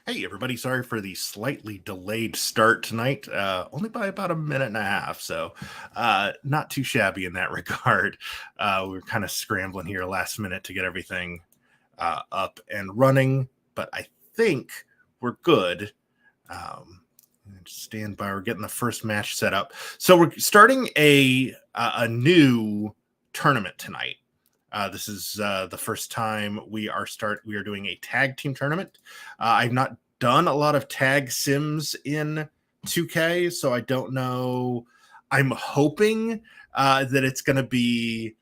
Hey, everybody. Sorry for the slightly delayed start tonight, only by about a minute and a half. So, not too shabby in that regard. We were kind of scrambling here last minute to get everything up and running, but I think we're good. Stand by. We're getting the first match set up. So, we're starting a new tournament tonight. This is the first time we are doing a tag team tournament. I've not done a lot of tag sims in 2K, so I don't know. I'm hoping that it's going to be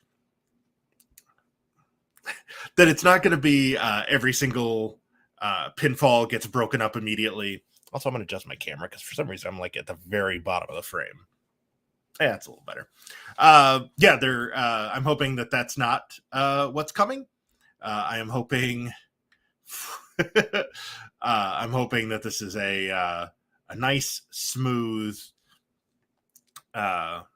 that it's not going to be every single pinfall gets broken up immediately. Also, I'm going to adjust my camera because for some reason I'm like at the very bottom of the frame. Yeah, it's a little better. I'm hoping that that's not what's coming. I am hoping. I'm hoping that this is a nice, smooth, like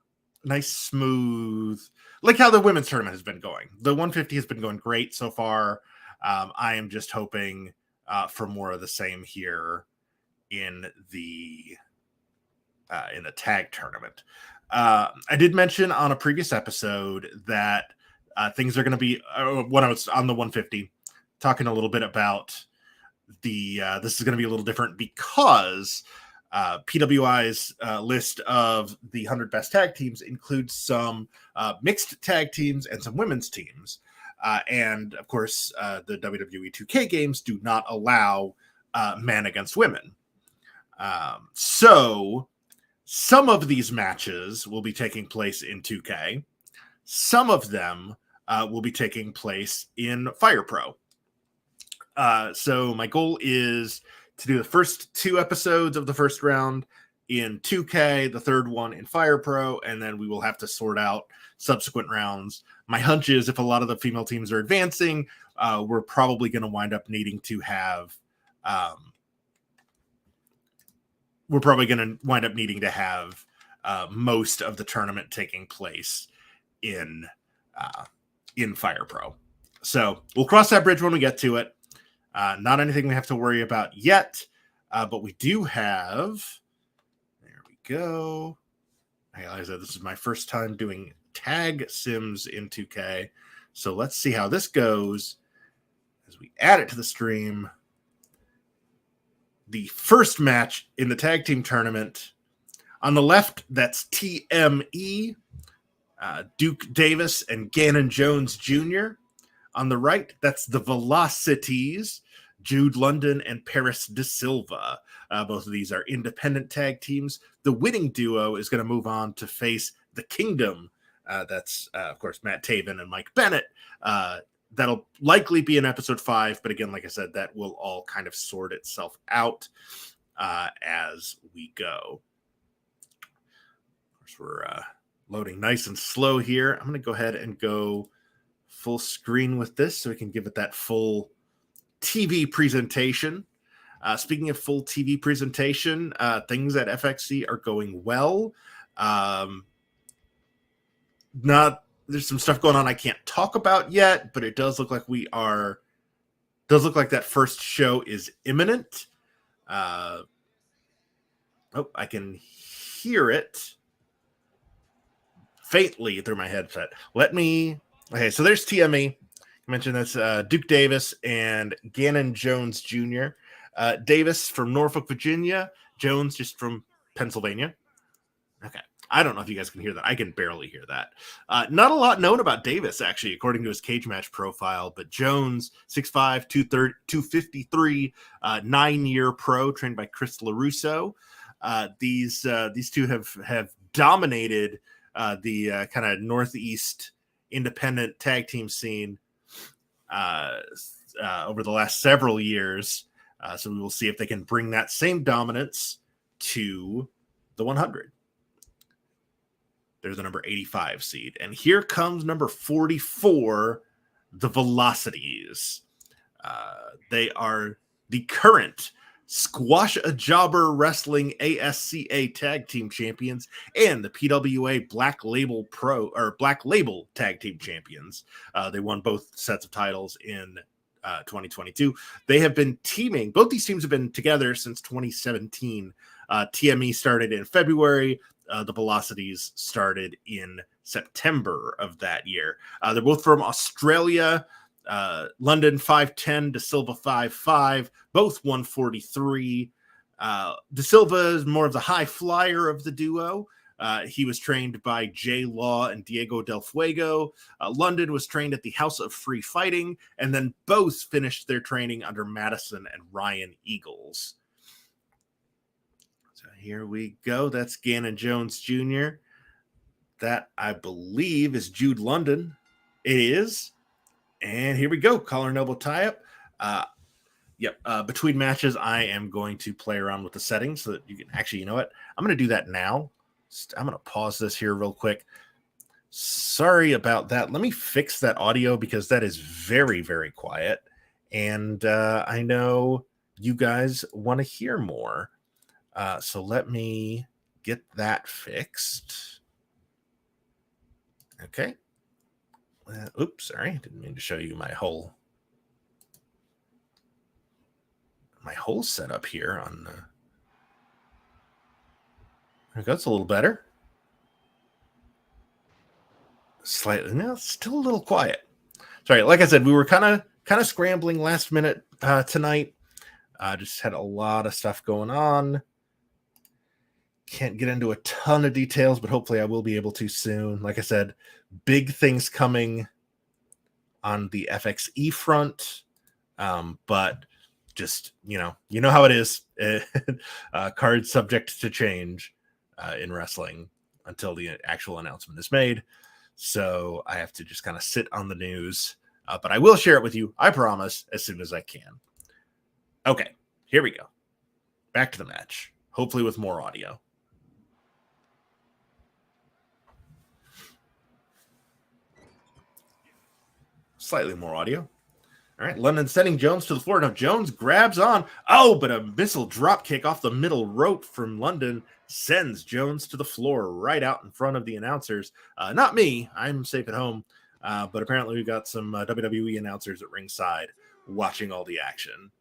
how the women's tournament has been going. The 150 has been going great so far. I am just hoping for more of the same here in the tag tournament. I did mention on a previous episode that things are going to be when I was on the 150 talking a little bit about this is going to be a little different because PWI's list of the 100 best tag teams includes some mixed tag teams and some women's teams. And of course, the WWE 2K games do not allow men against women. So some of these matches will be taking place in 2K. Some of them will be taking place in Fire Pro. So my goal is to do the first 2 episodes of the first round in 2K, the third one in Fire Pro, and then we will have to sort out subsequent rounds. My hunch is if a lot of the female teams are advancing, we're probably going to wind up needing to have most of the tournament taking place in Fire Pro. So we'll cross that bridge when we get to it. Not anything we have to worry about yet, but we do have. There we go. Hey, like I said, this is my first time doing tag sims in 2K, so let's see how this goes as we add it to the stream. The first match in the tag team tournament. On the left, that's TME, Duke Davis and Gannon Jones Jr. On the right, that's the Velocities, Jude London and Paris De Silva. Both of these are independent tag teams. The winning duo is going to move on to face the Kingdom. That's, of course, Matt Taven and Mike Bennett. That'll likely be in episode 5, but again, like I said, that will all kind of sort itself out as we go. Of course, we're loading nice and slow here. I'm going to go ahead and go full screen with this so we can give it that full TV presentation. Speaking of full TV presentation, things at FXC are going well. There's some stuff going on I can't talk about yet, but it does look like that first show is imminent. I can hear it faintly through my headset. Okay, so there's TME. I mentioned that's Duke Davis and Gannon Jones Jr. Davis from Norfolk, Virginia. Jones just from Pennsylvania. Okay. I don't know if you guys can hear that. I can barely hear that. Not a lot known about Davis, actually, according to his cage match profile. But Jones, 6'5", 253, 9-year pro, trained by Chris LaRusso. These two have dominated the kind of Northeast independent tag team scene over the last several years. So we will see if they can bring that same dominance to the 100. There's the number 85 seed. And here comes number 44, the Velocities. They are the current Squash a Jobber Wrestling ASCA Tag Team Champions and the PWA Black Label Tag Team Champions. They won both sets of titles in 2022. They have been teaming. Both these teams have been together since 2017. TME started in February. The Velocities started in September of that year. They're both from Australia. London 5'10", De Silva 5'5", both 143. De Silva is more of the high flyer of the duo. He was trained by Jay Law and Diego Del Fuego. London was trained at the House of Free Fighting, and then both finished their training under Madison and Ryan Eagles. So here we go. That's Gannon Jones Jr. That, I believe, is Jude London. It is. And here we go. Collar and elbow tie-up. Between matches, I am going to play around with the settings so that you can actually, you know what? I'm going to do that now. I'm going to pause this here real quick. Sorry about that. Let me fix that audio because that is very, very quiet. And I know you guys want to hear more. So let me get that fixed. Okay. Oops, sorry. Didn't mean to show you my whole setup here on that's a little better. Slightly, no, still a little quiet. Sorry, like I said, we were kind of scrambling last minute tonight. Just had a lot of stuff going on. Can't get into a ton of details, but hopefully I will be able to soon. Like I said, big things coming on the FXE front. But just, you know how it is. Cards subject to change in wrestling until the actual announcement is made. So I have to just kind of sit on the news. But I will share it with you, I promise, as soon as I can. Okay, here we go. Back to the match. Hopefully with more audio. Slightly more audio. All right, London sending Jones to the floor. Now Jones grabs on. Oh, but a missile drop kick off the middle rope from London sends Jones to the floor right out in front of the announcers. Not me. I'm safe at home. But apparently we've got some WWE announcers at ringside watching all the action.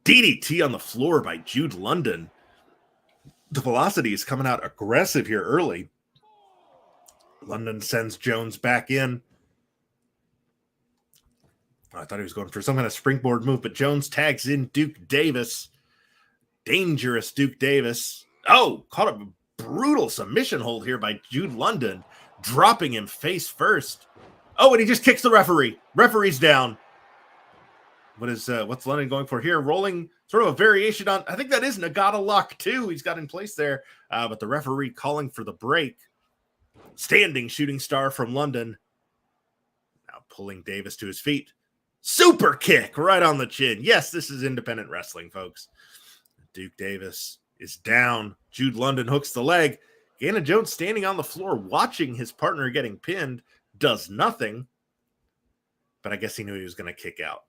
DDT on the floor by Jude London. The Velocity is coming out aggressive here early. London sends Jones back in. I thought he was going for some kind of springboard move, but Jones tags in Duke Davis. Dangerous Duke Davis. Oh, caught a brutal submission hold here by Jude London, dropping him face first. Oh, and he just kicks the referee. Referee's down. What's London going for here? Rolling sort of a variation on, I think that is Nagata lock too. He's got in place there, but the referee calling for the break. Standing shooting star from London. Now pulling Davis to his feet. Super kick right on the chin. Yes, this is independent wrestling, folks. Duke Davis is down. Jude London hooks the leg. Gannon Jones standing on the floor watching his partner getting pinned. Does nothing. But I guess he knew he was going to kick out.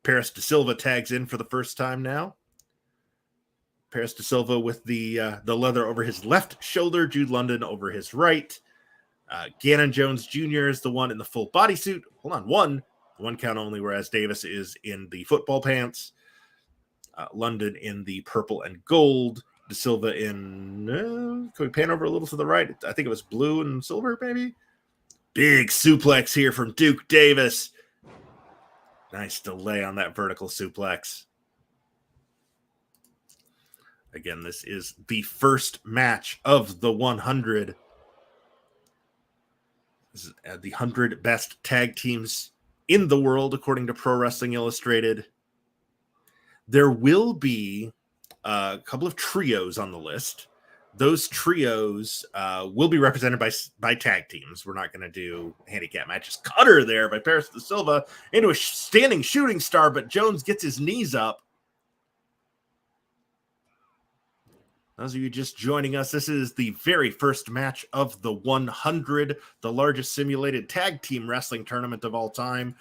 Paris De Silva tags in for the first time now. Paris De Silva with the leather over his left shoulder. Jude London over his right. Gannon Jones Jr. is the one in the full bodysuit. Hold on, one count only, whereas Davis is in the football pants. London in the purple and gold. De Silva in, can we pan over a little to the right? I think it was blue and silver, maybe? Big suplex here from Duke Davis. Nice delay on that vertical suplex. Again, this is the first match of the 100. This is the 100 best tag teams in the world, according to Pro Wrestling Illustrated. There will be a couple of trios on the list. Those trios will be represented by tag teams. We're not going to do handicap matches. Cutter there by Paris De Silva into a standing shooting star, but Jones gets his knees up. Those of you just joining us, this is the very first match of the 100, the largest simulated tag team wrestling tournament of all time.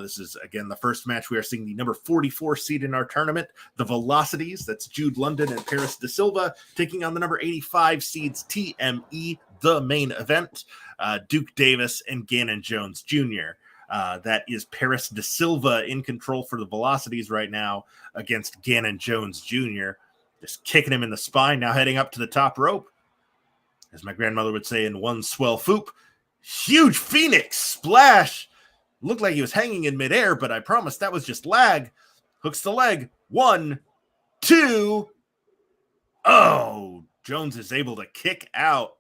This is, again, the first match. We are seeing the number 44 seed in our tournament, the Velocities. That's Jude London and Paris De Silva, taking on the number 85 seeds, TME, the main event, Duke Davis and Gannon Jones Jr. That is Paris De Silva in control for the Velocities right now against Gannon Jones Jr. Just kicking him in the spine, now heading up to the top rope. As my grandmother would say, in one swell foop. Huge Phoenix splash. Looked like he was hanging in midair, but I promise that was just lag. Hooks the leg. 1, 2. Oh, Jones is able to kick out.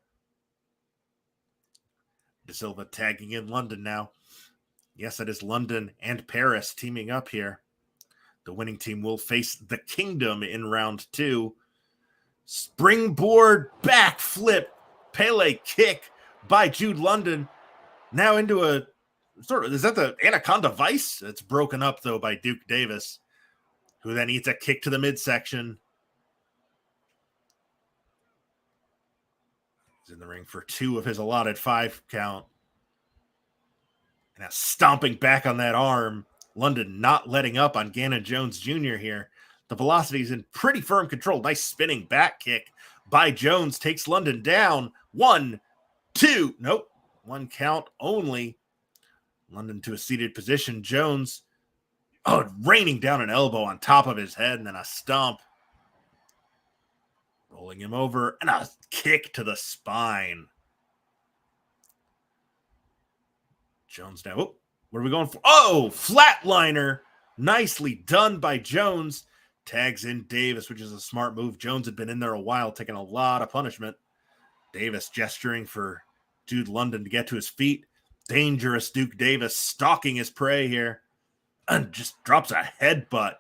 De Silva tagging in London now. Yes, it is London and Paris teaming up here. The winning team will face the Kingdom in round 2. Springboard backflip Pele kick by Jude London. Now into a sort of, is that the Anaconda Vice? It's broken up though by Duke Davis, who then eats a kick to the midsection. He's in the ring for 2 of his allotted 5 count. And now stomping back on that arm. London not letting up on Gannon Jones Jr. here. The Velocity's in pretty firm control. Nice spinning back kick by Jones. Takes London down. 1, 2. Nope. 1 count only. London to a seated position. Jones, raining down an elbow on top of his head and then a stomp. Rolling him over and a kick to the spine. Jones now. Oh, what are we going for? Oh, flatliner. Nicely done by Jones. Tags in Davis, which is a smart move. Jones had been in there a while, taking a lot of punishment. Davis gesturing for Jude London to get to his feet. Dangerous Duke Davis stalking his prey here. And just drops a headbutt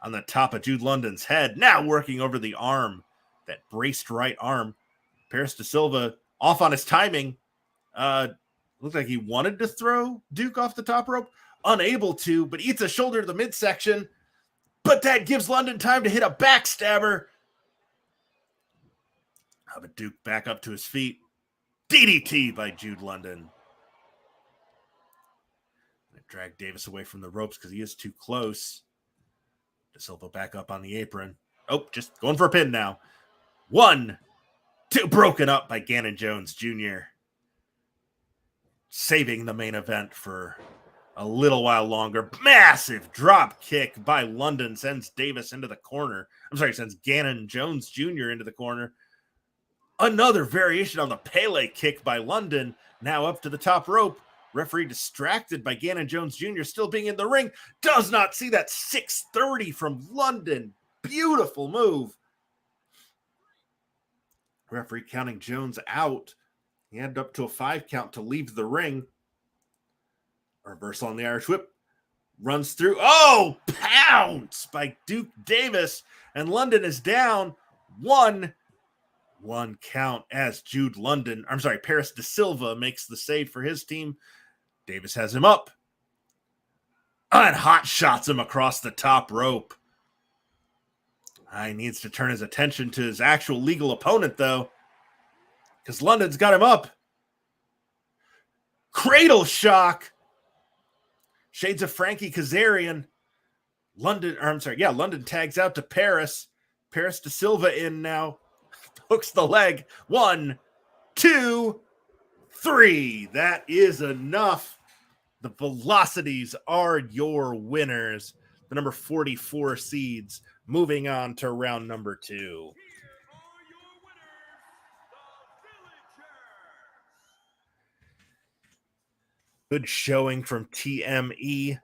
on the top of Jude London's head. Now working over the arm. That braced right arm. Paris De Silva off on his timing. Looked like he wanted to throw Duke off the top rope. Unable to, but eats a shoulder to the midsection. But that gives London time to hit a backstabber. But Duke back up to his feet. DDT by Jude London. Drag Davis away from the ropes because he is too close. De Silva back up on the apron. Oh, just going for a pin now. 1, 2. Broken up by Gannon Jones Jr. Saving the main event for a little while longer. Massive drop kick by London sends Davis into the corner. Sends Gannon Jones Jr. into the corner. Another variation on the Pele kick by London. Now up to the top rope. Referee distracted by Gannon Jones Jr. still being in the ring. Does not see that 630 from London. Beautiful move. Referee counting Jones out. He had up to a 5 count to leave the ring. Reversal on the Irish whip. Runs through. Oh, pounce by Duke Davis. And London is down. 1 count as Paris De Silva makes the save for his team. Davis has him up. And hot shots him across the top rope. He needs to turn his attention to his actual legal opponent, though, because London's got him up. Cradle shock. Shades of Frankie Kazarian. London tags out to Paris. Paris De Silva in now. Hooks the leg. 1, 2, 3. That is enough. The Velocities are your winners. The number 44 seeds moving on to round number 2. Good showing from TME,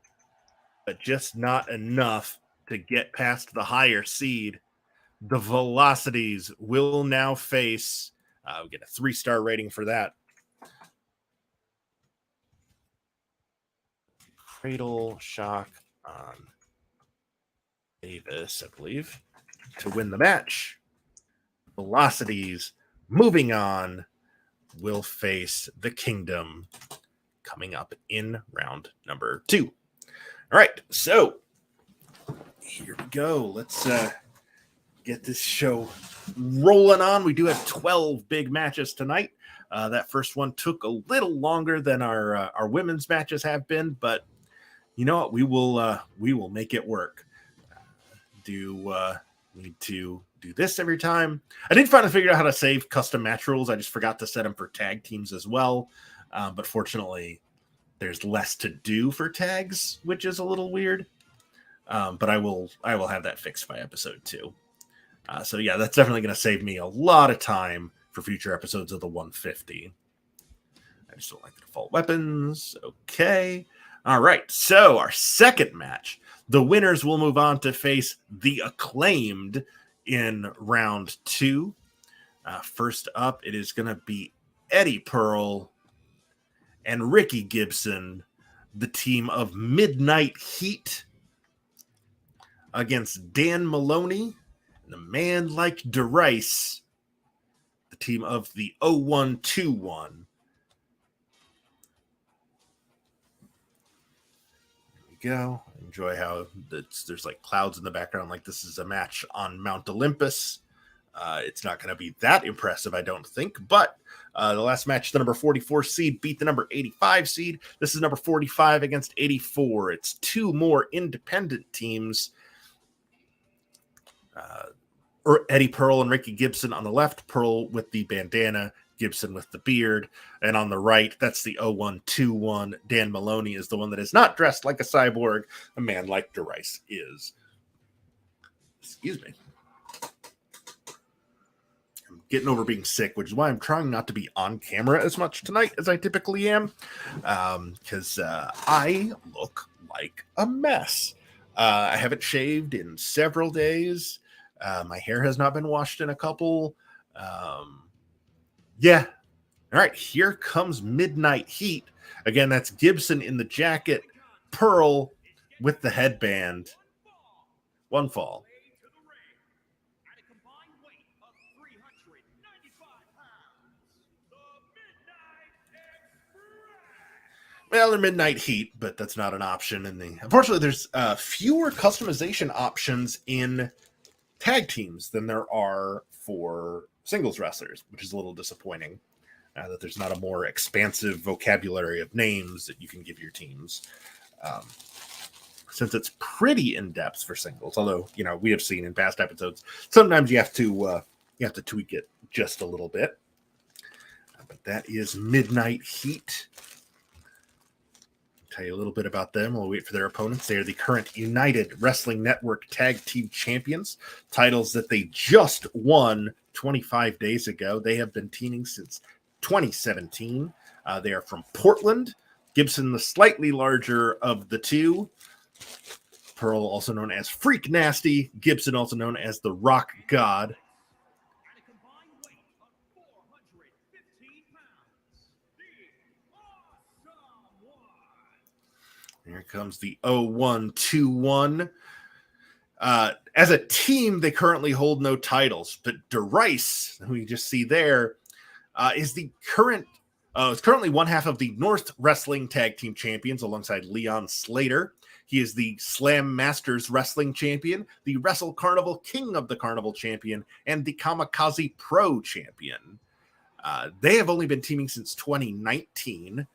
but just not enough to get past the higher seed. The Velocities will now face, we get a 3-star rating for that. Cradle shock on Davis, I believe, to win the match. Velocities moving on will face the Kingdom coming up in round number 2. All right, so here we go. Let's get this show rolling on. We do have 12 big matches tonight. That first one took a little longer than our women's matches have been, but you know what? We will make it work. Need to do this every time. I did finally figure out how to save custom match rules. I just forgot to set them for tag teams as well. But fortunately, there's less to do for tags, which is a little weird. But I will have that fixed by episode 2. So yeah, that's definitely going to save me a lot of time for future episodes of the 150. I just don't like the default weapons. Okay. All right. So our second match, the winners will move on to face the Acclaimed in round 2. First up, it is going to be Eddie Pearl and Ricky Gibson, the team of Midnight Heat, against Dan Maloney and the Man Like DeRice, the team of the 0121. Go. Enjoy how there's like clouds in the background, like this is a match on Mount Olympus. It's not going to be that impressive, I don't think, but the last match, the number 44 seed beat the number 85 seed. This is number 45 against 84. It's 2 more independent teams. Eddie Pearl and Ricky Gibson on the left, Pearl with the bandana, Gibson with the beard, and on the right, that's the 0121. Dan Maloney is the one that is not dressed like a cyborg. A Man Like DeRice is. Excuse me. I'm getting over being sick, which is why I'm trying not to be on camera as much tonight as I typically am, because I look like a mess. I haven't shaved in several days. My hair has not been washed in a couple. Yeah. All right. Here comes Midnight Heat. Again, that's Gibson in the jacket, Pearl with the headband. 1 fall. Well, they're Midnight Heat, but that's not an option. Unfortunately, there's fewer customization options in tag teams than there are for singles wrestlers, which is a little disappointing. That there's not a more expansive vocabulary of names that you can give your teams, since it's pretty in depth for singles. Although we have seen in past episodes sometimes you have to tweak it just a little bit. But that is Midnight Heat. Tell you a little bit about them. We'll wait for their opponents. They are the current United Wrestling Network Tag Team Champions, titles that they just won 25 days ago. They have been teaming since 2017. They are from Portland. Gibson, the slightly larger of the two. Pearl, also known as Freak Nasty. Gibson, also known as the Rock God. Here comes the 0121. As a team, they currently hold no titles, but DeRice, who you just see there, is currently one half of the North Wrestling Tag Team Champions alongside Leon Slater. He is the Slam Masters Wrestling Champion, the Wrestle Carnival King of the Carnival Champion, and the Kamikaze Pro Champion. They have only been teaming since 2019.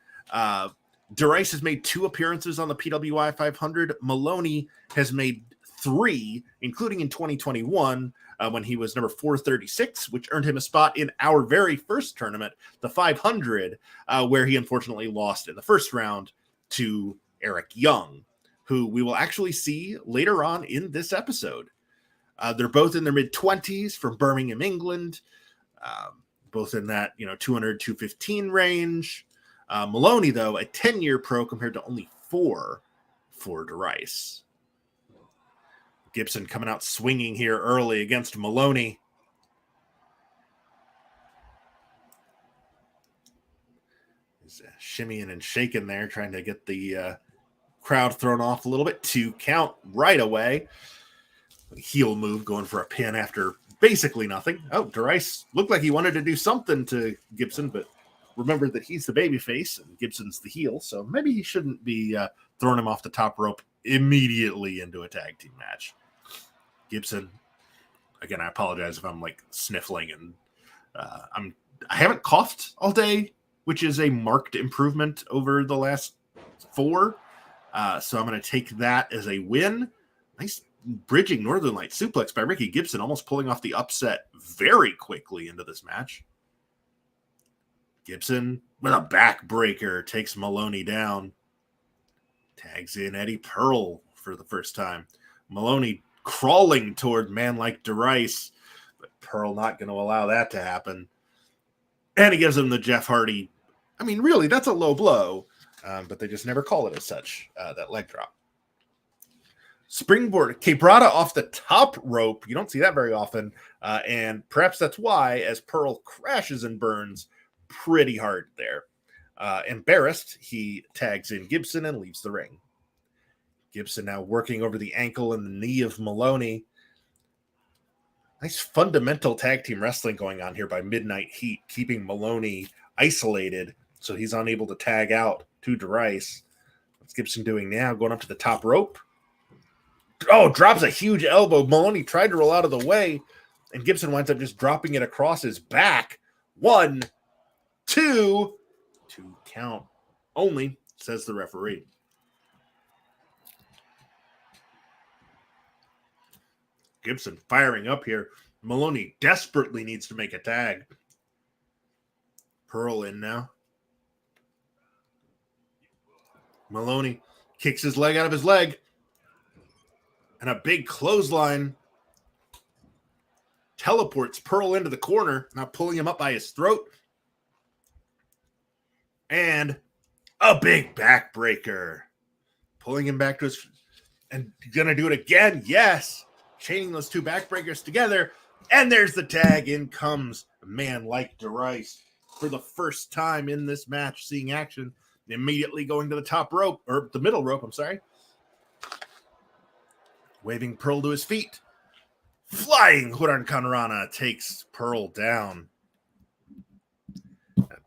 DeRice has made 2 appearances on the PWI 500. Maloney has made 3, including in 2021 when he was number 436, which earned him a spot in our very first tournament, the 500, where he unfortunately lost in the first round to Eric Young, who we will actually see later on in this episode. They're both in their mid-20s from Birmingham, England, both in that 200, 215 range. Maloney, though, a 10-year pro compared to only 4 for DeRice. Gibson coming out swinging here early against Maloney. He's shimmying and shaking there, trying to get the crowd thrown off a little bit. 2 count right away. Heel move going for a pin after basically nothing. Oh, DeRice looked like he wanted to do something to Gibson, but remember that he's the babyface and Gibson's the heel, so maybe he shouldn't be throwing him off the top rope immediately into a tag team match. Gibson, again, I apologize if I'm like sniffling and I haven't coughed all day, which is a marked improvement over the last 4. So I'm going to take that as a win. Nice bridging Northern Light suplex by Ricky Gibson, almost pulling off the upset very quickly into this match. Gibson with a backbreaker takes Maloney down. Tags in Eddie Pearl for the first time. Maloney crawling toward man like DeRice, but Pearl not going to allow that to happen. And he gives him the Jeff Hardy. I mean, really, that's a low blow, but they just never call it as such, that leg drop. Springboard quebrada off the top rope. You don't see that very often, and perhaps that's why, as Pearl crashes and burns pretty hard there. Embarrassed, he tags in Gibson and leaves the ring. Gibson now working over the ankle and the knee of Maloney. Nice fundamental tag team wrestling going on here by Midnight Heat, keeping Maloney isolated so he's unable to tag out to DeRice. What's Gibson doing now? Going up to the top rope. Oh, drops a huge elbow. Maloney tried to roll out of the way, and Gibson winds up just dropping it across his back. 1, 2 count only, says the referee. Gibson firing up here. Maloney desperately needs to make a tag. Pearl in now. Maloney kicks his leg out of his leg. And a big clothesline teleports Pearl into the corner, now pulling him up by his throat. And a big backbreaker. Pulling him back to his... And going to do it again. Yes. Chaining those two backbreakers together. And there's the tag. In comes a man like DeRice for the first time in this match, seeing action. Immediately going to the top rope, or the middle rope, I'm sorry. Waving Pearl to his feet. Flying Huracanrana takes Pearl down.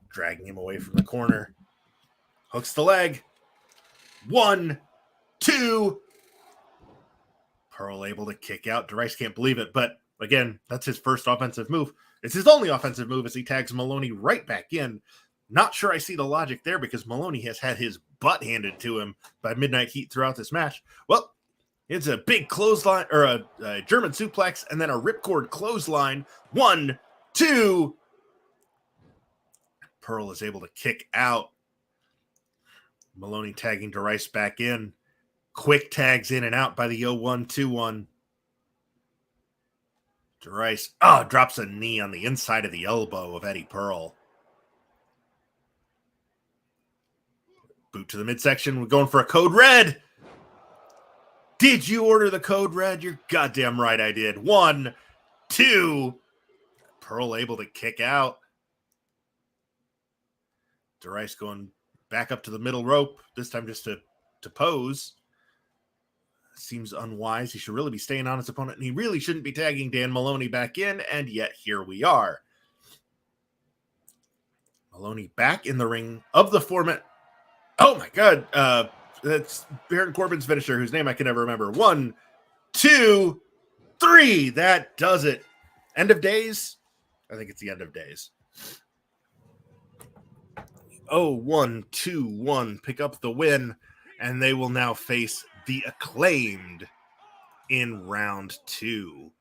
Dragging him away from the corner. Hooks the leg. 1, 2. Pearl able to kick out. DeRice can't believe it, but again, that's his first offensive move. It's his only offensive move as he tags Maloney right back in. Not sure I see the logic there because Maloney has had his butt handed to him by Midnight Heat throughout this match. Well, it's a big clothesline, or a German suplex, and then a ripcord clothesline. 1, 2. Pearl is able to kick out. Maloney tagging DeRice back in. Quick tags in and out by the 0-1-2-1. DeRice, drops a knee on the inside of the elbow of Eddie Pearl. Boot to the midsection. We're going for a code red. Did you order the code red? You're goddamn right I did. 1, 2. Pearl able to kick out. DeRice going back up to the middle rope, this time just to pose. Seems unwise. He should really be staying on his opponent, and he really shouldn't be tagging Dan Maloney back in, and yet here we are. Maloney back in the ring of the format. Oh my God. That's Baron Corbin's finisher, whose name I can never remember. 1, 2, 3. That does it. End of days? I think it's the end of days. 1-2-1. Pick up the win, and they will now face the Acclaimed in round 2.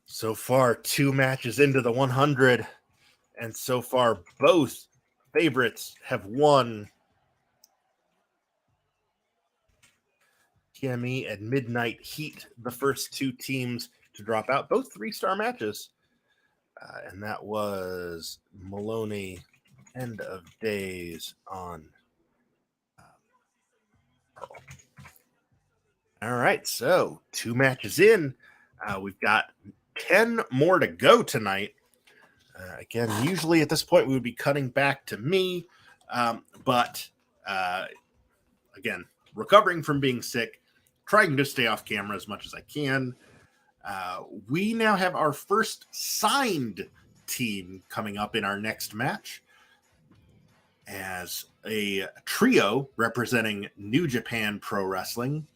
So far, 2 matches into the 100, and so far, both favorites have won. TME and Midnight Heat, the first 2 teams to drop out, both 3-star matches. And that was Maloney, End of Days on Pearl. All right, so 2 matches in. We've got 10 more to go tonight. Again, usually at this point we would be cutting back to me, but again, recovering from being sick, trying to stay off camera as much as I can. We now have our first signed team coming up in our next match as a trio representing New Japan Pro Wrestling.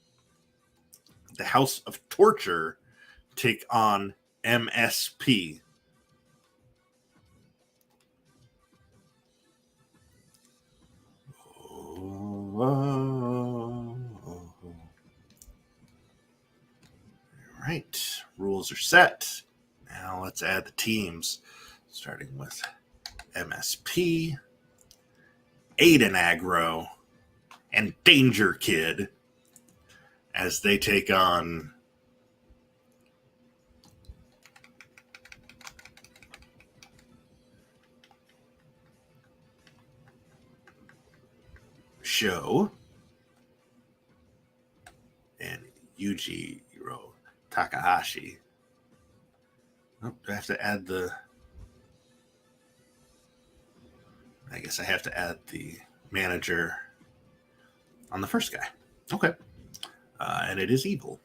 The House of Torture take on MSP. All right, rules are set. Now let's add the teams. starting with MSP, Aiden Aggro, and Danger Kid as they take on Sho and Yujiro Takahashi. Oh, do I have to add the... I guess I have to add the manager on the first guy. Okay. And it is Evil.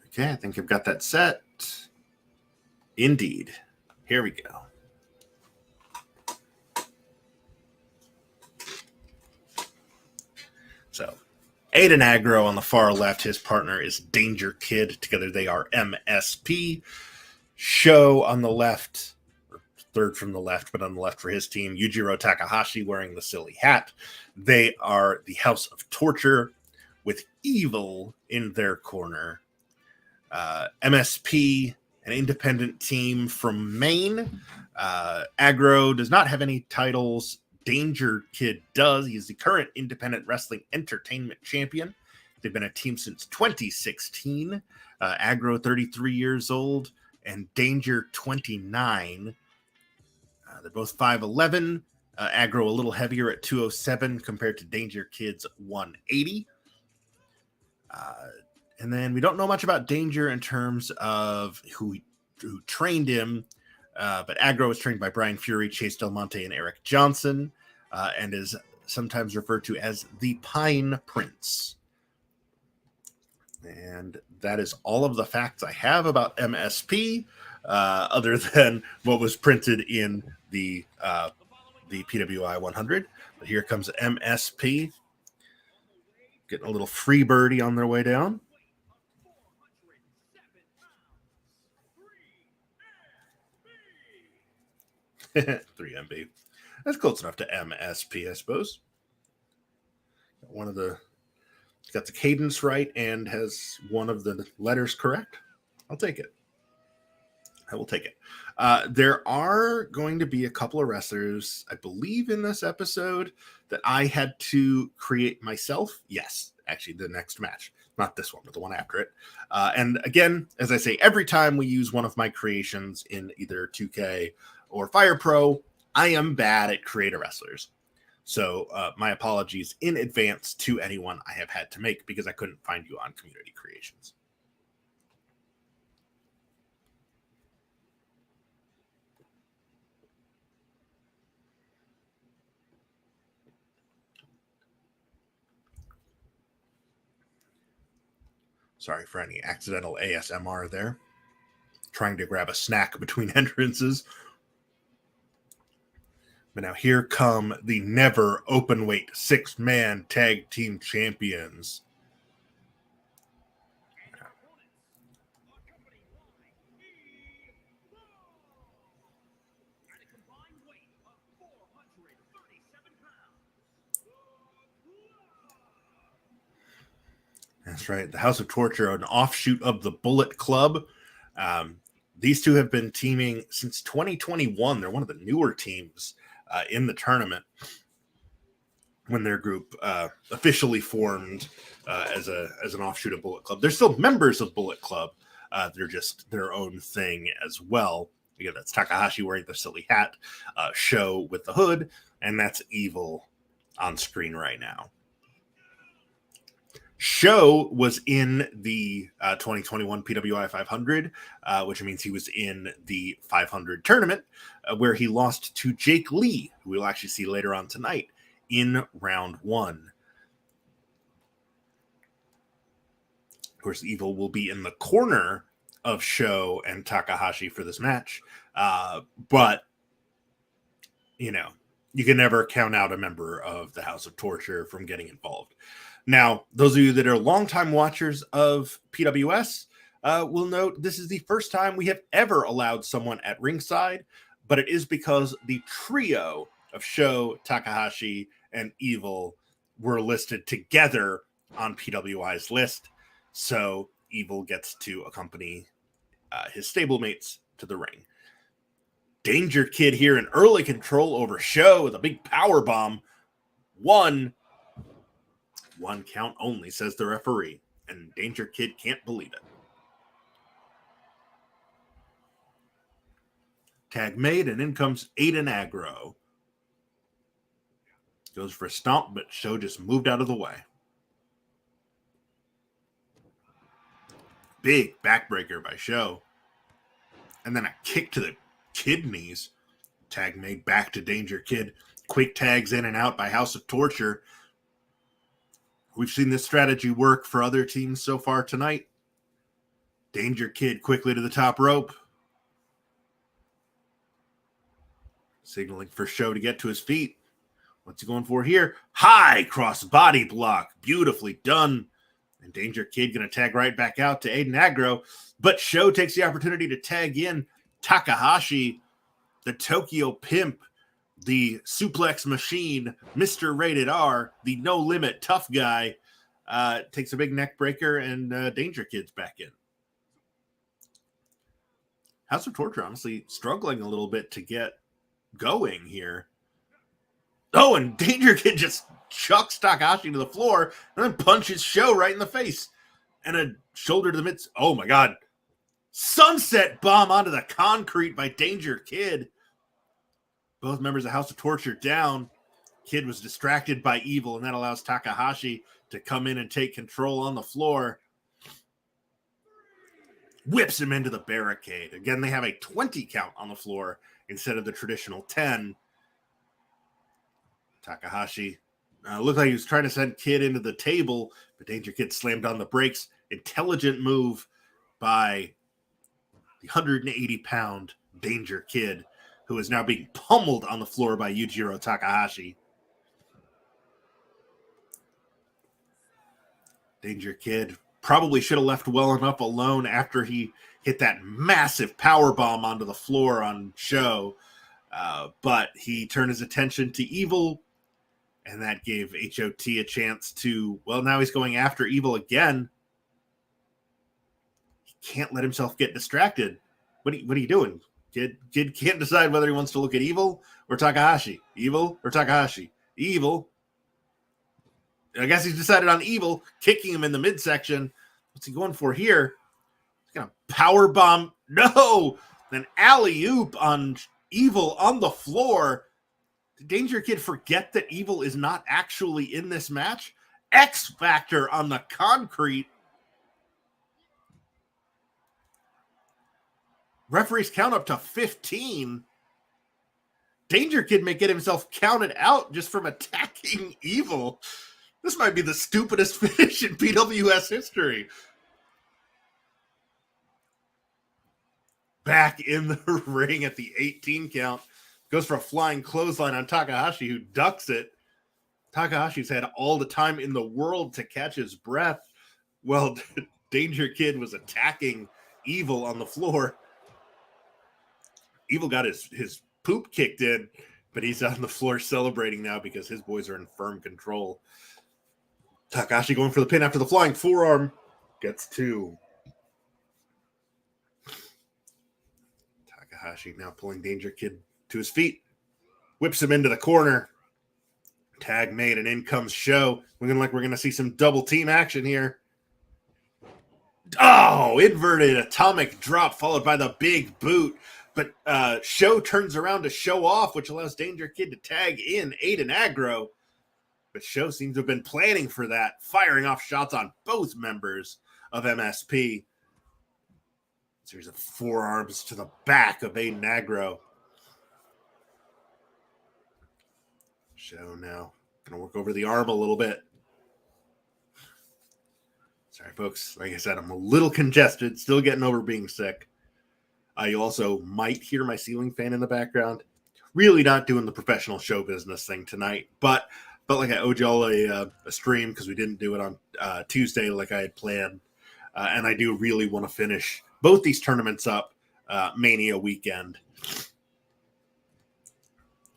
Okay, I think I've got that set. Indeed. Here we go. So, Aiden Aggro on the far left. His partner is Danger Kid. Together they are MSP. Sho on the left, or third from the left, but on the left for his team. Yujiro Takahashi wearing the silly hat. They are the House of Torture with Evil in their corner. MSP, an independent team from Maine. Aggro does not have any titles. Danger Kid does. He is the current independent wrestling entertainment champion. They've been a team since 2016. Aggro, 33 years old, and Danger, 29. They're both 5'11". Aggro a little heavier at 207 compared to Danger Kid's 180. And then we don't know much about Danger in terms of who trained him. But Aggro was trained by Brian Fury, Chase Del Monte, and Eric Johnson, and is sometimes referred to as the Pine Prince. And that is all of the facts I have about MSP, other than what was printed in the PWI 100. But here comes MSP, getting a little free birdie on their way down. $3 MB. That's close enough to MSP, I suppose. Got the cadence right and has one of the letters correct. I'll take it. I will take it. There are going to be a couple of wrestlers, I believe, in this episode that I had to create myself. Yes, actually, the next match. Not this one, but the one after it. And again, as I say, every time we use one of my creations in either 2K or Fire Pro, I am bad at creator wrestlers. So my apologies in advance to anyone I have had to make because I couldn't find you on community creations. Sorry for any accidental ASMR there. Trying to grab a snack between entrances. But now here come the never open weight 6-man tag team champions. That's right. The House of Torture, an offshoot of the Bullet Club. These two have been teaming since 2021. They're one of the newer teams in the tournament when their group officially formed as an offshoot of Bullet Club. They're still members of Bullet Club. They're just their own thing as well. Again, that's Takahashi wearing the silly hat, Sho with the hood, and that's Evil on screen right now. Sho was in the 2021 PWI 500, which means he was in the 500 tournament, where he lost to Jake Lee, who we'll actually see later on tonight in round 1. Of course, Evil will be in the corner of Sho and Takahashi for this match, but, you know, you can never count out a member of the House of Torture from getting involved. Now, those of you that are longtime watchers of PWS will note this is the first time we have ever allowed someone at ringside, but it is because the trio of Sho, Takahashi, and Evil were listed together on PWI's list. So Evil gets to accompany his stablemates to the ring. Danger Kid here in early control over Show with a big power bomb. One count only, says the referee, and Danger Kid can't believe it. Tag made, and in comes Aiden Aggro. Goes for a stomp, but Show just moved out of the way. Big backbreaker by Show. And then a kick to the kidneys. Tag made back to Danger Kid. Quick tags in and out by House of Torture. We've seen this strategy work for other teams so far tonight. Danger Kid quickly to the top rope. Signaling for Show to get to his feet. What's he going for here? High cross body block. Beautifully done. And Danger Kid going to tag right back out to Aiden Aggro. But Show takes the opportunity to tag in Takahashi, the Tokyo Pimp, the suplex machine, Mr. Rated R, the no limit tough guy. Takes a big neck breaker, and Danger Kid's back in. House of Torture honestly struggling a little bit to get going here. Oh, and Danger Kid just chucks Takahashi to the floor and then punches Show right in the face. And a shoulder to the midst. Oh my God. Sunset bomb onto the concrete by Danger Kid. Both members of House of Torture down. Kid was distracted by Evil, and that allows Takahashi to come in and take control on the floor. Whips him into the barricade. Again, they have a 20 count on the floor instead of the traditional 10. Takahashi looked like he was trying to send Kid into the table, but Danger Kid slammed on the brakes. Intelligent move by the 180-pound Danger Kid, who is now being pummeled on the floor by Yujiro Takahashi. Danger Kid probably should have left well enough alone after he hit that massive power bomb onto the floor on Show. But he turned his attention to Evil, and that gave HOT a chance to, well, now he's going after Evil again. He can't let himself get distracted. What are you doing? Kid can't decide whether he wants to look at Evil or Takahashi. Evil or Takahashi. Evil. I guess he's decided on Evil, kicking him in the midsection. What's he going for here? He's going to power bomb. No! An alley-oop on Evil on the floor. Did Danger Kid forget that Evil is not actually in this match? X Factor on the concrete. Referees count up to 15. Danger Kid may get himself counted out just from attacking Evil. This might be the stupidest finish in PWS history. Back in the ring at the 18 count. Goes for a flying clothesline on Takahashi, who ducks it. Takahashi's had all the time in the world to catch his breath. Well, Danger Kid was attacking Evil on the floor. Evil got his poop kicked in, but he's on the floor celebrating now because his boys are in firm control. Takahashi going for the pin after the flying forearm. Gets two. Takahashi now pulling Danger Kid to his feet. Whips him into the corner. Tag made, and in comes Show. Looking like we're going to see some double team action here. Oh, inverted atomic drop followed by the big boot. But Show turns around to show off, which allows Danger Kid to tag in Aiden Aggro. But Show seems to have been planning for that, firing off shots on both members of MSP. Series of forearms to the back of Aiden Aggro. Show now going to work over the arm a little bit. Sorry, folks. Like I said, I'm a little congested, still getting over being sick. You also might hear my ceiling fan in the background. Really not doing the professional show business thing tonight, but like I owed y'all a stream because we didn't do it on Tuesday like I had planned. And I do really want to finish both these tournaments up Mania weekend.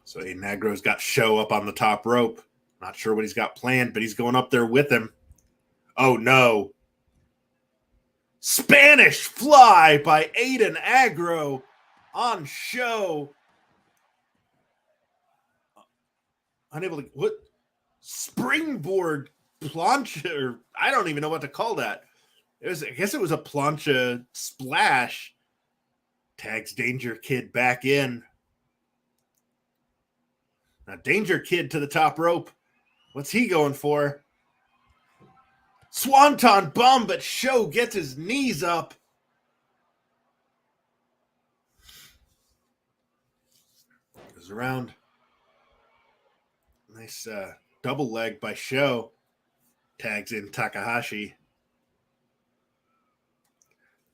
So Aiden Aggro's got Show up on the top rope. Not sure what he's got planned, but he's going up there with him. Oh, no. Spanish fly by Aiden Agro on Show. Unable to, what? Springboard plancha, I don't even know what to call that. I guess it was a plancha splash. Tags Danger Kid back in. Now Danger Kid to the top rope. What's he going for? Swanton bomb, but Show gets his knees up. Goes around. Nice double leg by Show. Tags in Takahashi.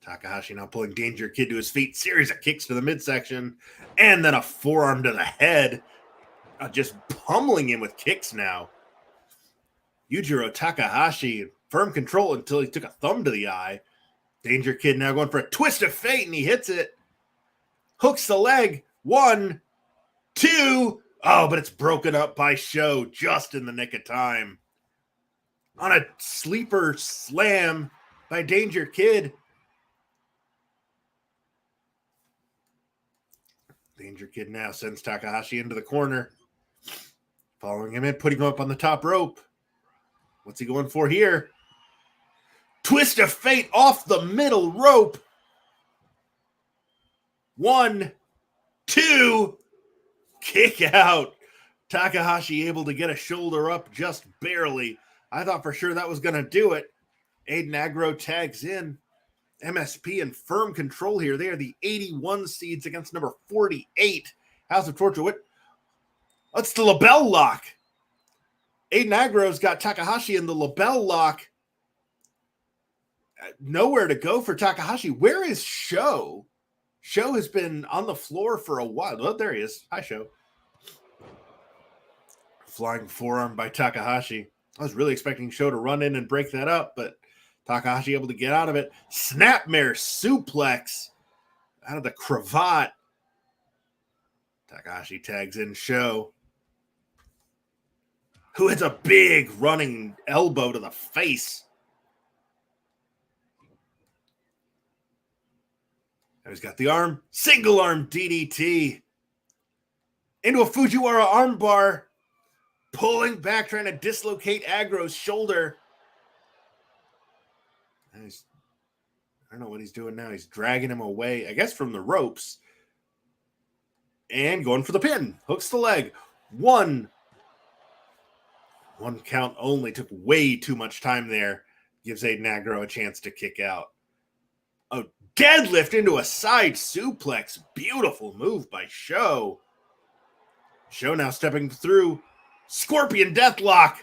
Takahashi now pulling Danger Kid to his feet. Series of kicks to the midsection. And then a forearm to the head. Just pummeling him with kicks now. Yujiro Takahashi in firm control until he took a thumb to the eye. Danger Kid now going for a twist of fate, and he hits it. Hooks the leg. 1, 2. Oh, but it's broken up by Show just in the nick of time. On a sleeper slam by Danger Kid. Danger Kid now sends Takahashi into the corner. Following him in, putting him up on the top rope. What's he going for here? Twist of fate off the middle rope. 1, 2. Kick out. Takahashi able to get a shoulder up just barely. I thought for sure that was going to do it. Aiden Agro tags in. MSP in firm control here. They are the 81 seeds against number 48. House of Torture. What's the label lock? Aiden Agro's got Takahashi in the label lock. Nowhere to go for Takahashi. Where is Show? Show has been on the floor for a while. Oh, there he is. Hi, Show. Flying forearm by Takahashi. I was really expecting Show to run in and break that up, but Takahashi able to get out of it. Snapmare suplex out of the cravat. Takahashi tags in Show, who hits a big running elbow to the face. Now he's got the arm. Single arm DDT. Into a Fujiwara armbar. Pulling back, trying to dislocate Agro's shoulder. I don't know what he's doing now. He's dragging him away, I guess, from the ropes. And going for the pin. Hooks the leg. One count only. Took way too much time there. Gives Aiden Agro a chance to kick out. A deadlift into a side suplex. Beautiful move by Show. Show now stepping through. Scorpion Deathlock.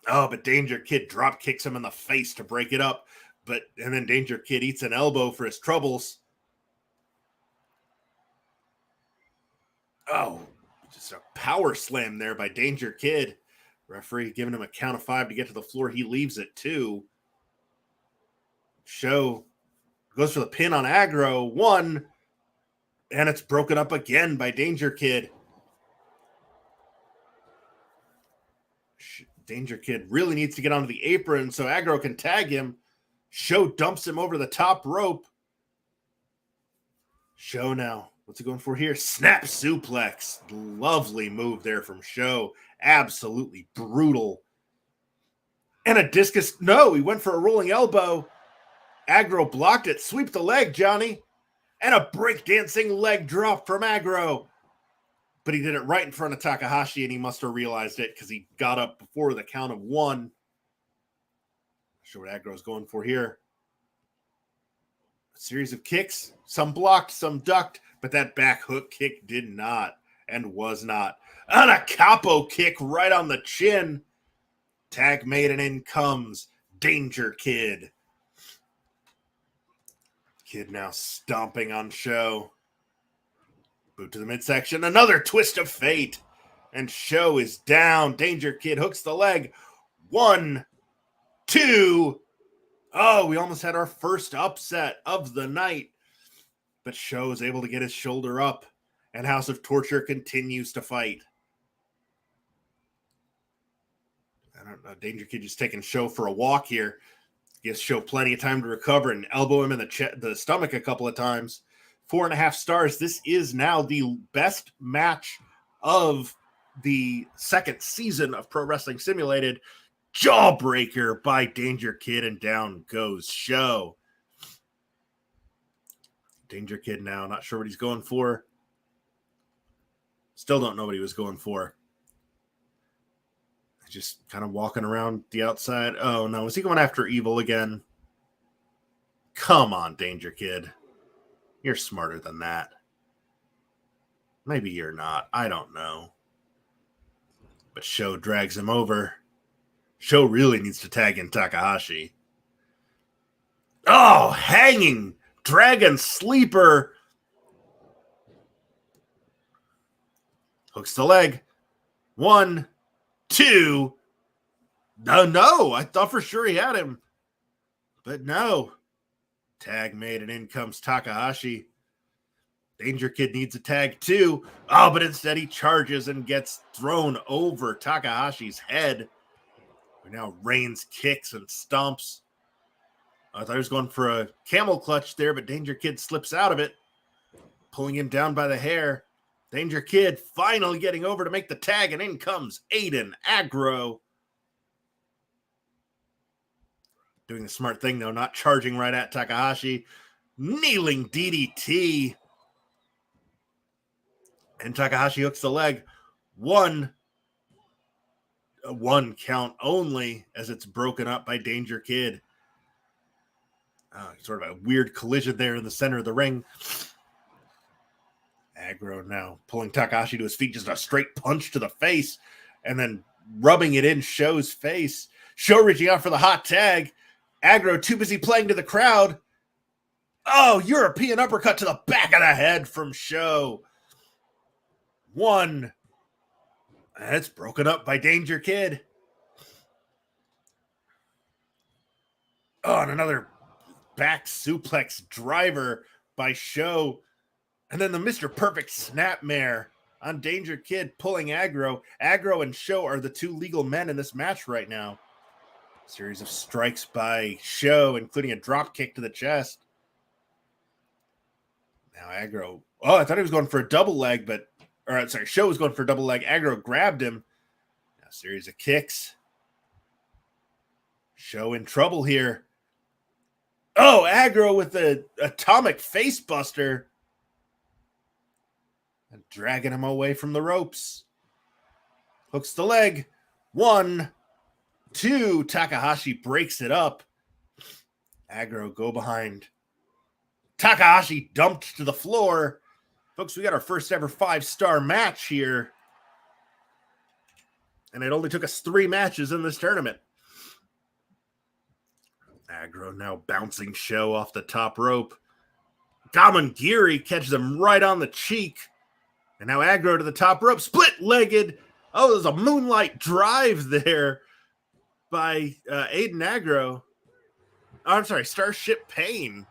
Oh, but Danger Kid drop kicks him in the face to break it up. And then Danger Kid eats an elbow for his troubles. Oh, just a power slam there by Danger Kid. Referee giving him a count of 5 to get to the floor. He leaves at 2. Show goes for the pin on Agro. 1. And it's broken up again by Danger Kid. Danger Kid really needs to get onto the apron so Agro can tag him. Show dumps him over the top rope. Show now. What's he going for here? Snap suplex. Lovely move there from Show. Absolutely brutal. And a discus. No, he went for a rolling elbow. Agro blocked it. Sweep the leg, Johnny. And a breakdancing leg drop from Agro. But he did it right in front of Takahashi, and he must have realized it because he got up before the count of 1. Show what Agro's going for here. A series of kicks. Some blocked, some ducked, but that back hook kick did not and was not. And a capo kick right on the chin. Tag made, and in comes Danger Kid. Kid now stomping on Show. Boot to the midsection. Another twist of fate. And Show is down. Danger Kid hooks the leg. 1, 2. Oh, we almost had our first upset of the night. But Show is able to get his shoulder up. And House of Torture continues to fight. I don't know. Danger Kid just taking Show for a walk here. Gives Show plenty of time to recover and elbow him in the stomach a couple of times. 4.5 stars. This is now the best match of the second season of Pro Wrestling Simulated. Jawbreaker by Danger Kid, and down goes Show. Danger Kid now, not sure what he's going for. Still don't know what he was going for. Just kind of walking around the outside. Oh, no. Was he going after Evil again? Come on, Danger Kid. You're smarter than that. Maybe you're not. I don't know. But Show drags him over. Show really needs to tag in Takahashi. Oh, hanging Dragon Sleeper. Hooks the leg. 1, 2. No. I thought for sure he had him. But no. Tag made, and in comes Takahashi. Danger Kid needs a tag too. Oh, but instead he charges and gets thrown over Takahashi's head. Now Reigns kicks and stomps. I thought he was going for a camel clutch there, but Danger Kid slips out of it, pulling him down by the hair. Danger Kid finally getting over to make the tag, and in comes Aiden Aggro. Doing the smart thing, though, not charging right at Takahashi. Kneeling DDT. And Takahashi hooks the leg. One count only as it's broken up by Danger Kid. Sort of a weird collision there in the center of the ring. Aggro now pulling Takahashi to his feet, just a straight punch to the face, and then rubbing it in Show's face. Show reaching out for the hot tag. Aggro too busy playing to the crowd. Oh, European uppercut to the back of the head from Show. 1. It's broken up by Danger Kid. Oh, and another back suplex driver by Show. And then the Mr. Perfect Snapmare on Danger Kid pulling Aggro. Aggro and Show are the two legal men in this match right now. Series of strikes by Show, including a drop kick to the chest. Now Aggro. Oh, I thought he was going for a double leg, but Show was going for a double leg. Aggro grabbed him. Now, a series of kicks. Show in trouble here. Oh, Aggro with the atomic face buster. And dragging him away from the ropes. Hooks the leg. 1, 2. Takahashi breaks it up. Aggro go behind. Takahashi dumped to the floor. Folks, we got our first ever 5-star match here. And it only took us 3 matches in this tournament. Aggro now bouncing Show off the top rope. Gamangiri catches him right on the cheek. And now Aggro to the top rope. Split-legged. Oh, there's a moonlight drive there by Aiden Aggro. Oh, I'm sorry, Starship Pain.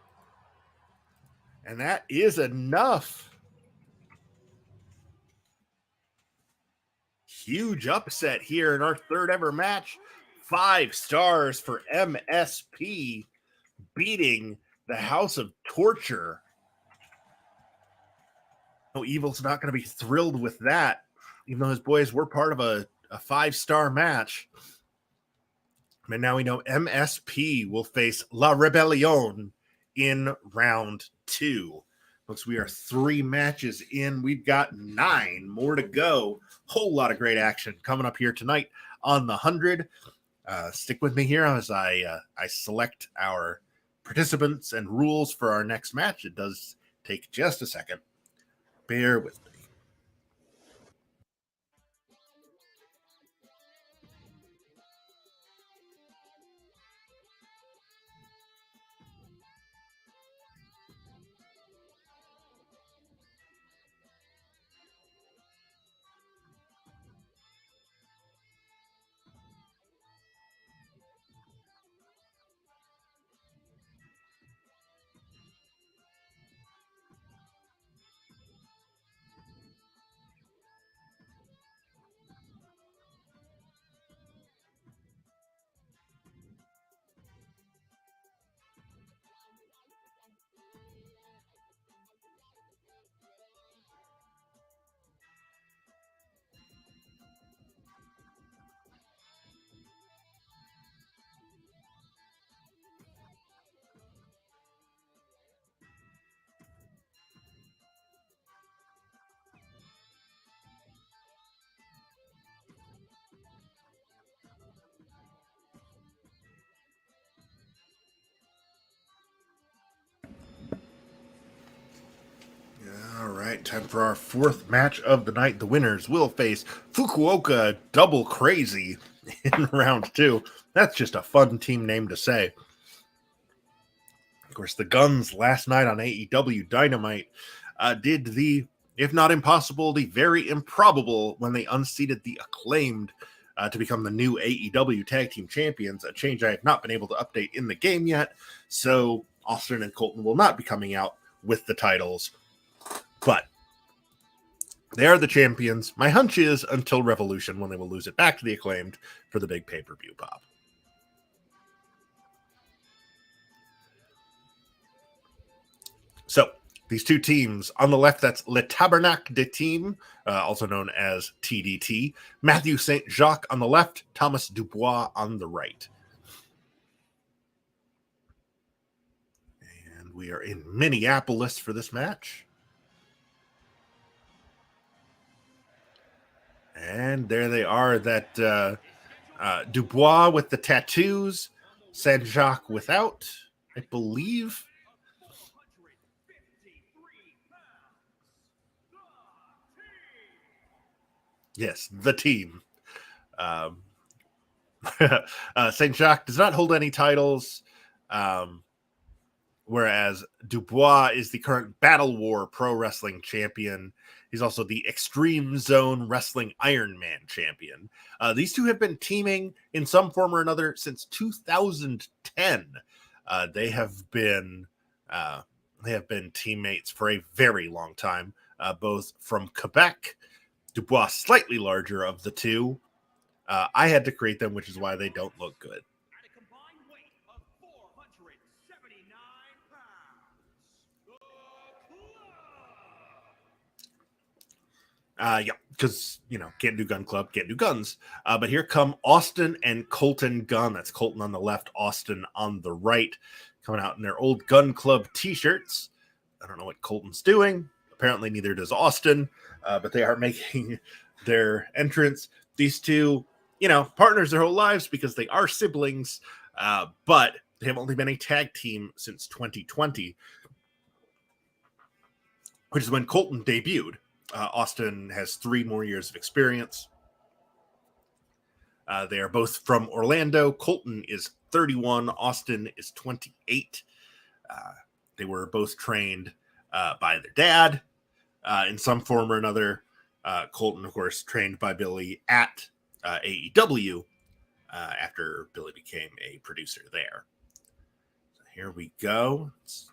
And that is enough. Huge upset here in our third ever match. 5 stars for MSP beating the House of Torture. No, Evil's not going to be thrilled with that, even though his boys were part of a 5-star match. And now we know MSP will face La Rebellion in round 2. Folks, we are 3 matches in. We've got 9 more to go. Whole lot of great action coming up here tonight on the 100. Stick with me here as I select our participants and rules for our next match. It does take just a second. Bear with me. right, time for our fourth match of the night. The winners will face Fukuoka Double Crazy in round 2. That's just a fun team name to say. Of course, the Guns last night on AEW Dynamite did the, if not impossible, the very improbable when they unseated the Acclaimed to become the new AEW Tag Team Champions, a change I have not been able to update in the game yet. So Austin and Colton will not be coming out with the titles, but they are the champions. My hunch is until Revolution, when they will lose it back to the Acclaimed for the big pay-per-view pop. So these two teams on the left, that's Le Tabernacle de Team, also known as TDT. Matthew St. Jacques on the left, Thomas Dubois on the right. And we are in Minneapolis for this match. And there they are, that Dubois with the tattoos, St. Jacques without, I believe. Yes, the team. St. Jacques does not hold any titles, whereas Dubois is the current Battle War Pro Wrestling champion. He's also the Extreme Zone Wrestling Iron Man champion. These two have been teaming in some form or another since 2010. They have been teammates for a very long time, both from Quebec. Dubois slightly larger of the two. I had to create them, which is why they don't look good. Yeah, because, can't do Gun Club, can't do guns. But here come Austin and Colton Gunn. That's Colton on the left, Austin on the right, coming out in their old Gun Club t-shirts. I don't know what Colton's doing. Apparently neither does Austin, but they are making their entrance. These two, partners their whole lives because they are siblings, but they have only been a tag team since 2020, which is when Colton debuted. Austin has 3 more years of experience. They are both from Orlando. Colton is 31. Austin is 28. They were both trained by their dad in some form or another. Colton, of course, trained by Billy at AEW after Billy became a producer there. So here we go. It's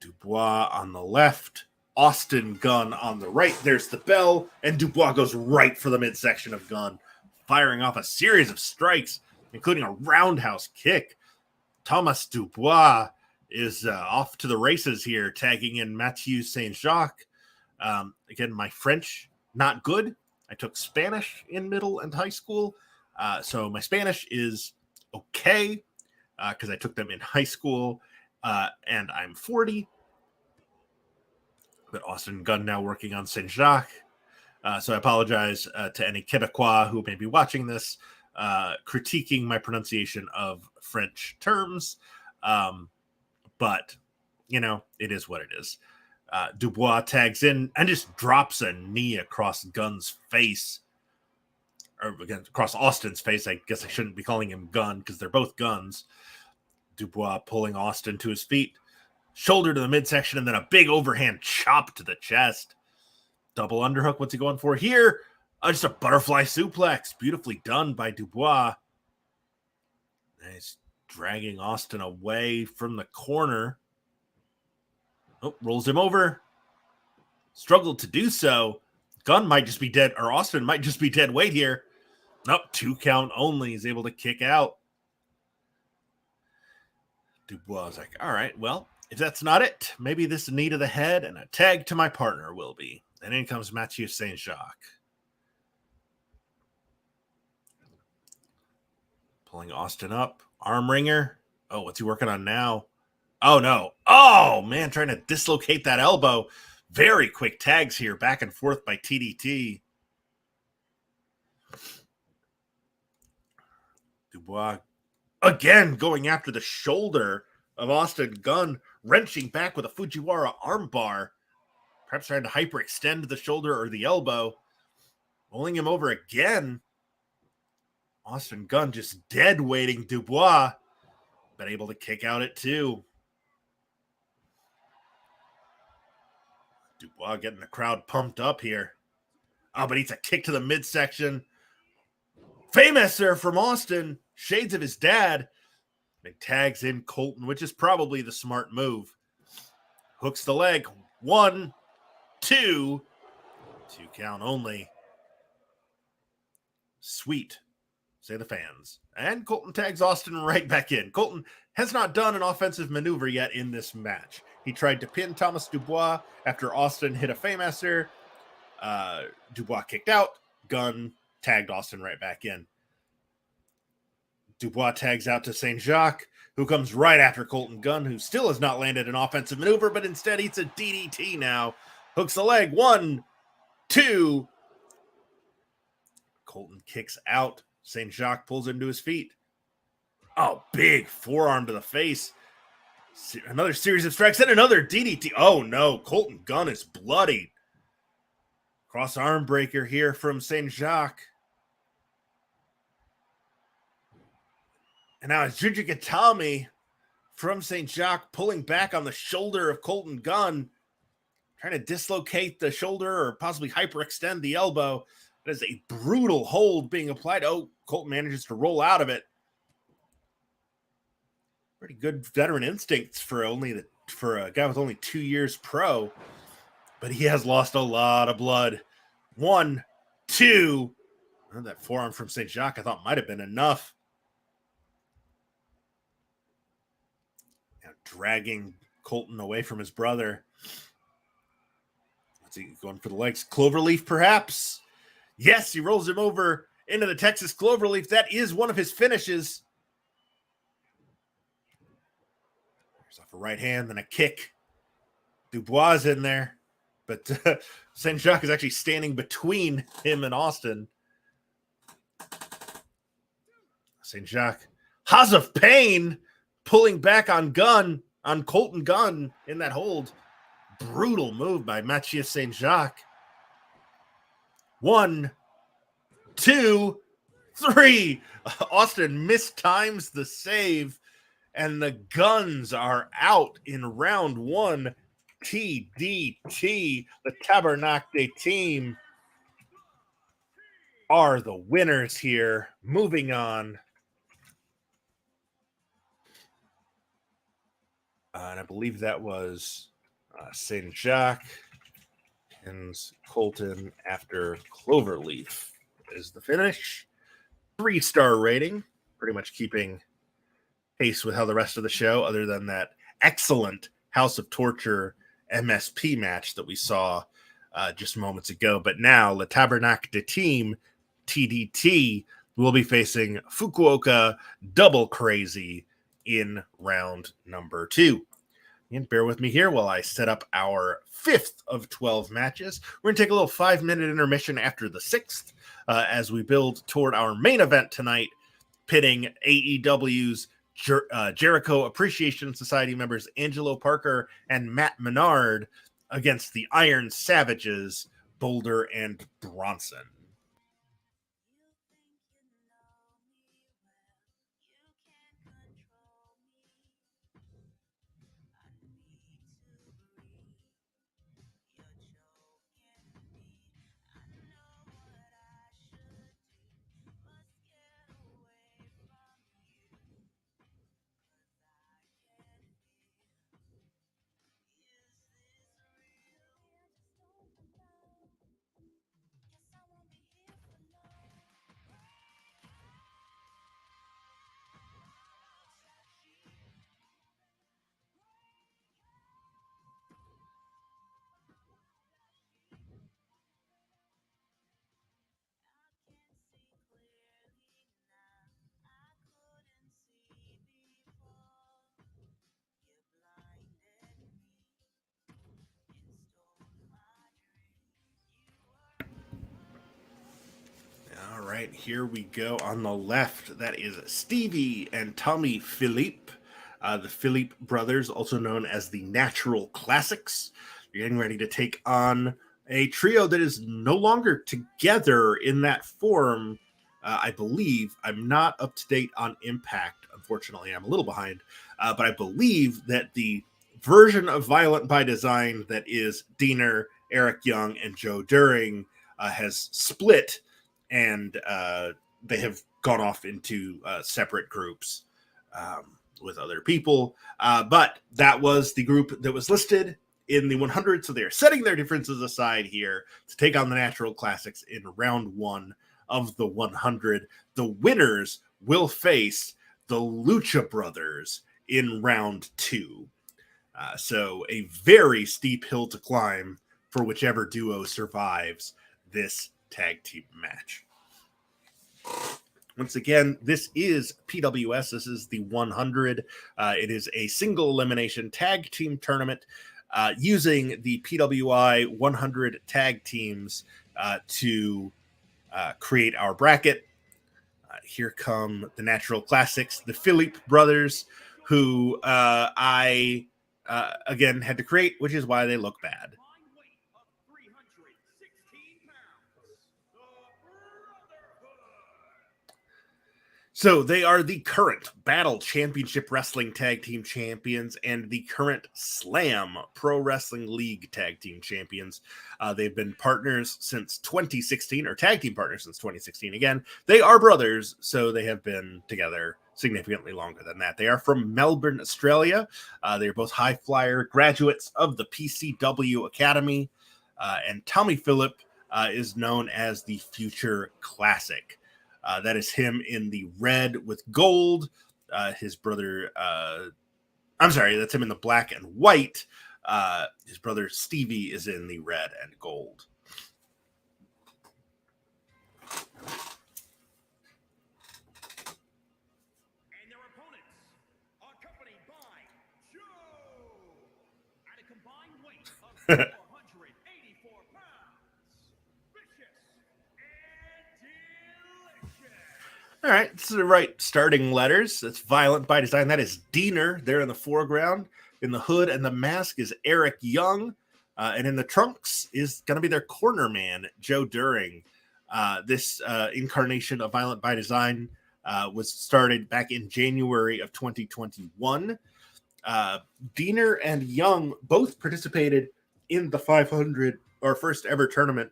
Dubois on the left, Austin Gunn on the right. There's the bell, and Dubois goes right for the midsection of Gunn, firing off a series of strikes, including a roundhouse kick. Thomas Dubois is off to the races here, tagging in Mathieu St. Jacques. Again, my French, not good. I took Spanish in middle and high school, so my Spanish is okay because I took them in high school, and I'm 40. But Austin Gunn now working on St. Jacques. So I apologize to any Quebecois who may be watching this, critiquing my pronunciation of French terms. But, it is what it is. Dubois tags in and just drops a knee across Gunn's face. Or again, across Austin's face. I guess I shouldn't be calling him Gunn because they're both Guns. Dubois pulling Austin to his feet. Shoulder to the midsection, and then a big overhand chop to the chest. Double underhook. What's he going for here? Just a butterfly suplex. Beautifully done by Dubois. He's dragging Austin away from the corner. Oh, rolls him over. Struggled to do so. Gunn might just be dead, or Austin might just be dead weight here. Nope, 2 count only. He's able to kick out. Dubois is like, all right, well, if that's not it, maybe this knee to the head and a tag to my partner will be. And in comes Mathieu St. Jacques. Pulling Austin up. Arm wringer. Oh, what's he working on now? Oh, no. Oh, man, trying to dislocate that elbow. Very quick tags here, back and forth by TDT. Dubois again going after the shoulder of Austin Gunn, wrenching back with a Fujiwara armbar. perhaps trying to hyperextend the shoulder or the elbow, rolling him over again. Austin Gunn just dead weighting Dubois, but able to kick out at 2. Dubois getting the crowd pumped up here. Oh, but he's a kick to the midsection. Famouser from Austin, shades of his dad. And tags in Colton, which is probably the smart move. Hooks the leg. 1, 2. 2 count only. Sweet, say the fans. And Colton tags Austin right back in. Colton has not done an offensive maneuver yet in this match. He tried to pin Thomas Dubois after Austin hit a Famouser. Dubois kicked out. Gunn tagged Austin right back in. Dubois tags out to St. Jacques, who comes right after Colton Gunn, who still has not landed an offensive maneuver, but instead eats a DDT now. Hooks the leg. 1, 2. Colton kicks out. St. Jacques pulls him to his feet. Oh, big forearm to the face. Another series of strikes and another DDT. Oh, no. Colton Gunn is bloody. Cross arm breaker here from St. Jacques. And now it's Ginger Gatami from St. Jacques pulling back on the shoulder of Colton Gunn, trying to dislocate the shoulder or possibly hyperextend the elbow. That is a brutal hold being applied. Oh, Colton manages to roll out of it. Pretty good veteran instincts for a guy with only 2 years pro, but he has lost a lot of blood. 1, 2. Well, that forearm from St. Jacques I thought might have been enough. Now dragging Colton away from his brother. What's he going for the legs? Cloverleaf, perhaps? Yes, he rolls him over into the Texas Cloverleaf. That is one of his finishes. There's off a right hand, then a kick. Dubois is in there, but St. Jacques is actually standing between him and Austin. St. Jacques, Haas of Pain, pulling back on Colton Gunn in that hold. Brutal move by Matthias St. Jacques. 1, 2, 3. Austin mistimes the save, and the Guns are out in round 1. TDT, the Tabernacle team, are the winners here. Moving on. And I believe that was St. Jacques and Colton after Cloverleaf is the finish. 3-star rating, pretty much keeping pace with how the rest of the show, other than that excellent House of Torture MSP match that we saw just moments ago. But now, Le Tabernacle Team, TDT, will be facing Fukuoka Double Crazy in round number 2. And bear with me here while I set up our 5th of 12 matches. We're going to take a little 5-minute intermission after the 6th as we build toward our main event tonight, pitting AEW's Jericho Appreciation Society members Angelo Parker and Matt Menard against the Iron Savages, Boulder and Bronson. All right, here we go. On the left, that is Stevie and Tommy Philippe, the Philippe brothers, also known as the Natural Classics. You're getting ready to take on a trio that is no longer together in that form. I believe, I'm not up to date on Impact. Unfortunately, I'm a little behind. But I believe that the version of Violent by Design that is Diener, Eric Young, and Joe During has split, and they have gone off into separate groups with other people. But that was the group that was listed in the 100, so they're setting their differences aside here to take on the Natural Classics in round 1 of the 100. The winners will face the Lucha Brothers in round 2. So a very steep hill to climb for whichever duo survives this tag team match. Once again, this is PWS. This is the 100. It is a single elimination tag team tournament using the PWI 100 tag teams to create our bracket. Here come the Natural Classics, the Philippe brothers, who I, again, had to create, which is why they look bad. So they are the current Battle Championship Wrestling Tag Team Champions and the current Slam Pro Wrestling League Tag Team Champions. They've been partners since 2016, or tag team partners since 2016. Again, they are brothers, so they have been together significantly longer than that. They are from Melbourne, Australia. They're both high flyer graduates of the PCW Academy. And Tommy Phillip is known as the Future Classic. That is him in the red with gold. His brother, that's him in the black and white. His brother Stevie is in the red and gold. And their opponents are accompanied by Joe at a combined weight of 484 pounds. Vicious and delicious. All right, this is the right starting letters. That's Violent by Design. That is Diener there in the foreground. In the hood and the mask is Eric Young. And in the trunks is going to be their corner man, Joe During. This incarnation of Violent by Design was started back in January of 2021. Diener and Young both participated in the 500 or first ever tournament.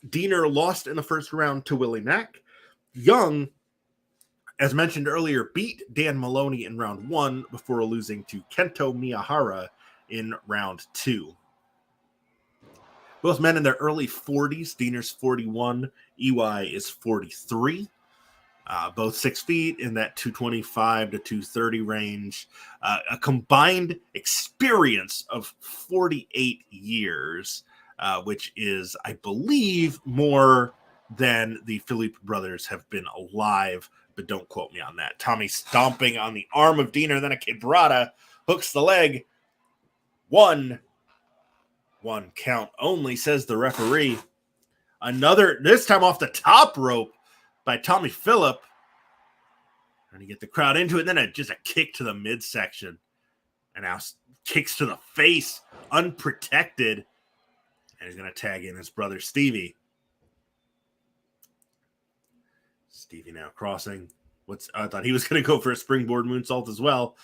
Diener lost in the first round to Willie Mack. Young, as mentioned earlier, beat Dan Maloney in round 1 before losing to Kento Miyahara in round 2. Both men in their early 40s. Diener's 41. EY is 43. Both 6 feet in that 225 to 230 range. A combined experience of 48 years, which is, I believe, more than the Philippe brothers have been alive, but don't quote me on that. Tommy stomping on the arm of Diener, then a quebrada, hooks the leg. One count only, says the referee. Another, this time off the top rope by Tommy Phillip. Trying to get the crowd into it, and then just a kick to the midsection. And now kicks to the face, unprotected. And he's going to tag in his brother Stevie. Stevie now crossing. I thought he was going to go for a springboard moonsault as well.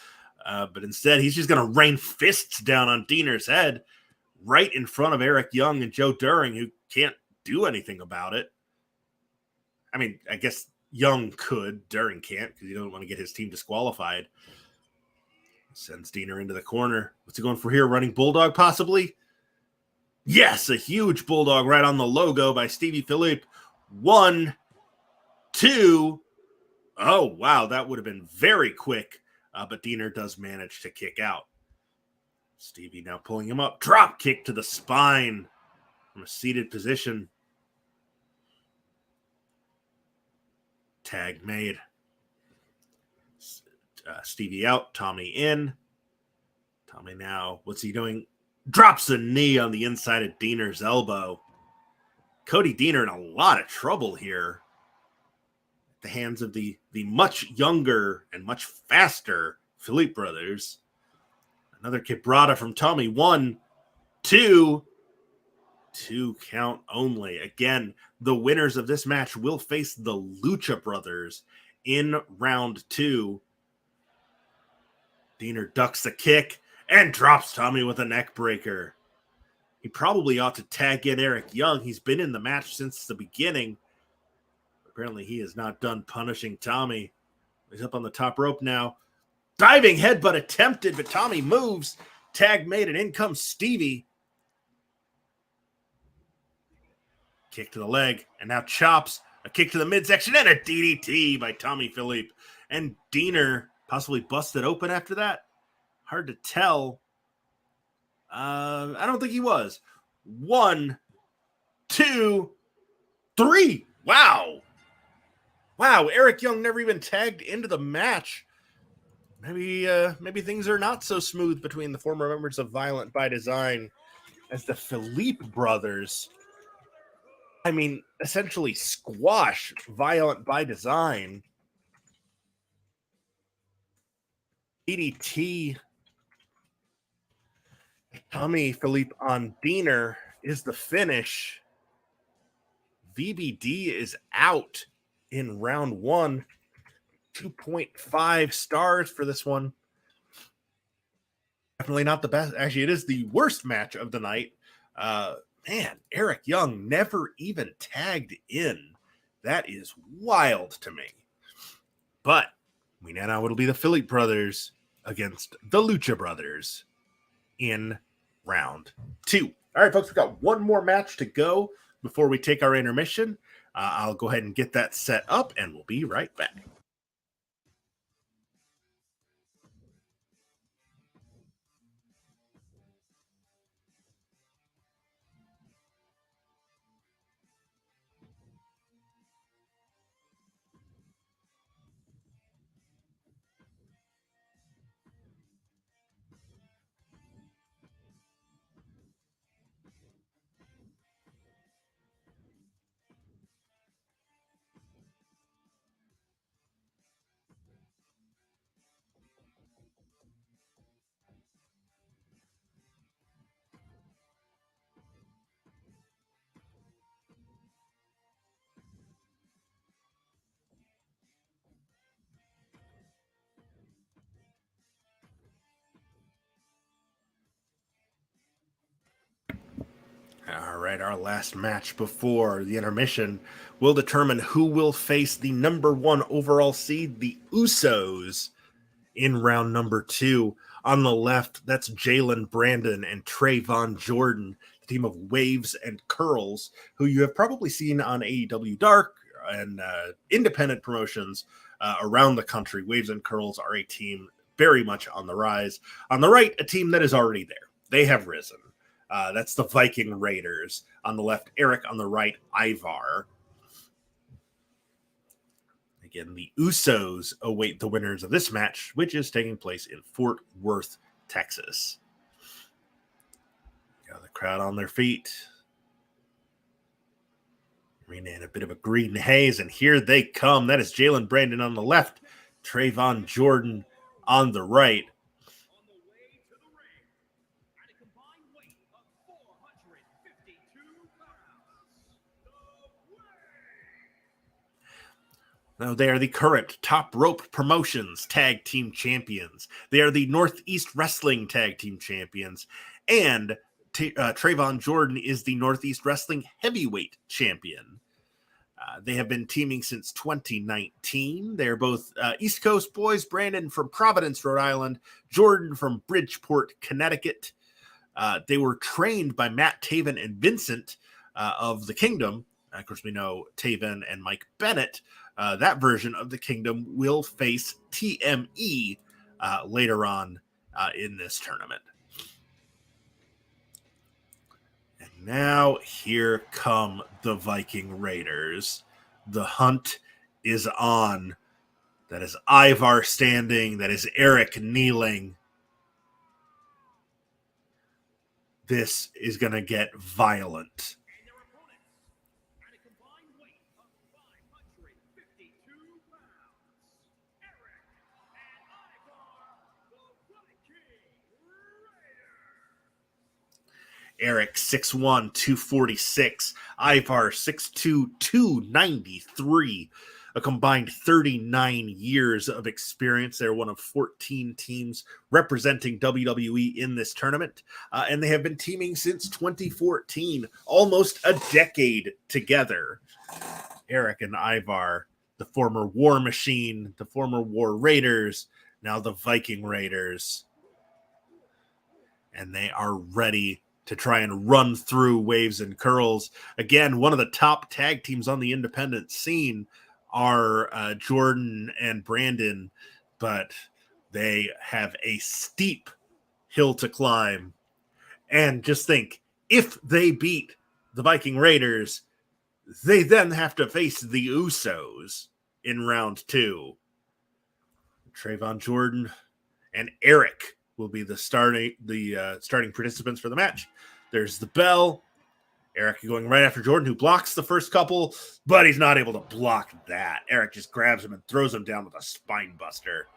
But instead, he's just going to rain fists down on Diener's head right in front of Eric Young and Joe During, who can't do anything about it. I mean, I guess Young could. During can't because he doesn't want to get his team disqualified. Sends Diener into the corner. What's he going for here? Running Bulldog, possibly? Yes, a huge Bulldog right on the logo by Stevie Philippe. 1, 2. Oh, wow, that would have been very quick. But Diener does manage to kick out. Stevie now pulling him up. Drop kick to the spine from a seated position. Tag made. Stevie out. Tommy in. Tommy now, what's he doing? Drops a knee on the inside of Diener's elbow. Cody Diener in a lot of trouble here. At the hands of the much younger and much faster Philippe brothers. Another quebrada from Tommy. 1, 2 count only. Again, the winners of this match will face the Lucha Brothers in round 2. Diener ducks the kick and drops Tommy with a neck breaker. He probably ought to tag in Eric Young. He's been in the match since the beginning. Apparently he is not done punishing Tommy. He's up on the top rope now. Diving headbutt attempted, but Tommy moves. Tag made, and in comes Stevie. Kick to the leg, and now chops. A kick to the midsection, and a DDT by Tommy Philippe. And Diener possibly busted open after that. Hard to tell. I don't think he was. 1, 2, 3. Wow. Eric Young never even tagged into the match. Maybe things are not so smooth between the former members of Violent by Design as the Philippe brothers, essentially squash Violent by Design. DDT Tommy Philippe on Diener is the finish. VBD is out in round 1. 2.5 stars for this one. Definitely not the best. Actually, it is the worst match of the night. Eric Young never even tagged in. That is wild to me. But we now know it'll be the Philippe brothers against the Lucha Brothers in round 2. All right, folks, we've got one more match to go before we take our intermission. I'll go ahead and get that set up, and we'll be right back. All right, our last match before the intermission will determine who will face the number 1 overall seed, the Usos, in round number 2. On the left, that's Jalen Brandon and Trayvon Jordan, the team of Waves and Curls, who you have probably seen on AEW Dark and independent promotions around the country. Waves and Curls are a team very much on the rise. On the right, a team that is already there. They have risen. That's the Viking Raiders. On the left, Eric. On the right, Ivar. Again, the Usos await the winners of this match, which is taking place in Fort Worth, Texas. Got the crowd on their feet. Arena in a bit of a green haze, and here they come. That is Jalen Brandon on the left, Trayvon Jordan on the right. On the way to the ring, at a combined weight of 452 pounds, the Way. Now, they are the current Top Rope Promotions Tag Team Champions. They are the Northeast Wrestling Tag Team Champions. And Trayvon Jordan is the Northeast Wrestling Heavyweight Champion. They have been teaming since 2019. They're both East Coast boys. Brandon from Providence, Rhode Island. Jordan from Bridgeport, Connecticut. They were trained by Matt Taven and Vincent of the Kingdom. Of course, we know Taven and Mike Bennett. That version of the Kingdom will face TME later on in this tournament. And now here come the Viking Raiders. The hunt is on. That is Ivar standing. That is Eric kneeling. This is going to get violent. And their opponents, at a combined weight of 552 pounds, Eric and Ivar, the Viking Raiders. Eric 6'1", 246. Ivar 6'2", 293. A combined 39 years of experience. They're one of 14 teams representing WWE in this tournament. And they have been teaming since 2014, almost a decade together. Eric and Ivar, the former War Machine, the former War Raiders, now the Viking Raiders. And they are ready to try and run through Waves and Curls. Again, one of the top tag teams on the independent scene are Jordan and Brandon, but they have a steep hill to climb. And just think, if they beat the Viking Raiders, they then have to face the Usos in round 2. Trayvon Jordan and Eric will be the starting participants for the match. There's the bell. Eric going right after Jordan, who blocks the first couple, but he's not able to block that. Eric just grabs him and throws him down with a spine buster.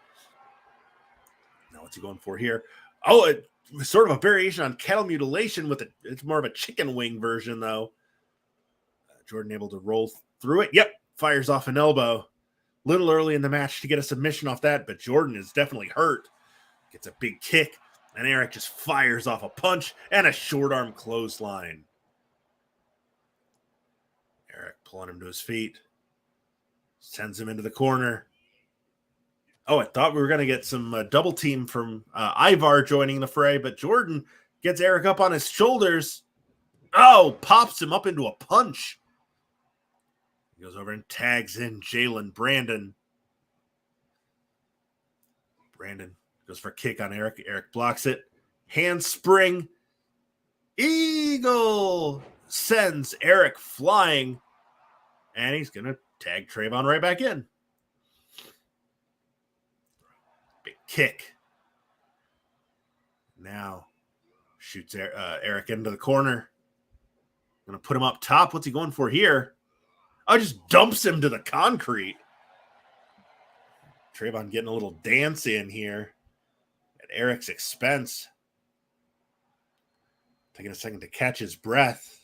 Now what's he going for here? Oh, it's sort of a variation on cattle mutilation with it. It's more of a chicken wing version, though. Jordan able to roll through it. Yep, fires off an elbow. Little early in the match to get a submission off that, but Jordan is definitely hurt. Gets a big kick, and Eric just fires off a punch and a short arm clothesline. Eric pulling him to his feet. Sends him into the corner. Oh, I thought we were going to get some double team from Ivar joining the fray, but Jordan gets Eric up on his shoulders. Oh, pops him up into a punch. He goes over and tags in Jalen Brandon. Brandon goes for a kick on Eric. Eric blocks it. Handspring. Eagle sends Eric flying. And he's going to tag Trayvon right back in. Big kick. Now shoots Eric into the corner. Going to put him up top. What's he going for here? Oh, just dumps him to the concrete. Trayvon getting a little dance in here at Eric's expense. Taking a second to catch his breath.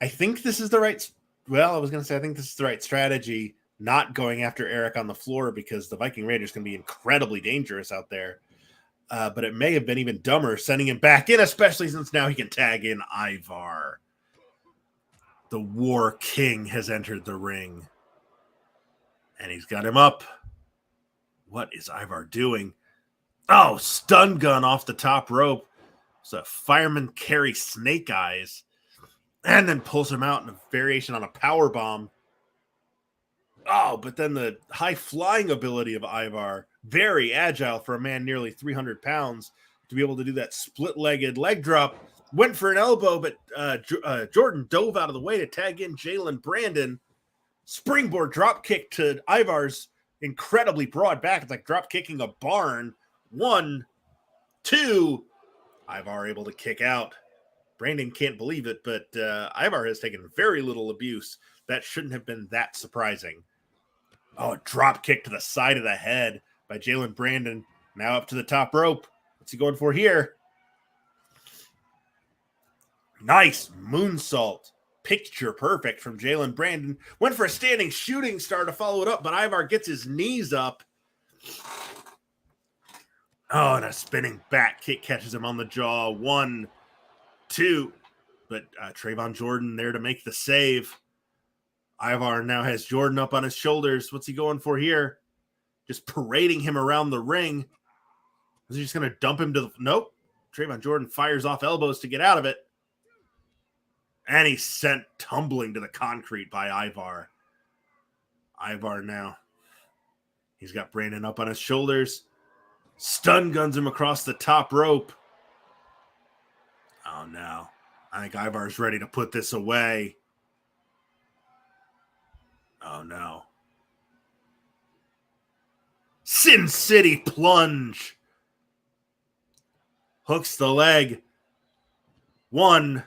I think this is the right... Well, I was going to say I think this is the right strategy, not going after Eric on the floor because the Viking Raiders can be incredibly dangerous out there. But it may have been even dumber sending him back in, especially since now he can tag in Ivar. The War King has entered the ring. And he's got him up. What is Ivar doing? Oh, stun gun off the top rope. So fireman carry snake eyes. And then pulls him out in a variation on a power bomb. Oh, but then the high flying ability of Ivar, very agile for a man nearly 300 pounds to be able to do that split-legged leg drop. Went for an elbow, but Jordan dove out of the way to tag in Jalen Brandon. Springboard drop kick to Ivar's incredibly broad back. It's like drop kicking a barn. 1, 2. Ivar able to kick out. Brandon can't believe it, but Ivar has taken very little abuse. That shouldn't have been that surprising. Oh, a drop kick to the side of the head by Jalen Brandon. Now up to the top rope. What's he going for here? Nice moonsault. Picture perfect from Jalen Brandon. Went for a standing shooting star to follow it up, but Ivar gets his knees up. Oh, and a spinning back kick catches him on the jaw. 1, 2. But Trayvon Jordan there to make the save. Ivar now has Jordan up on his shoulders. What's he going for here? Just parading him around the ring. Is he just going to dump him to the... Nope. Trayvon Jordan fires off elbows to get out of it. And he's sent tumbling to the concrete by Ivar. Ivar now. He's got Brandon up on his shoulders. Stun guns him across the top rope. Oh, no. I think Ivar's ready to put this away. Oh, no. Sin City plunge. Hooks the leg. 1.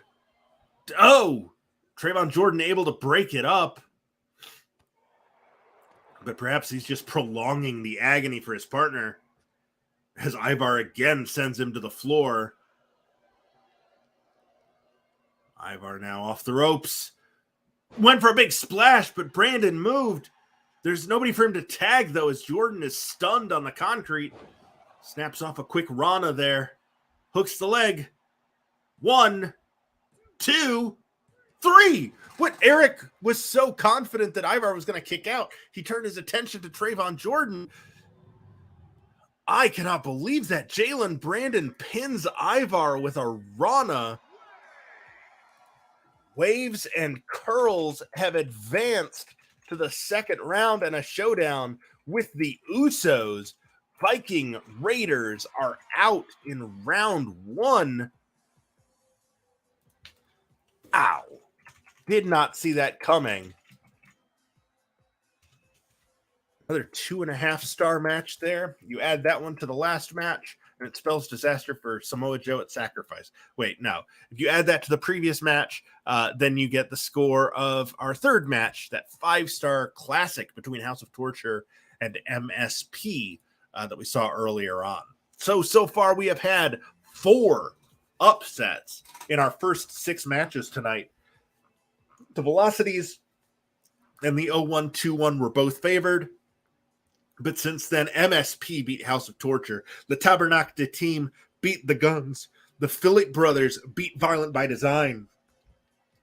Oh! Trayvon Jordan able to break it up. But perhaps he's just prolonging the agony for his partner. as Ivar again sends him to the floor. Ivar now off the ropes. Went for a big splash, but Brandon moved. There's nobody for him to tag, though, as Jordan is stunned on the concrete. Snaps off a quick Rana there. Hooks the leg. 1, 2, 3. What? Eric was so confident that Ivar was going to kick out. He turned his attention to Trayvon Jordan. I cannot believe that. Jalen Brandon pins Ivar with a Rana. Waves and Curls have advanced to the second round and a showdown with the Usos. Viking Raiders are out in round 1. Ow. Did not see that coming. Another 2.5-star match there. You add that one to the last match, and it spells disaster for Samoa Joe at Sacrifice. Wait, no. If you add that to the previous match, then you get the score of our third match, that 5-star classic between House of Torture and MSP that we saw earlier on. So far we have had 4 upsets in our first 6 matches tonight. The Velocities and the 0121 were both favored. But since then, MSP beat House of Torture. The Tabernacle team beat the Guns. The Phillip brothers beat Violent by Design.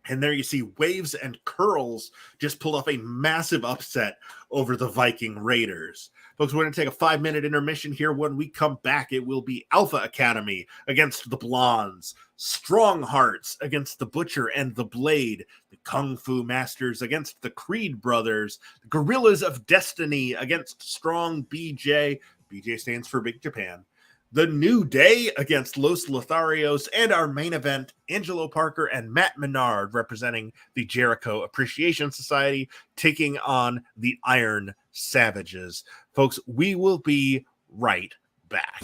And there you see Waves and Curls just pulled off a massive upset over the Viking Raiders. Folks, we're going to take a 5-minute intermission here. When we come back, it will be Alpha Academy against the Blondes, Strong Hearts against the Butcher and the Blade, the Kung Fu Masters against the Creed Brothers, the Gorillas of Destiny against Strong BJ. BJ stands for Big Japan. The New Day against Los Lotharios, and our main event, Angelo Parker and Matt Menard representing the Jericho Appreciation Society, taking on the Iron Savages. Folks, we will be right back.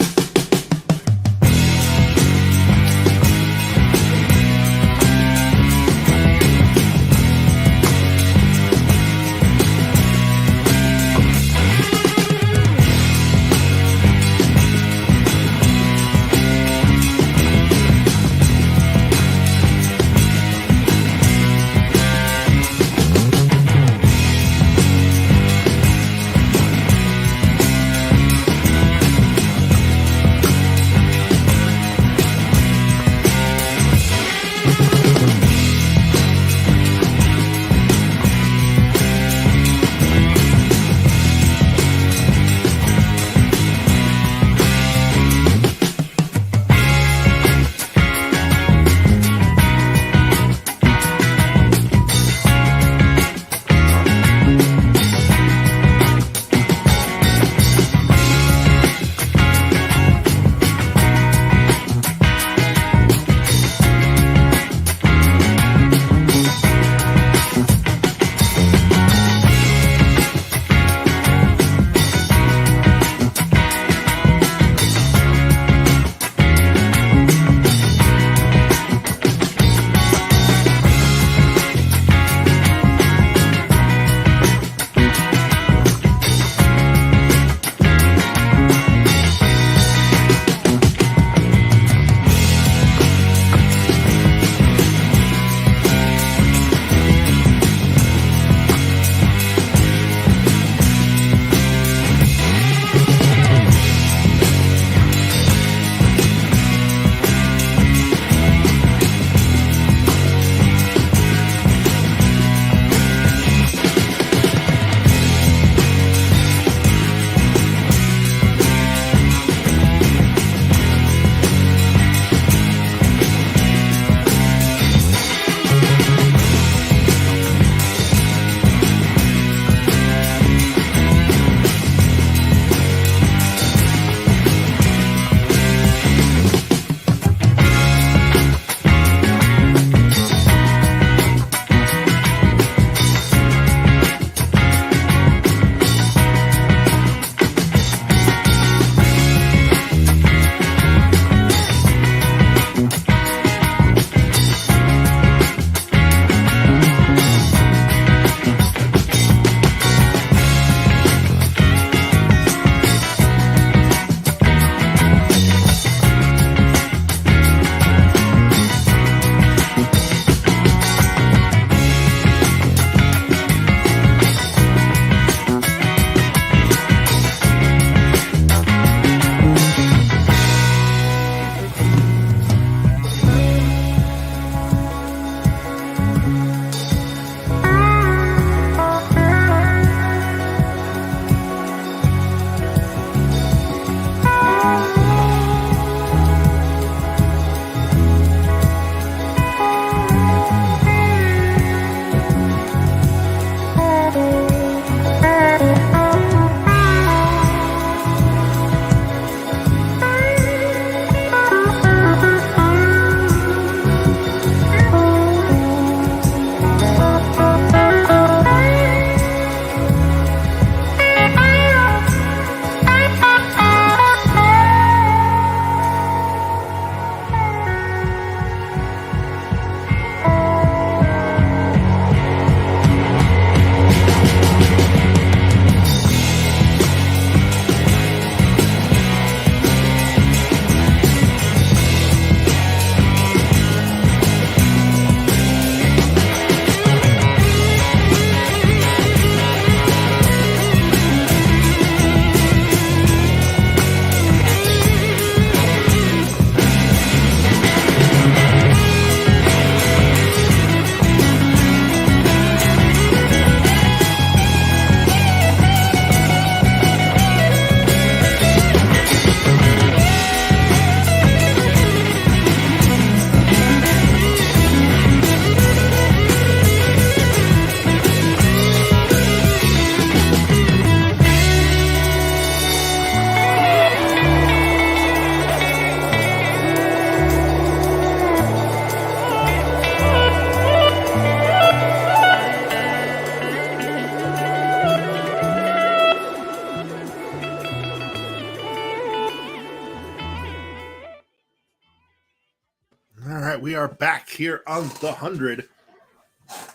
are back here on the 100.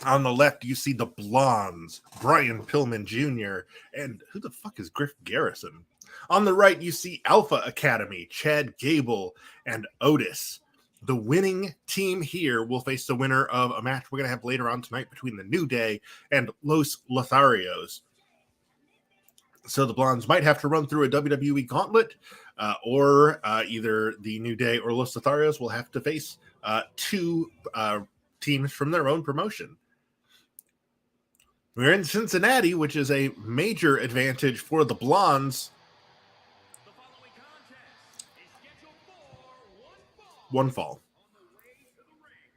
On the left, you see the Blondes, Brian Pillman Jr., and who the fuck is Griff Garrison? On the right, you see Alpha Academy, Chad Gable, and Otis. The winning team here will face the winner of a match we're going to have later on tonight between the New Day and Los Lotharios. So the Blondes might have to run through a WWE gauntlet, or either the New Day or Los Lotharios will have to face two teams from their own promotion. We're in Cincinnati, which is a major advantage for the Blondes. The following contest is scheduled for One fall. on the way to the ring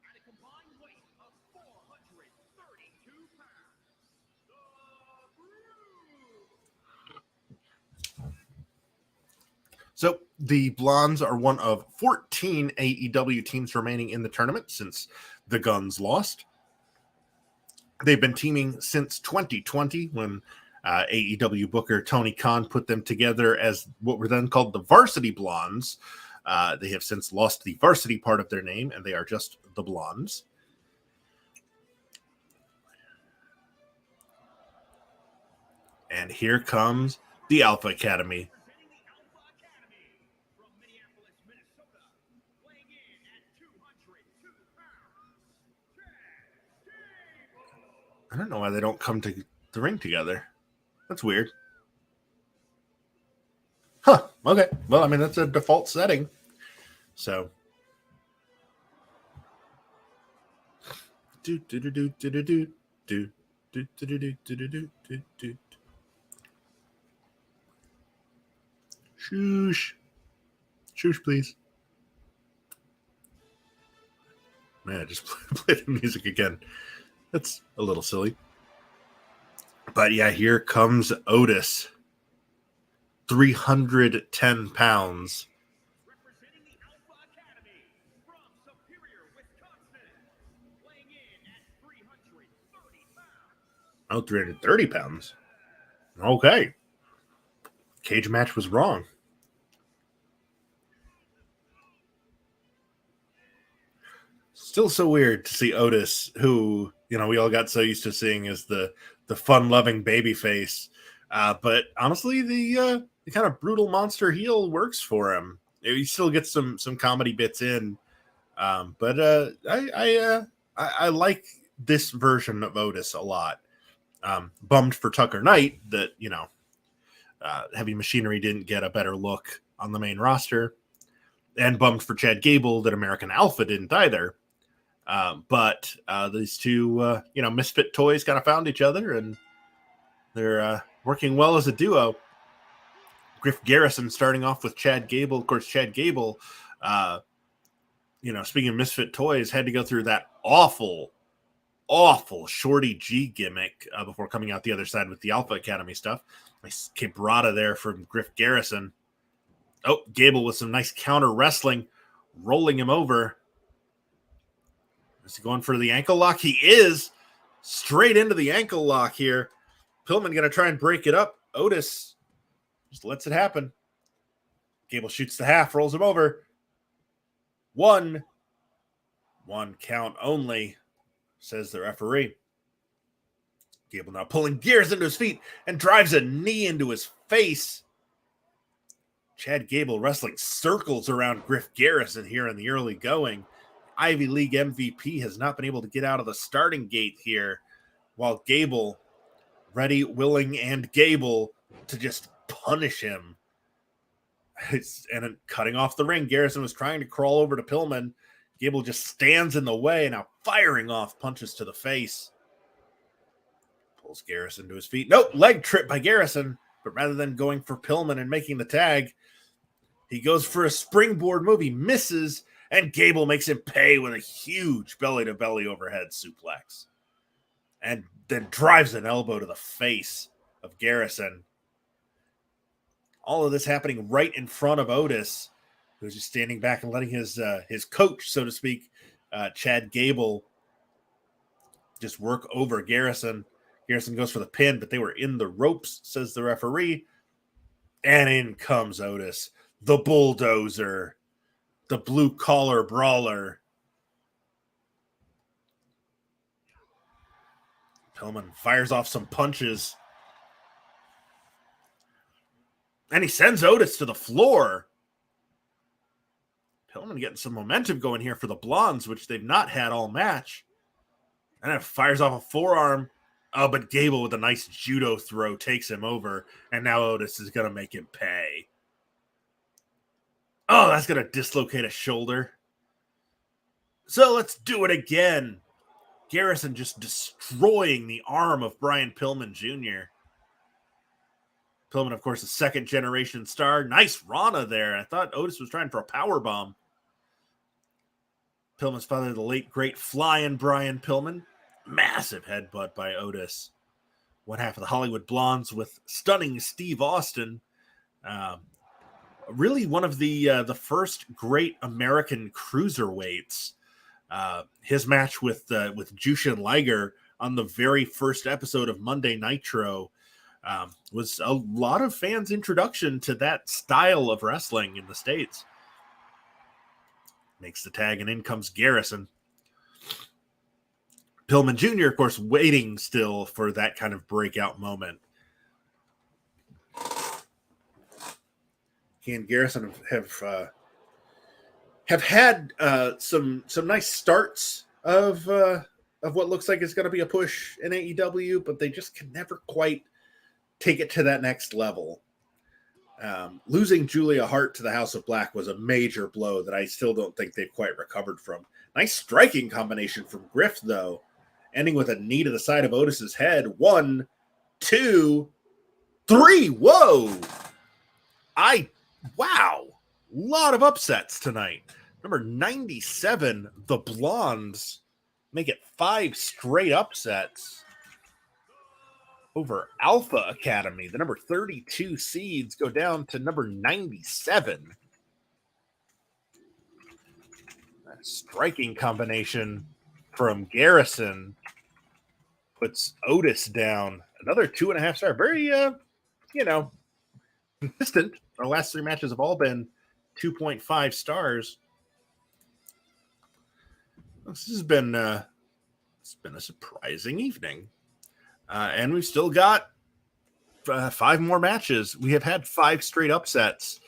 at a combined weight of 432 pounds. The Brood. So the Blondes are one of 14 AEW teams remaining in the tournament since the Guns lost. They've been teaming since 2020 when AEW booker Tony Khan put them together as what were then called the Varsity Blondes. They have since lost the varsity part of their name, and they are just the Blondes. And here comes the Alpha Academy. Presenting the Alpha Academy from Minneapolis, Minnesota, weighing in at 202 pounds. Chad Gable. I don't know why they don't come to the ring together. That's weird. Huh. Okay. Well, I mean, that's a default setting. So. Do do do do do do do do do do do do do do do. Shoosh. Shoosh, please. Man, I just played the music again. That's a little silly. But yeah, here comes Otis. 310 pounds. Representing the Alpha Academy from Superior, Wisconsin, weighing in at 330 pounds. Oh, 330 pounds. Okay. Cage match was wrong. Still so weird to see Otis, who, you know, we all got so used to seeing as the fun-loving baby face. But honestly, the kind of brutal monster heel works for him. He still gets some comedy bits in. But I like this version of Otis a lot. Bummed for Tucker Knight that, you know, Heavy Machinery didn't get a better look on the main roster. And bummed for Chad Gable that American Alpha didn't either. But these two, misfit toys kind of found each other, and they're working well as a duo. Griff Garrison starting off with Chad Gable. Of course, Chad Gable, speaking of misfit toys, had to go through that awful Shorty G gimmick before coming out the other side with the Alpha Academy stuff. Nice cabrada there from Griff Garrison. Oh, Gable with some nice counter wrestling, rolling him over. Is he going for the ankle lock? He is. Straight into the ankle lock here. Pillman going to try and break it up. Otis just lets it happen. Gable shoots the half, rolls him over. One count only, says the referee. Gable now pulling gears into his feet and drives a knee into his face. Chad Gable wrestling circles around Griff Garrison here in the early going. Ivy League MVP has not been able to get out of the starting gate here, while Gable, ready, willing, and Gable to just punish him. And cutting off the ring, Garrison was trying to crawl over to Pillman. Gable just stands in the way, now firing off punches to the face. Pulls Garrison to his feet. Nope, leg trip by Garrison, but rather than going for Pillman and making the tag, he goes for a springboard move. He misses, and Gable makes him pay with a huge belly-to-belly overhead suplex. And then drives an elbow to the face of Garrison. All of this happening right in front of Otis, who's just standing back and letting his coach, so to speak, Chad Gable, just work over Garrison. Garrison goes for the pin, but they were in the ropes, says the referee. And in comes Otis, the bulldozer, the blue-collar brawler. Pillman fires off some punches. And he sends Otis to the floor. Pillman getting some momentum going here for the Blondes, which they've not had all match. And it fires off a forearm. Oh, but Gable with a nice judo throw takes him over. And now Otis is going to make him pay. Oh, that's going to dislocate a shoulder. So let's do it again. Garrison just destroying the arm of Brian Pillman Jr. Pillman, of course, a second-generation star. Nice Rana there. I thought Otis was trying for a powerbomb. Pillman's father, the late, great Flying Brian Pillman. Massive headbutt by Otis. One half of the Hollywood Blondes with stunning Steve Austin. Really one of the first great American cruiserweights. His match with Jushin Liger on the very first episode of Monday Nitro was a lot of fans' introduction to that style of wrestling in the States. Makes the tag, and in comes Garrison. Pillman Jr., of course, waiting still for that kind of breakout moment. He and Garrison have had some nice starts of what looks like is going to be a push in AEW, but they just can never quite take it to that next level. Losing Julia Hart to the House of Black was a major blow that I still don't think they've quite recovered from. Nice striking combination from Griff, though, ending with a knee to the side of Otis's head. 1, 2, 3. Whoa! Wow. Lot of upsets tonight. Number 97, the Blondes make it 5 straight upsets over Alpha Academy. The number 32 seeds go down to number 97. A striking combination from Garrison puts Otis down. Another 2.5 star. Very, consistent. Our last 3 matches have all been 2.5 stars. This has been it's been a surprising evening. And we've still got 5 more matches. We have had 5 straight upsets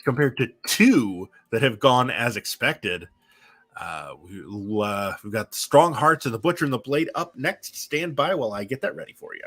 compared to 2 that have gone as expected. We've got the Strong Hearts and the Butcher and the Blade up next. Stand by while I get that ready for you.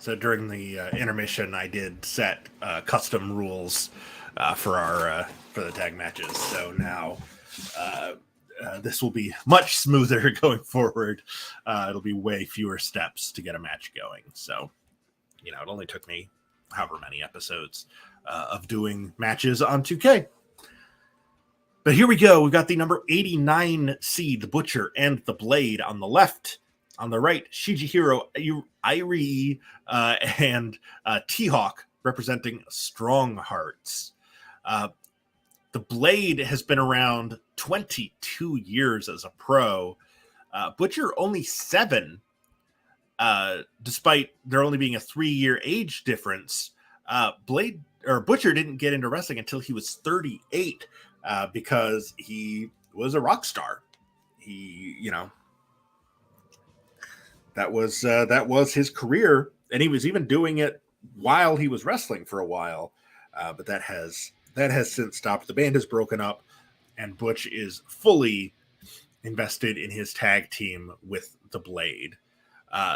So during the intermission, I did set custom rules for the tag matches. So now this will be much smoother going forward. It'll be way fewer steps to get a match going. So, it only took me however many episodes of doing matches on 2K. But here we go. We've got the number 89 seed, the Butcher and the Blade on the left. On the right, Shigehiro Irie and T-Hawk representing Strong Hearts. The Blade has been around 22 years as a pro. Butcher only 7, despite there only being a 3-year age difference. Butcher didn't get into wrestling until he was 38 because he was a rock star. He, that was his career, and he was even doing it while he was wrestling for a while. But that has since stopped. The band has broken up, and Butch is fully invested in his tag team with the Blade.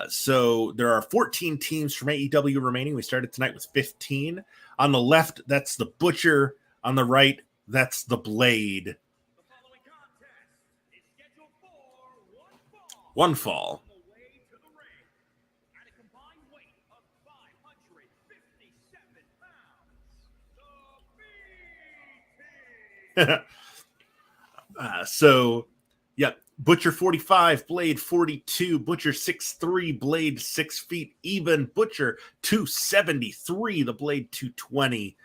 So there are 14 teams from AEW remaining. We started tonight with 15. On the left, that's the Butcher. On the right, that's the Blade. The following contest is scheduled for one fall. One fall. On the way to the ring, at a combined So, yeah, Butcher 45, Blade 42, Butcher 6'3", Blade 6 feet even, Butcher 273, the Blade 220.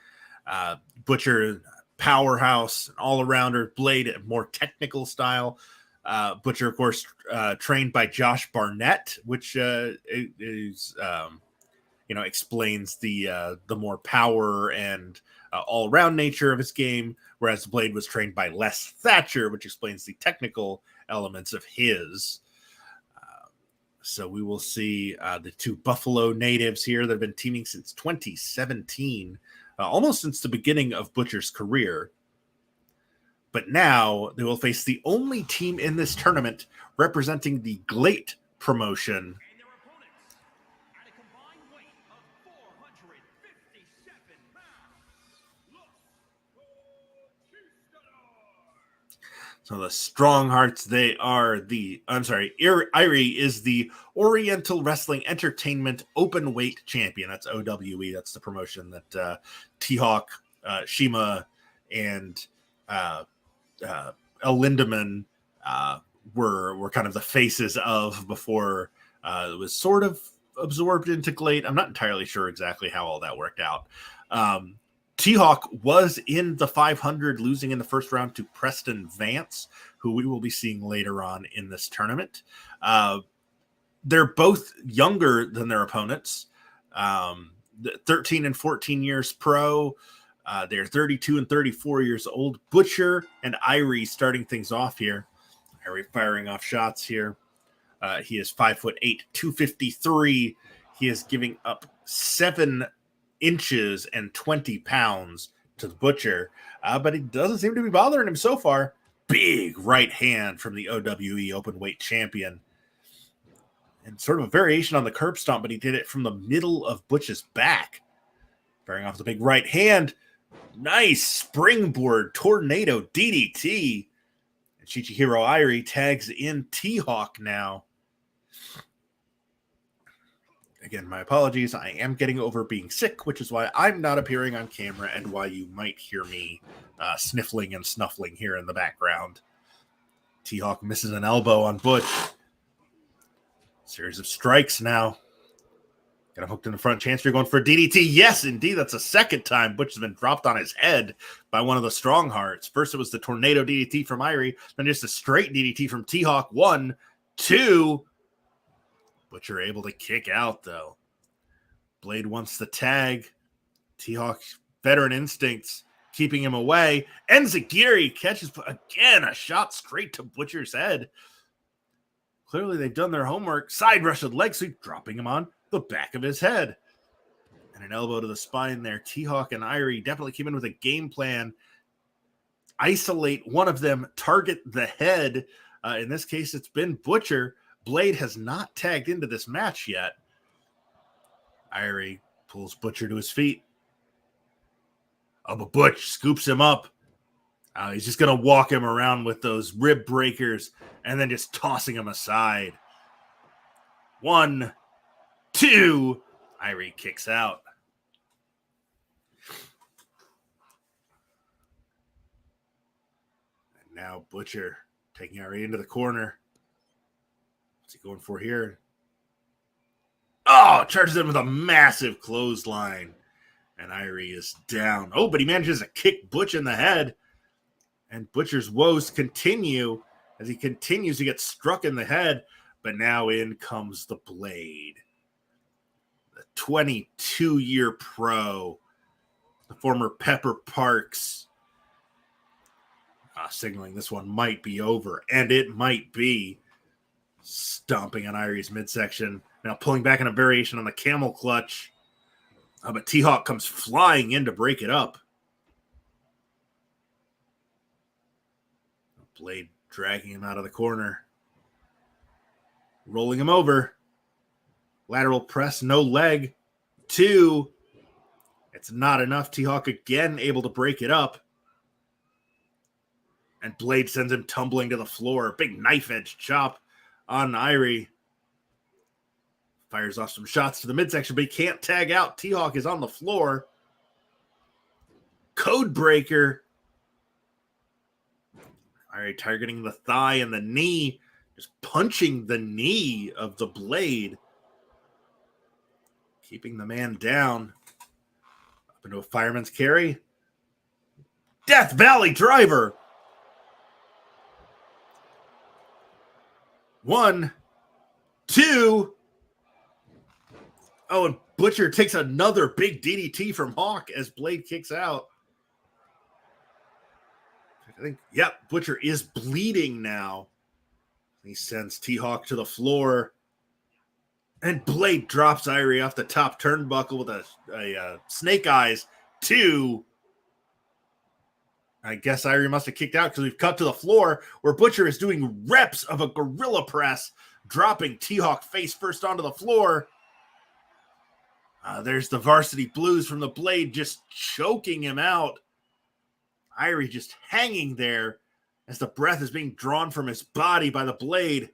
Butcher powerhouse, all-arounder, Blade more technical style. Butcher, of course, trained by Josh Barnett, which is explains the more power and all-around nature of his game, whereas Blade was trained by Les Thatcher, which explains the technical elements of his. So we will see the two Buffalo natives here that have been teaming since 2017, almost since the beginning of Butcher's career. But now they will face the only team in this tournament representing the GLATE promotion. And their opponents, at a combined weight of 457 pounds, Los Lotharios. So the Strong Hearts, they are Irie is the Oriental Wrestling Entertainment Open Weight Champion. That's OWE. That's the promotion that T-Hawk, Shima, and El Lindemann were kind of the faces of before it was sort of absorbed into GLATE. I'm not entirely sure exactly how all that worked out. T-Hawk was in the 500, losing in the first round to Preston Vance, who we will be seeing later on in this tournament. They're both younger than their opponents, 13 and 14 years pro. They're 32 and 34 years old. Butcher and Irie starting things off here. Irie firing off shots here. He is 5'8", 253. He is giving up 7 inches and 20 pounds to the Butcher, but it doesn't seem to be bothering him so far. Big right hand from the OWE open weight champion, and sort of a variation on the curb stomp, but he did it from the middle of Butch's back, firing off the big right hand. Nice springboard tornado DDT, and Shichihiro Irie tags in T-Hawk now. Again, my apologies. I am getting over being sick, which is why I'm not appearing on camera and why you might hear me sniffling and snuffling here in the background. T-Hawk misses an elbow on Butch. Series of strikes now. Got him hooked in the front. Chance you're going for a DDT. Yes, indeed. That's the second time Butch has been dropped on his head by one of the Strong Hearts. First, it was the tornado DDT from Irie. Then just a straight DDT from T-Hawk. 1, 2. Butcher able to kick out, though. Blade wants the tag. T-Hawk, veteran instincts, keeping him away. Enziguri catches, again, a shot straight to Butcher's head. Clearly, they've done their homework. Side rush with leg sweep, dropping him on the back of his head. And an elbow to the spine there. T-Hawk and Irie definitely came in with a game plan. Isolate one of them, target the head. In this case, it's been Butcher. Blade has not tagged into this match yet. Irie pulls Butcher to his feet. Oh, but Butch scoops him up. He's just going to walk him around with those rib breakers and then just tossing him aside. 1, 2. Irie kicks out. And now Butcher taking Irie into the corner. What's he going for here? Oh, charges him with a massive clothesline. And Irie is down. Oh, but he manages to kick Butch in the head. And Butcher's woes continue as he continues to get struck in the head. But now in comes the Blade. The 22-year pro. The former Pepper Parks. Signaling this one might be over. And it might be. Stomping on Irie's midsection. Now pulling back in a variation on the camel clutch. But T-Hawk comes flying in to break it up. Blade dragging him out of the corner. Rolling him over. Lateral press, no leg. 2. It's not enough. T-Hawk again able to break it up. And Blade sends him tumbling to the floor. Big knife edge chop on Irie. Fires off some shots to the midsection, but he can't tag out. T-Hawk is on the floor. Code breaker. Irie targeting the thigh and the knee, just punching the knee of the Blade, keeping the man down. Up into a fireman's carry. Death Valley driver. 1, 2. Oh, and Butcher takes another big DDT from Hawk as Blade kicks out. I think, yep, Butcher is bleeding now. He sends T-Hawk to the floor. And Blade drops Irie off the top turnbuckle with a snake eyes. 2. I guess Irie must have kicked out because we've cut to the floor where Butcher is doing reps of a gorilla press, dropping T-Hawk face first onto the floor. There's the Varsity Blues from the Blade just choking him out. Irie just hanging there as the breath is being drawn from his body by the Blade.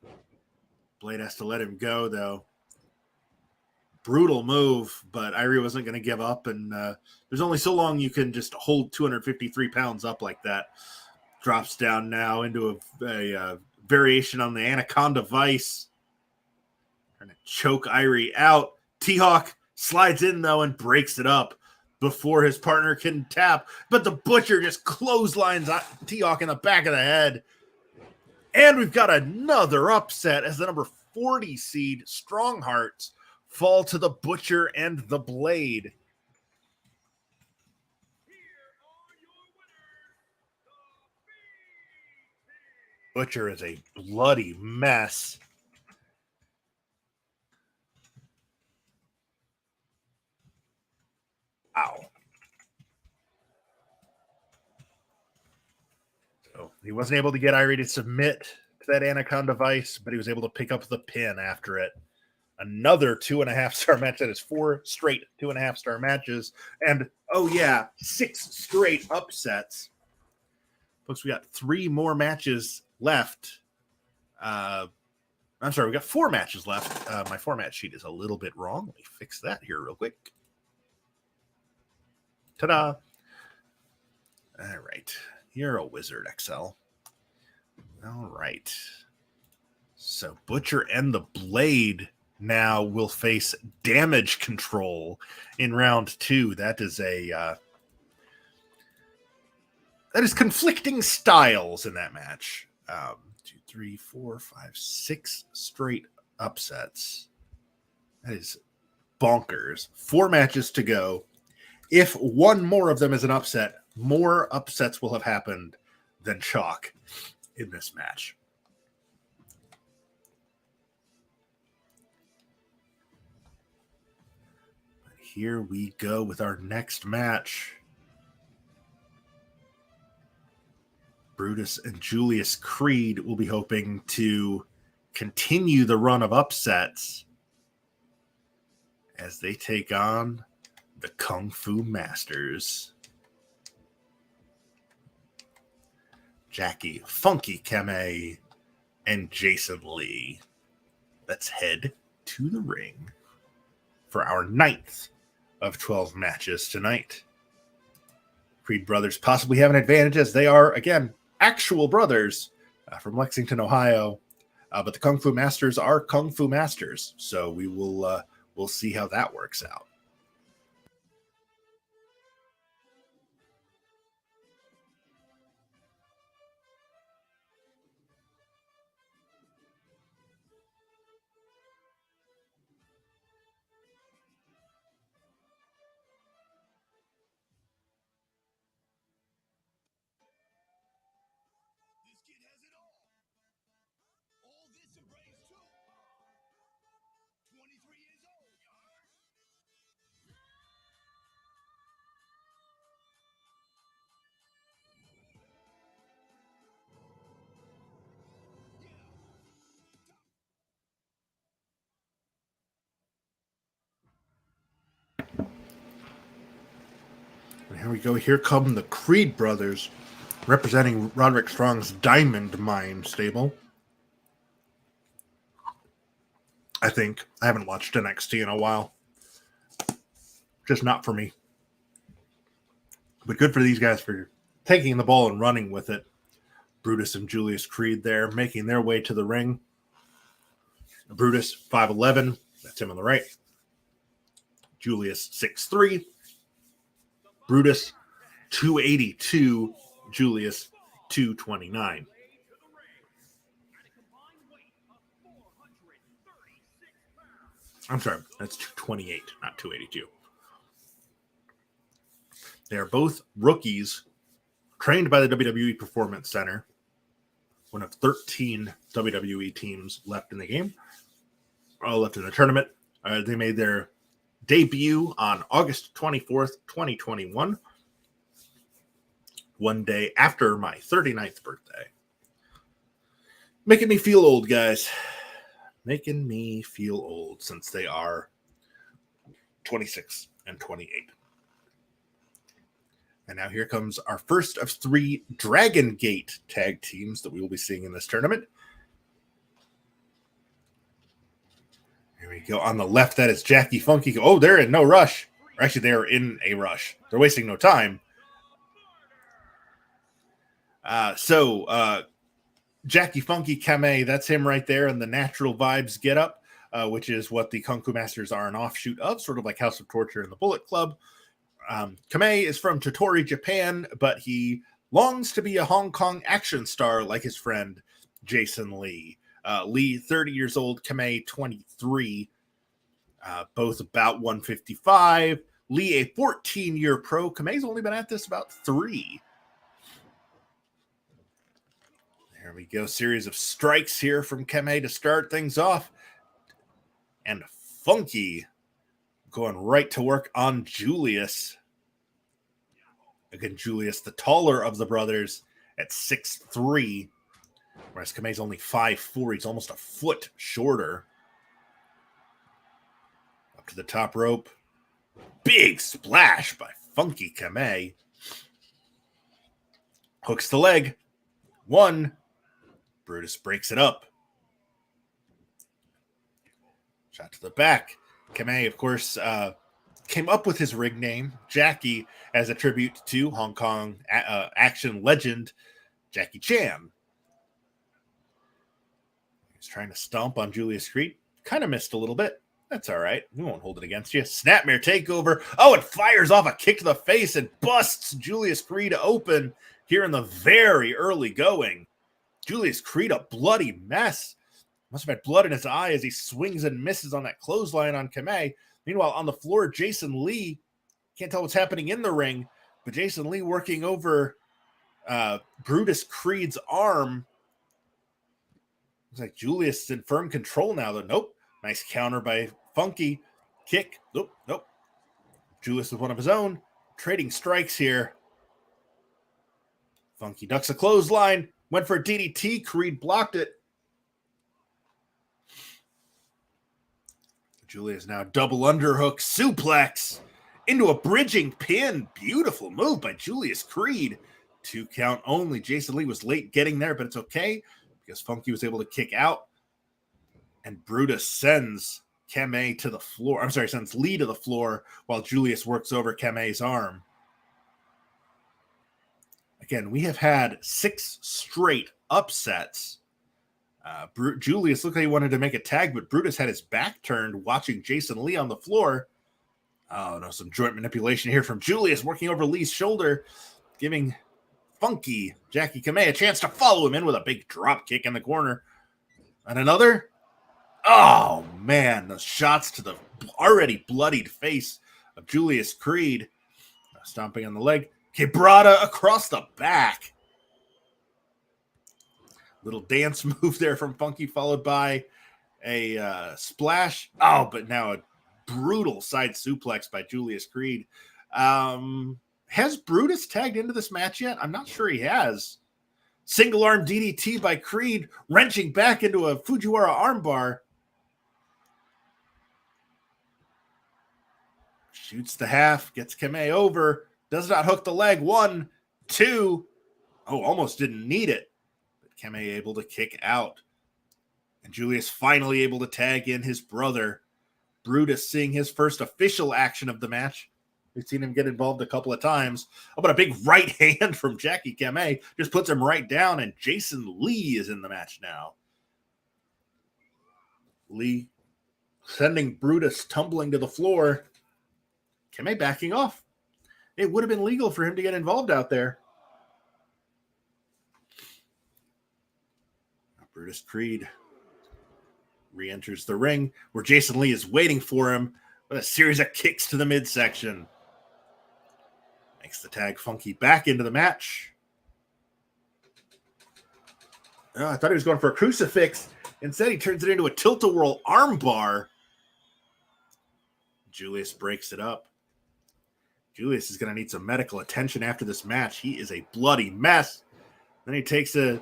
Blade has to let him go, though. Brutal move, but Irie wasn't going to give up, and there's only so long you can just hold 253 pounds up like that. Drops down now into a variation on the Anaconda Vice. Trying to choke Irie out. T-Hawk slides in, though, and breaks it up before his partner can tap. But the Butcher just clotheslines T-Hawk in the back of the head. And we've got another upset as the number 40 seed Strong Hearts fall to the Butcher and the Blade. Butcher is a bloody mess. Ow. So he wasn't able to get Irie to submit to that Anaconda Vice, but he was able to pick up the pin after it. Another 2.5-star match. That is 4 straight 2.5-star matches. And, oh yeah, 6 straight upsets. Folks, we got 3 more matches left. I'm sorry, we got 4 matches left. My format sheet is a little bit wrong. Let me fix that here real quick. Ta-da. All right. You're a wizard, XL. All right. So Butcher and the Blade now will face Damage Control in round 2. That is that is conflicting styles in that match. 2, 3, 4, 5, 6 straight upsets. That is bonkers. 4 matches to go. If one more of them is an upset, more upsets will have happened than chalk in this match. Here we go with our next match. Brutus and Julius Creed will be hoping to continue the run of upsets as they take on the Kung Fu Masters. Jackie Funky Kame and Jason Lee. Let's head to the ring for our 9th of 12 matches tonight. Creed brothers possibly have an advantage as they are, again, actual brothers from Lexington, Ohio. But the Kung Fu Masters are Kung Fu Masters. So we will we'll see how that works out. And here we go. Here come the Creed brothers representing Roderick Strong's Diamond Mine stable. I think. I haven't watched NXT in a while. Just not for me. But good for these guys for taking the ball and running with it. Brutus and Julius Creed there making their way to the ring. Brutus, 5'11". That's him on the right. Julius, 6'3". Brutus, 282. Julius, 229. I'm sorry, that's 228, not 282. They are both rookies trained by the WWE Performance Center, one of 13 WWE teams left in the game, left in the tournament. They made their debut on August 24th, 2021, one day after my 39th birthday. Making me feel old, guys. Making me feel old since they are 26 and 28. And now here comes our first of 3 Dragon Gate tag teams that we will be seeing in this tournament. Here we go. On the left, that is Jackie Funky. Oh, they're in no rush. Or actually, they are in a rush. They're wasting no time. Jackie Funky Kamei, that's him right there in the Natural Vibes getup, which is what the Kung Fu Masters are an offshoot of, sort of like House of Torture and the Bullet Club. Kamei is from Tottori, Japan, but he longs to be a Hong Kong action star like his friend Jason Lee. Lee, 30 years old, Kamei, 23, both about 155. Lee, a 14-year pro. Kamei's only been at this about 3. There we go. Series of strikes here from Kamei to start things off. And Funky going right to work on Julius. Again, Julius, the taller of the brothers, at 6'3", whereas Kamei's only 5'4". He's almost a foot shorter. Up to the top rope. Big splash by Funky Kamei. Hooks the leg. 1. Brutus breaks it up. Shot to the back. Kamei, of course, came up with his ring name, Jackie, as a tribute to Hong Kong action legend Jackie Chan. He's trying to stomp on Julius Creed. Kind of missed a little bit. That's all right. We won't hold it against you. Snapmare takeover. Oh, it fires off a kick to the face and busts Julius Creed open here in the very early going. Julius Creed, a bloody mess. Must have had blood in his eye as he swings and misses on that clothesline on Kamei. Meanwhile, on the floor, Jason Lee, can't tell what's happening in the ring, but Jason Lee working over Brutus Creed's arm. Looks like Julius is in firm control now, though. Nope. Nice counter by Funky. Kick. Nope. Julius with one of his own. Trading strikes here. Funky ducks a clothesline. Went for a DDT. Creed blocked it. Julius now double underhook suplex into a bridging pin. Beautiful move by Julius Creed. 2 count only. Jason Lee was late getting there, but it's okay because Funky was able to kick out. And Brutus sends Kamei to the floor. Sends Lee to the floor while Julius works over Kamei's arm. Again, we have had 6 straight upsets. Julius looked like he wanted to make a tag, but Brutus had his back turned watching Jason Lee on the floor. Oh, no, some joint manipulation here from Julius working over Lee's shoulder, giving Funky Jackie Kamei a chance to follow him in with a big drop kick in the corner. And another. Oh, man, the shots to the already bloodied face of Julius Creed. Stomping on the leg. Quebrada across the back. Little dance move there from Funky, followed by a splash. Oh, but now a brutal side suplex by Julius Creed. Has Brutus tagged into this match yet? I'm not sure he has. Single arm DDT by Creed, wrenching back into a Fujiwara armbar. Shoots the half, gets Kamei over, does not hook the leg. 1, 2. Oh, almost didn't need it. Kamei able to kick out. And Julius finally able to tag in his brother. Brutus seeing his first official action of the match. We've seen him get involved a couple of times. Oh, but a big right hand from Jackie Kamei just puts him right down, and Jason Lee is in the match now. Lee sending Brutus tumbling to the floor. Kamei backing off. It would have been legal for him to get involved out there. Brutus Creed re-enters the ring where Jason Lee is waiting for him with a series of kicks to the midsection. Makes the tag Funky back into the match. Oh, I thought he was going for a crucifix. Instead, he turns it into a tilt-a-whirl armbar. Julius breaks it up. Julius is going to need some medical attention after this match. He is a bloody mess. Then he takes a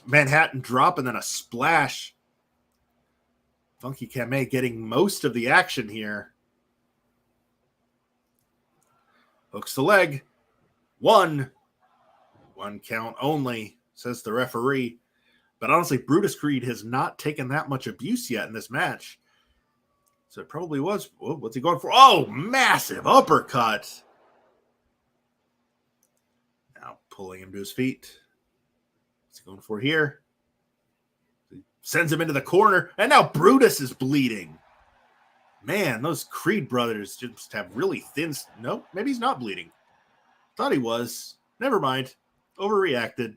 Manhattan drop and then a splash. Funky Kamei getting most of the action here. Hooks the leg. One count only, says the referee. But honestly, Brutus Creed has not taken that much abuse yet in this match. So it probably was. Oh, what's he going for? Oh, massive uppercut. Now pulling him to his feet. What's he going for here? He sends him into the corner. And now Brutus is bleeding. Man, those Creed brothers just have really thin... No, maybe he's not bleeding. Thought he was. Never mind. Overreacted.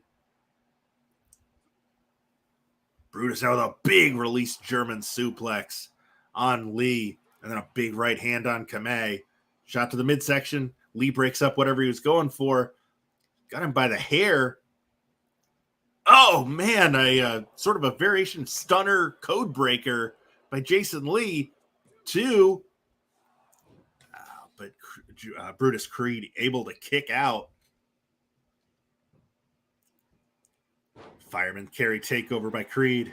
Brutus now with a big release German suplex on Lee. And then a big right hand on Kamei. Shot to the midsection. Lee breaks up whatever he was going for. Got him by the hair. Oh, man. A sort of a variation stunner code breaker by Jason Lee. Two. But Brutus Creed able to kick out. Fireman carry takeover by Creed.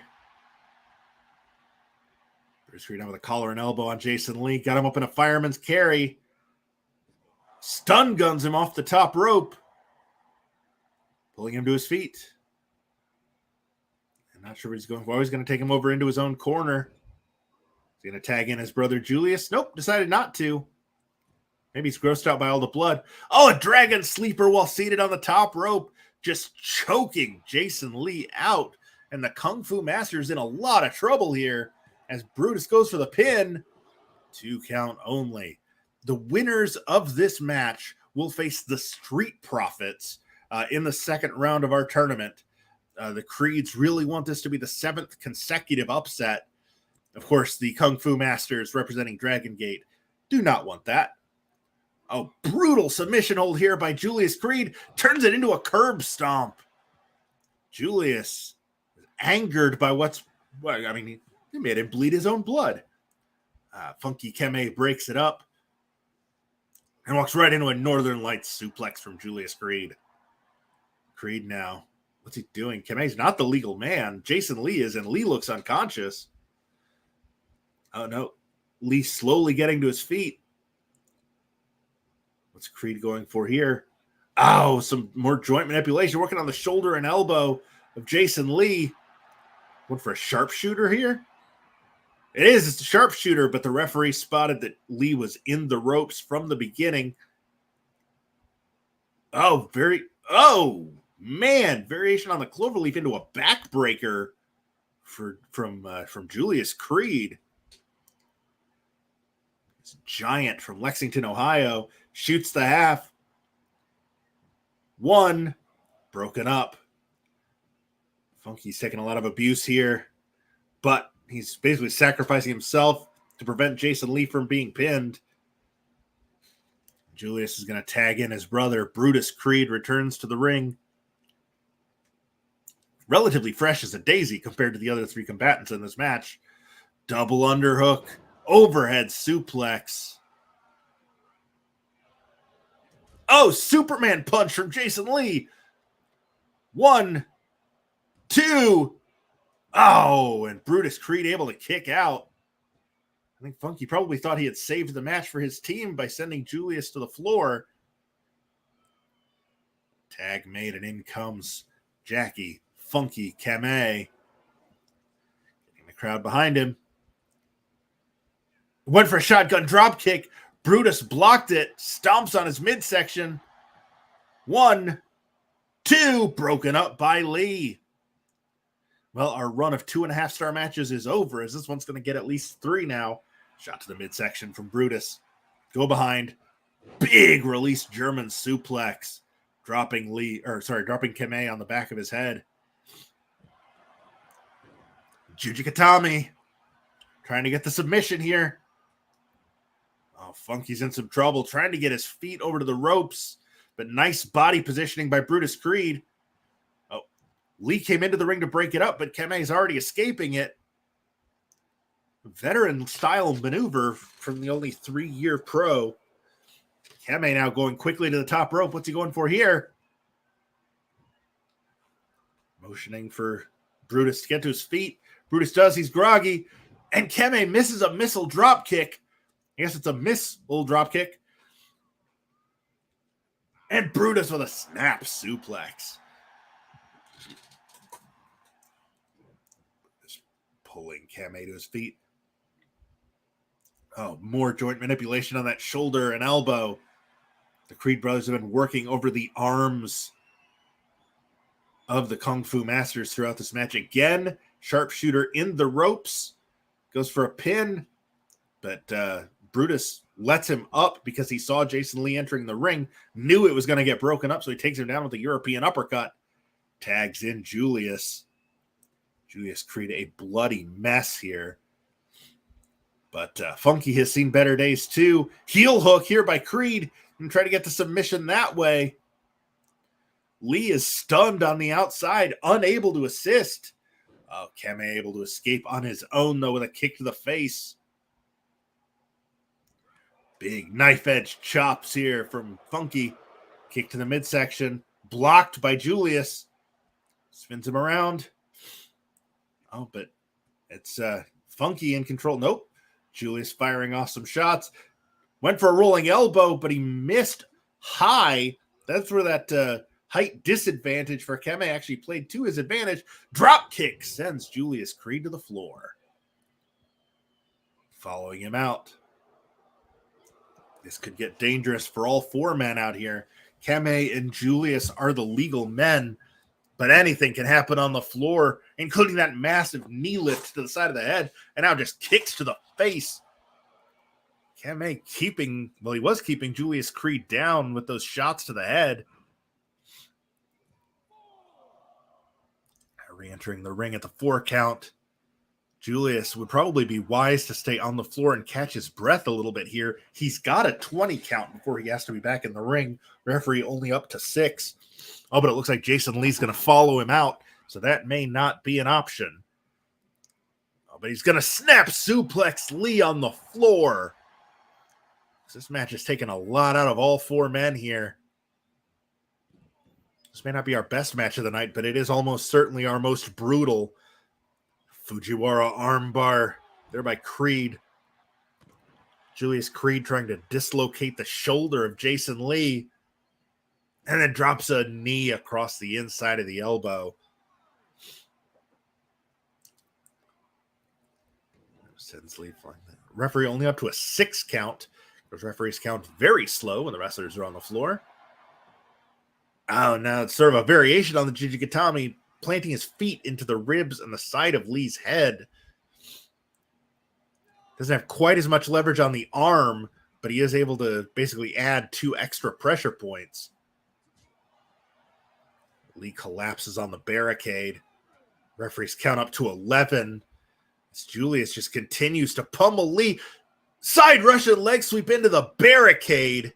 Brutus Creed out with a collar and elbow on Jason Lee. Got him up in a fireman's carry. Stun guns him off the top rope. Pulling him to his feet. I'm not sure where he's going. Well, he's going to take him over into his own corner. He's going to tag in his brother Julius. Nope, decided not to. Maybe he's grossed out by all the blood. Oh, a dragon sleeper while seated on the top rope. Just choking Jason Lee out. And the Kung Fu Master's in a lot of trouble here as Brutus goes for the pin. 2 count only. The winners of this match will face the Street Profits in the second round of our tournament. The Creeds really want this to be the 7th consecutive upset. Of course, the Kung Fu Masters representing Dragon Gate do not want that. Oh, brutal submission hold here by Julius Creed. Turns it into a curb stomp. Julius is angered by he made him bleed his own blood. Funky Kamei breaks it up and walks right into a Northern Lights suplex from Julius Creed. Creed now. What's he doing? Kamei's not the legal man. Jason Lee is, and Lee looks unconscious. Oh, no. Lee slowly getting to his feet. What's Creed going for here? Oh, some more joint manipulation. Working on the shoulder and elbow of Jason Lee. Going for a sharpshooter here? It is. It's a sharpshooter, but the referee spotted that Lee was in the ropes from the beginning. Oh, man. Variation on the cloverleaf into a backbreaker from Julius Creed. This giant from Lexington, Ohio. Shoots the half. 1. Broken up. Funky's taking a lot of abuse here. But he's basically sacrificing himself to prevent Jason Lee from being pinned. Julius is going to tag in his brother. Brutus Creed returns to the ring. Relatively fresh as a daisy compared to the other 3 combatants in this match. Double underhook. Overhead suplex. Oh, Superman punch from Jason Lee. 1, 2. Oh, and Brutus Creed able to kick out. I think Funky probably thought he had saved the match for his team by sending Julius to the floor. Tag made, and in comes Jackie Funky Kamei. Getting the crowd behind him. Went for a shotgun drop kick. Brutus blocked it, stomps on his midsection. 1, 2, broken up by Lee. Well, our run of 2.5-star matches is over, as this one's going to get at least 3 now. Shot to the midsection from Brutus. Go behind. Big release German suplex. Dropping Kame on the back of his head. Jujikatami trying to get the submission here. Oh, Funky's in some trouble, trying to get his feet over to the ropes, but nice body positioning by Brutus Creed. Oh, Lee came into the ring to break it up, but Kame's already escaping it. Veteran style maneuver from the only 3-year pro. Kame now going quickly to the top rope. What's he going for here? Motioning for Brutus to get to his feet. Brutus does. He's groggy. And Kame misses a missile drop kick. I guess it's a missile drop kick. And Brutus with a snap suplex. Just pulling Kame to his feet. Oh, more joint manipulation on that shoulder and elbow. The Creed brothers have been working over the arms of the Kung Fu Masters throughout this match. Again, sharpshooter in the ropes. Goes for a pin. But Brutus lets him up because he saw Jason Lee entering the ring. Knew it was going to get broken up, so he takes him down with a European uppercut. Tags in Julius. Julius Creed a bloody mess here. But Funky has seen better days too. Heel hook here by Creed and try to get the submission that way. Lee is stunned on the outside, unable to assist. Oh, Kame able to escape on his own, though, with a kick to the face. Big knife edge chops here from Funky. Kick to the midsection. Blocked by Julius. Spins him around. Oh, but it's Funky in control. Nope. Julius firing off some shots. Went for a rolling elbow, but he missed high. That's where that height disadvantage for Kame actually played to his advantage. Drop kick sends Julius Creed to the floor. Following him out. This could get dangerous for all 4 men out here. Kame and Julius are the legal men, but anything can happen on the floor, including that massive knee lift to the side of the head, and now just kicks to the face. Kame he was keeping Julius Creed down with those shots to the head. Re-entering the ring at the 4 count. Julius would probably be wise to stay on the floor and catch his breath a little bit here. He's got a 20 count before he has to be back in the ring. Referee only up to 6. Oh, but it looks like Jason Lee's going to follow him out, so that may not be an option. Oh, but he's going to snap suplex Lee on the floor. This match has taken a lot out of all 4 men here. This may not be our best match of the night, but it is almost certainly our most brutal. Fujiwara armbar there by Creed. Julius Creed trying to dislocate the shoulder of Jason Lee. And then drops a knee across the inside of the elbow. Sends Lee flying. Referee only up to a 6 count. Those referees count very slow when the wrestlers are on the floor. Oh, now it's sort of a variation on the Jujikatami, planting his feet into the ribs and the side of Lee's head. Doesn't have quite as much leverage on the arm, but he is able to basically add 2 extra pressure points. Lee collapses on the barricade. Referees count up to 11. As Julius just continues to pummel Lee. Side Russian leg sweep into the barricade.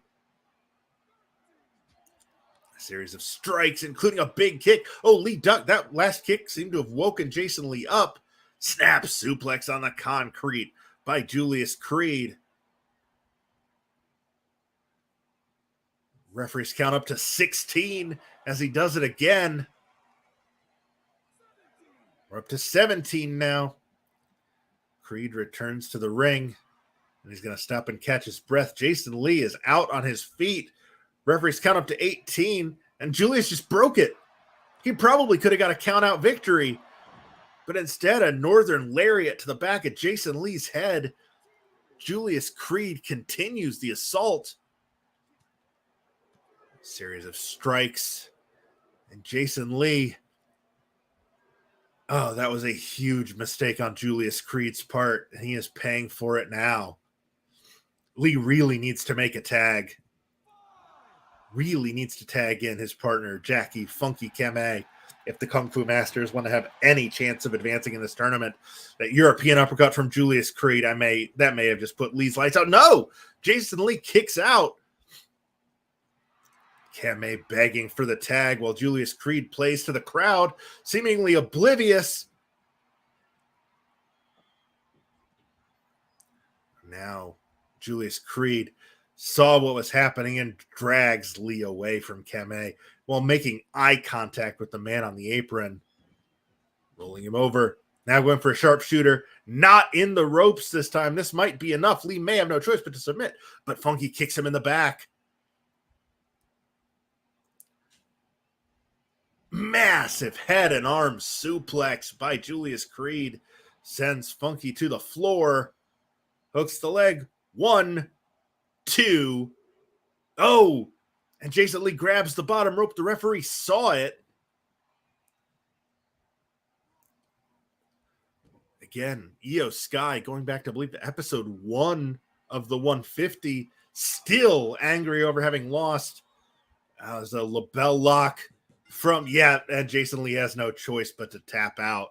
A series of strikes, including a big kick. Oh, Lee ducked. That last kick seemed to have woken Jason Lee up. Snap suplex on the concrete by Julius Creed. Referees count up to 16 as he does it again. We're up to 17 now. Creed returns to the ring. And he's going to stop and catch his breath. Jason Lee is out on his feet. Referees count up to 18. And Julius just broke it. He probably could have got a count-out victory. But instead, a northern lariat to the back of Jason Lee's head. Julius Creed continues the assault. Series of strikes. And Jason Lee. Oh, that was a huge mistake on Julius Creed's part, and he is paying for it now. Lee really needs to make a tag. Really needs to tag in his partner, Jackie Funky Kame, if the Kung Fu Masters want to have any chance of advancing in this tournament. That European uppercut from Julius Creed, that may have just put Lee's lights out. No! Jason Lee kicks out. Kame begging for the tag while Julius Creed plays to the crowd, seemingly oblivious. Now, Julius Creed saw what was happening and drags Lee away from Kame while making eye contact with the man on the apron. Rolling him over. Now going for a sharpshooter. Not in the ropes this time. This might be enough. Lee may have no choice but to submit, but Funky kicks him in the back. Massive head and arm suplex by Julius Creed sends Funky to the floor. Hooks the leg. 1, 2. Oh! And Jason Lee grabs the bottom rope. The referee saw it. Again, Io Sky going back to, I believe, episode 1 of the 150. Still angry over having lost. As a label lock from, and Jason Lee has no choice but to tap out.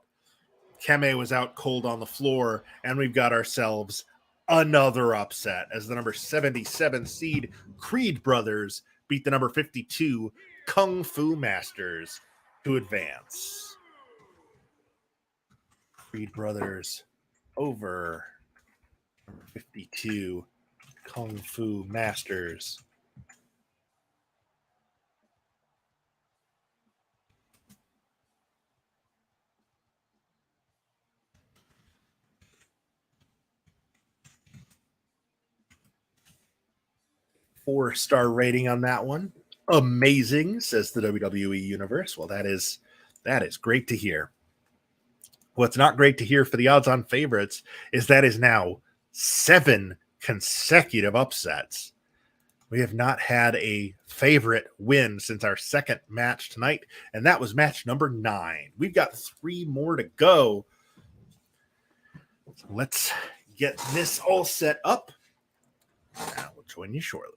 Kame was out cold on the floor, and we've got ourselves another upset as the number 77 seed Creed Brothers beat the number 52 Kung Fu Masters to advance. Creed Brothers over 52 Kung Fu Masters. Four-star rating on that one. Amazing, says the WWE Universe. Well, that is great to hear. What's not great to hear for the odds-on favorites is that is now 7 consecutive upsets. We have not had a favorite win since our second match tonight, and that was match number 9. We've got 3 more to go. So let's get this all set up. I will join you shortly.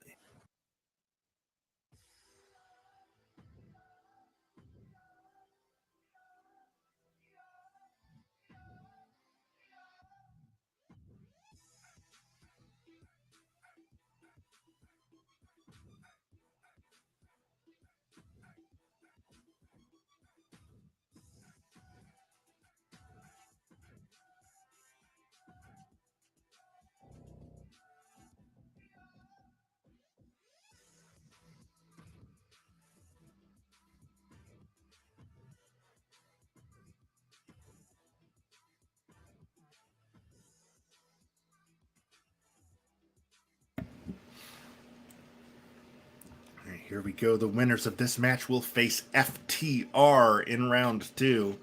Here we go. The winners of this match will face FTR in round 2.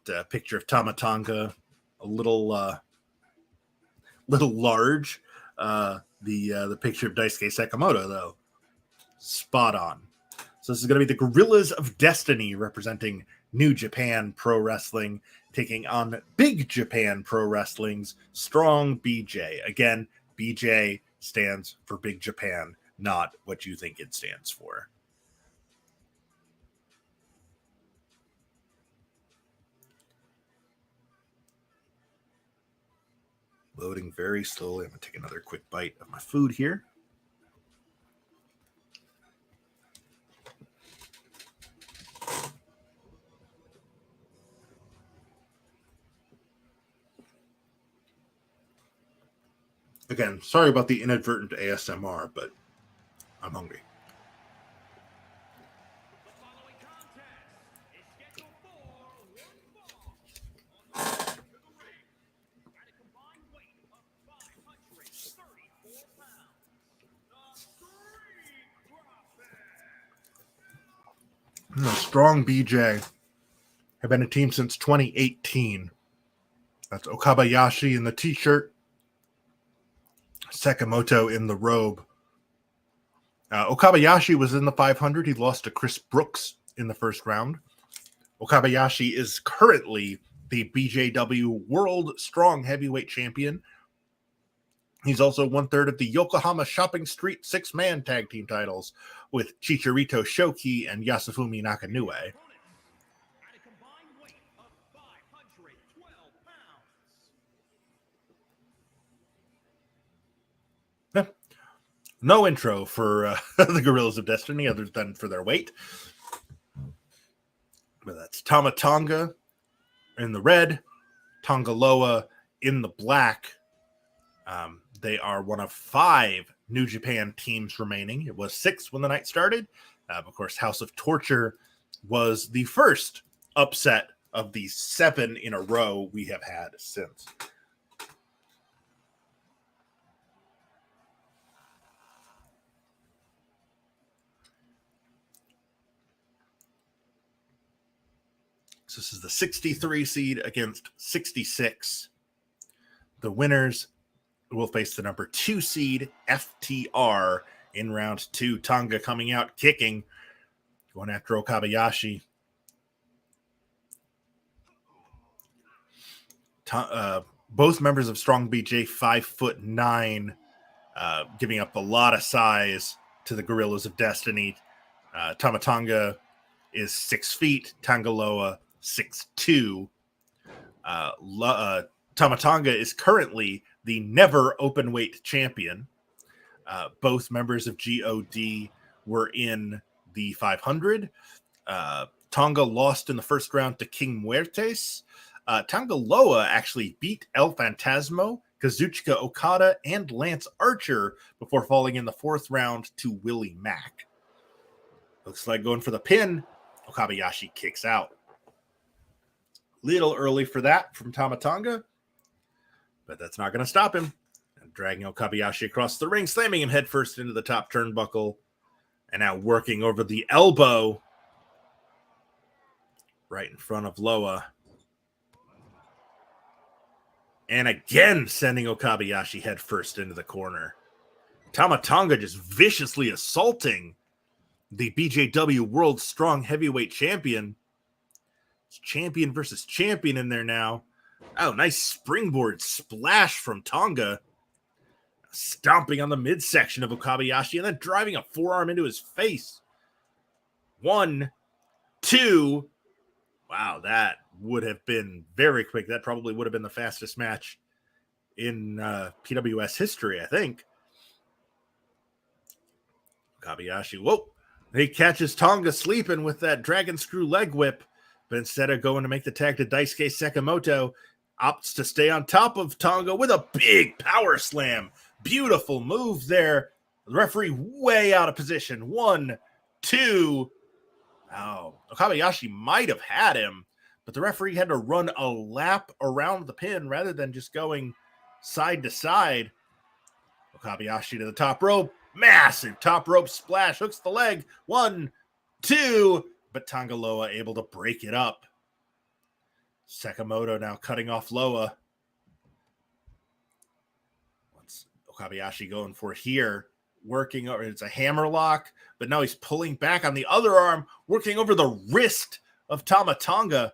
That picture of Tamatanga, a little large. The picture of Daisuke Sakamoto, though, spot on. So this is going to be the Gorillas of Destiny representing New Japan Pro Wrestling, taking on Big Japan Pro Wrestling's Strong BJ. Again, BJ stands for Big Japan, not what you think it stands for. Loading very slowly. I'm going to take another quick bite of my food here. Again, sorry about the inadvertent ASMR, but I'm hungry. The following contest is scheduled for one fall. On the way to the ring, at a combined weight of 534 pounds, the Street Profits. Strong BJ have been a team since 2018. That's Okabayashi in the t-shirt, Sakamoto in the robe. Okabayashi was in the 500. He lost to Chris Brooks in the first round. Okabayashi is currently the BJW World Strong Heavyweight Champion. He's also 1/3 of the Yokohama Shopping Street 6-man tag team titles with Chicharito Shoki and Yasufumi Nakanue. At a combined weight of 512 pounds. No intro for the Gorillas of Destiny other than for their weight. But that's Tama Tonga in the red, Tongaloa in the black. They are one of 5 New Japan teams remaining. It was 6 when the night started. Of course, House of Torture was the first upset of the 7 in a row we have had since. So this is the 63 seed against 66. The winners will face the number 2 seed, FTR, in round 2. Tonga coming out kicking, going after Okabayashi. Both members of Strong BJ 5'9", giving up a lot of size to the Gorillas of Destiny. Tama Tonga is 6 feet, Tongaloa 6'2". Tama Tonga is currently the never open weight champion. Both members of GOD were in the 500. Tonga lost in the first round to King Muertes. Tongaloa actually beat El Fantasmo, Kazuchika Okada, and Lance Archer before falling in the 4th round to Willie Mack. Looks like going for the pin. Okabayashi kicks out. Little early for that from Tama Tonga, but that's not going to stop him. And dragging Okabayashi across the ring, slamming him headfirst into the top turnbuckle, and now working over the elbow right in front of Loa. And again, sending Okabayashi headfirst into the corner. Tama Tonga just viciously assaulting the BJW World Strong Heavyweight Champion. It's champion versus champion in there now. Oh, nice springboard splash from Tonga. Stomping on the midsection of Okabayashi and then driving a forearm into his face. 1, 2. Wow, that would have been very quick. That probably would have been the fastest match in PWS history, I think. Okabayashi, whoa. He catches Tonga sleeping with that dragon screw leg whip, but instead of going to make the tag to Daisuke Sakamoto, opts to stay on top of Tonga with a big power slam. Beautiful move there. The referee way out of position. 1, 2. Oh, Okabayashi might have had him, but the referee had to run a lap around the pin rather than just going side to side. Okabayashi to the top rope. Massive top rope splash. Hooks the leg. 1, 2. But Tongaloa able to break it up. Sakamoto now cutting off Loa. What's Okabayashi going for here? Working over, it's a hammer lock, but now he's pulling back on the other arm, working over the wrist of Tama Tonga.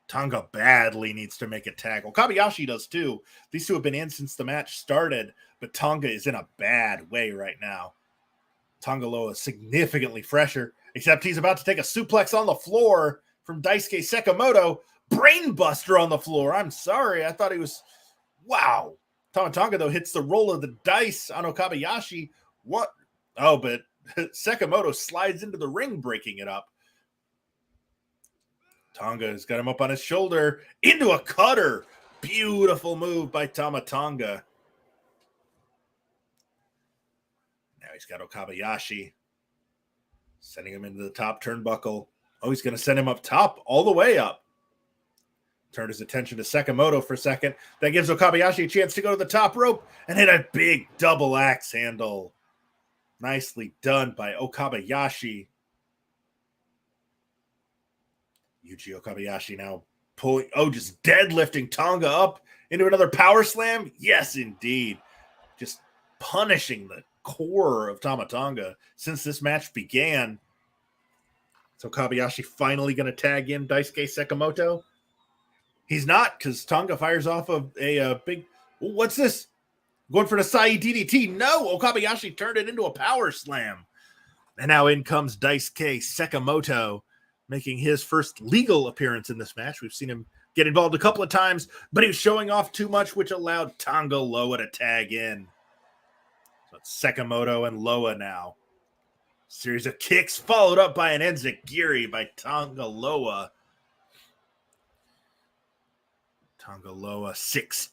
Tonga badly needs to make a tag. Okabayashi does too. These two have been in since the match started, but Tonga is in a bad way right now. Tongaloa is significantly fresher, except he's about to take a suplex on the floor from Daisuke Sakamoto. Brainbuster on the floor. I'm sorry. I thought he was... Wow. Tama Tonga, though, hits the roll of the dice on Okabayashi. What? Oh, but Sakamoto slides into the ring, breaking it up. Tonga's got him up on his shoulder into a cutter. Beautiful move by Tama Tonga. Now he's got Okabayashi sending him into the top turnbuckle. Oh, he's going to send him up top, all the way up. Turned his attention to Sakamoto for a second. That gives Okabayashi a chance to go to the top rope and hit a big double axe handle. Nicely done by Okabayashi. Yuji Okabayashi now just deadlifting Tonga up into another power slam. Yes, indeed. just punishing the core of Tama Tonga since this match began. So Okabayashi finally going to tag in Daisuke Sekimoto. He's not, because Tonga fires off a big... What's this? Going for the Sai DDT. No, Okabayashi turned it into a power slam. And now in comes Daisuke Sekimoto, making his first legal appearance in this match. We've seen him get involved a couple of times, but he was showing off too much, which allowed Tonga Loa to tag in. So it's Sekimoto and Loa now. Series of kicks followed up by an enziguri by Tonga Loa. Tonga Loa, 6'2",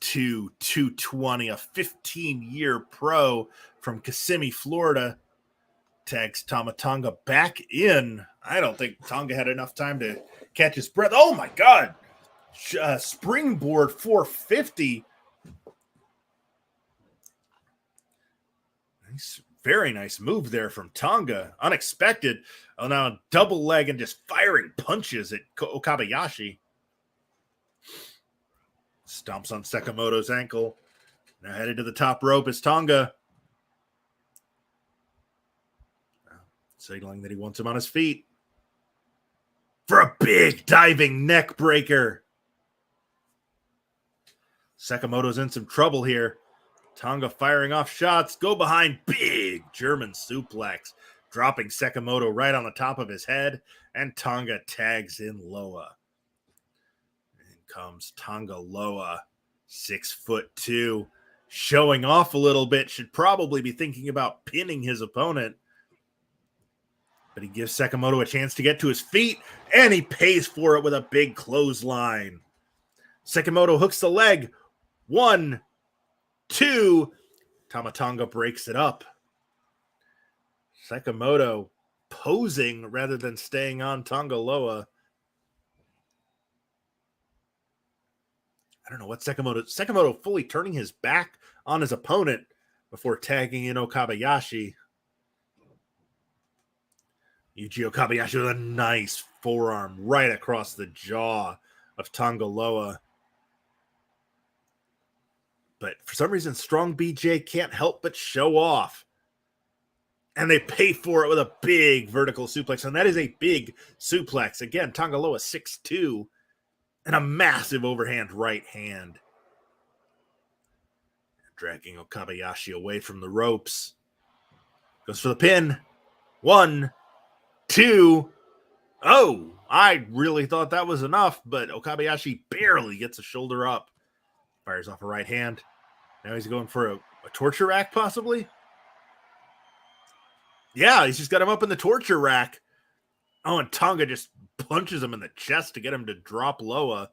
220, a 15-year pro from Kissimmee, Florida. Tags Tama Tonga back in. I don't think Tonga had enough time to catch his breath. Oh, my God. Springboard 450. Nice. Very nice move there from Tonga. Unexpected. Oh, now double leg and just firing punches at Okabayashi. Stomps on Sekimoto's ankle. Now headed to the top rope is Tonga. Signaling that he wants him on his feet. For a big diving neck breaker. Sekimoto's in some trouble here. Tonga firing off shots. Go behind. Big German suplex. Dropping Sekimoto right on the top of his head. And Tonga tags in Loa. In comes Tonga Loa. 6'2". Showing off a little bit. Should probably be thinking about pinning his opponent. But he gives Sekimoto a chance to get to his feet. And he pays for it with a big clothesline. Sekimoto hooks the leg. 1, 2. Tama Tonga breaks it up. Sekimoto posing rather than staying on Tonga Loa. I don't know what Sekimoto fully turning his back on his opponent before tagging in Okabayashi. Yuji Okabayashi with a nice forearm right across the jaw of Tonga Loa. But for some reason, Strong BJ can't help but show off. And they pay for it with a big vertical suplex. And that is a big suplex. Again, Tonga Loa 6'2". And a massive overhand right hand. Dragging Okabayashi away from the ropes. Goes for the pin. 1, 2. Oh, I really thought that was enough. But Okabayashi barely gets a shoulder up. Fires off a right hand. Now he's going for a torture rack, possibly? Yeah, he's just got him up in the torture rack. Oh, and Tonga just punches him in the chest to get him to drop Loa.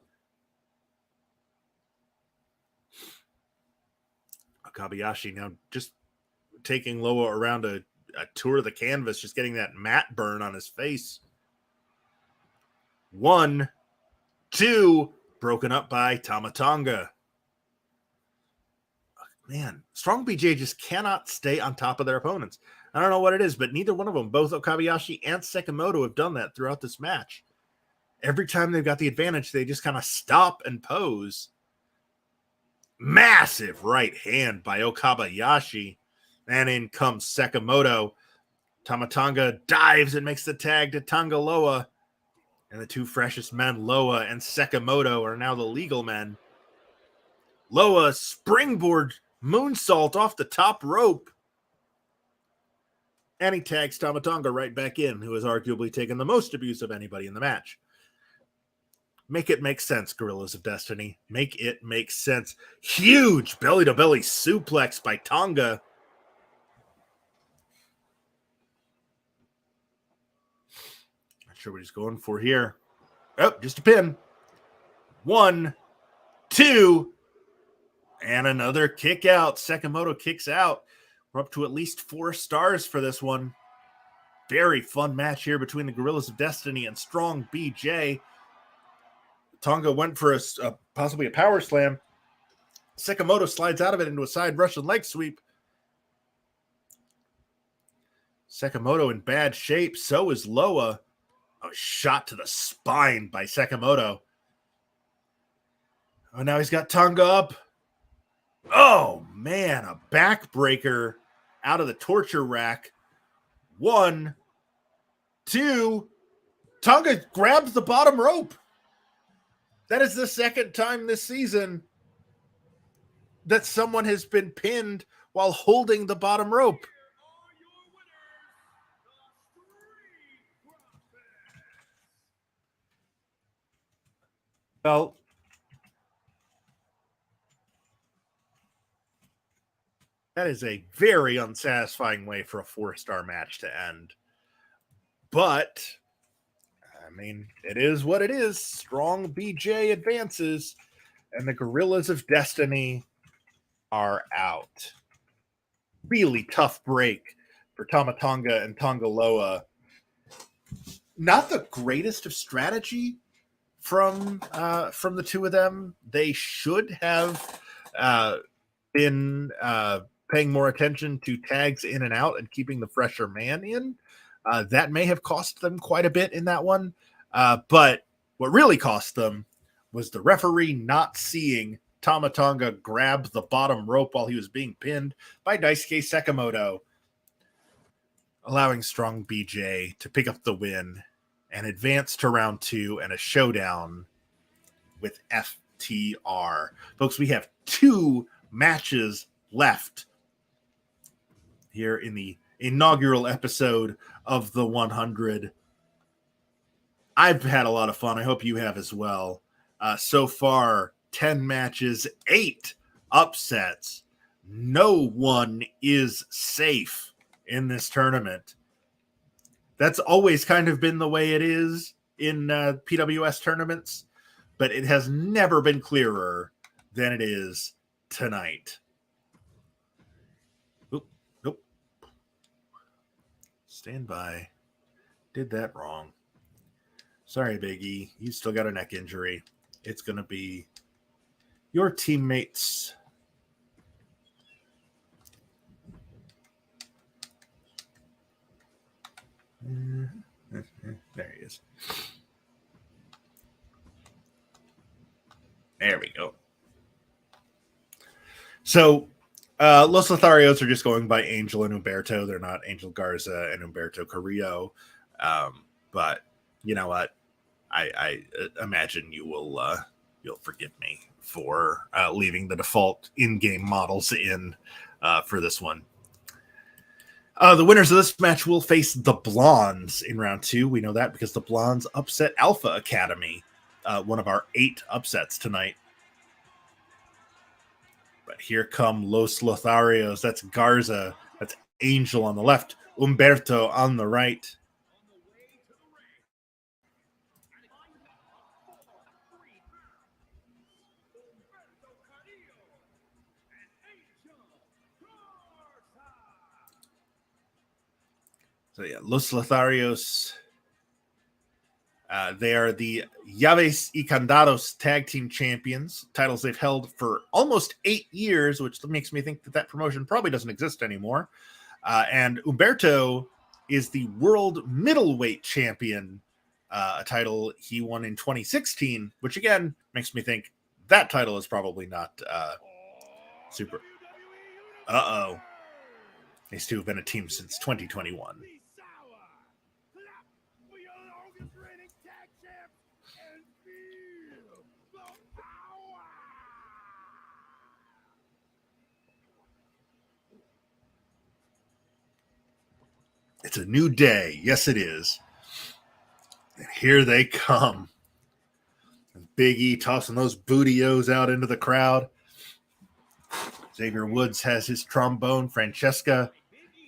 Okabayashi now just taking Loa around a tour of the canvas, just getting that matte burn on his face. 1, 2, broken up by Tama Tonga. Man, Strong BJ just cannot stay on top of their opponents. I don't know what it is, but neither one of them, both Okabayashi and Sekimoto, have done that throughout this match. Every time they've got the advantage, they just kind of stop and pose. Massive right hand by Okabayashi. And in comes Sekimoto. Tama Tonga dives and makes the tag to Tonga Loa. And the two freshest men, Loa and Sekimoto, are now the legal men. Loa springboard moonsault off the top rope. And he tags Tama Tonga right back in, who has arguably taken the most abuse of anybody in the match. Make it make sense, Gorillas of Destiny. Make it make sense. Huge belly-to-belly suplex by Tonga. Not sure what he's going for here. Oh, just a pin. 1, 2. And another kick out. Sekimoto kicks out. We're up to at least 4 stars for this one. Very fun match here between the Gorillas of Destiny and Strong BJ. Tonga went for possibly a power slam. Sekimoto slides out of it into a side Russian leg sweep. Sekimoto in bad shape. So is Loa. A shot to the spine by Sekimoto. Oh, now he's got Tonga up. Oh, man, a backbreaker out of the torture rack. 1, 2. Tonga grabs the bottom rope. That is the second time this season that someone has been pinned while holding the bottom rope. Well, that is a very unsatisfying way for a 4-star match to end. But, I mean, it is what it is. Strong BJ advances, and the Gorillas of Destiny are out. Really tough break for Tama Tonga and Tongaloa. Not the greatest of strategy from the two of them. They should have been paying more attention to tags in and out and keeping the fresher man in. That may have cost them quite a bit in that one. But what really cost them was the referee not seeing Tama Tonga grab the bottom rope while he was being pinned by Daisuke Sekimoto, allowing Strong BJ to pick up the win and advance to round 2 and a showdown with FTR. Folks, we have 2 matches left here in the inaugural episode of the 100. I've had a lot of fun. I hope you have as well. So far, 10 matches, 8 upsets. No one is safe in this tournament. That's always kind of been the way it is in PWS tournaments, but it has never been clearer than it is tonight. Nope. Stand by. Did that wrong. Sorry, Big E. You still got a neck injury. It's going to be your teammates. There he is. There we go. So, Los Lotharios are just going by Angel and Humberto. They're not Angel Garza and Humberto Carrillo. But you know what? I imagine you'll forgive me for leaving the default in-game models in for this one. The winners of this match will face the Blondes in round 2. We know that because the Blondes upset Alpha Academy, one of our 8 upsets tonight. But here come Los Lotharios. That's Garza. That's Angel on the left. Humberto on the right. So yeah, Los Lotharios. They are the Llaves y Candados tag team champions, titles they've held for almost 8 years, which makes me think that promotion probably doesn't exist anymore. And Humberto is the world middleweight champion, a title he won in 2016, which again makes me think that title is probably not super. These two have been a team since 2021. It's a new day. Yes, it is. And here they come. Big E tossing those booty-os out into the crowd. Xavier Woods has his trombone. Francesca.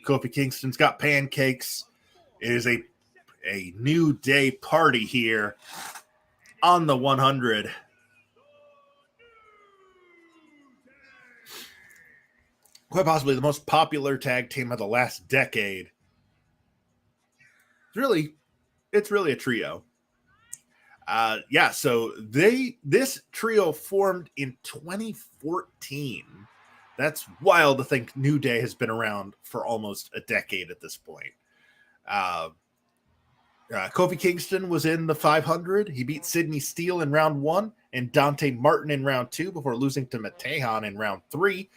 Kofi Kingston's got pancakes. It is a new day party here on the 100. Quite possibly the most popular tag team of the last decade. It's really a trio. So this trio formed in 2014. That's wild to think New Day has been around for almost a decade at this point. Kofi Kingston was in the 500. He beat Sidney Steele in round 1 and Dante Martin in round 2 before losing to Matehan in round 3.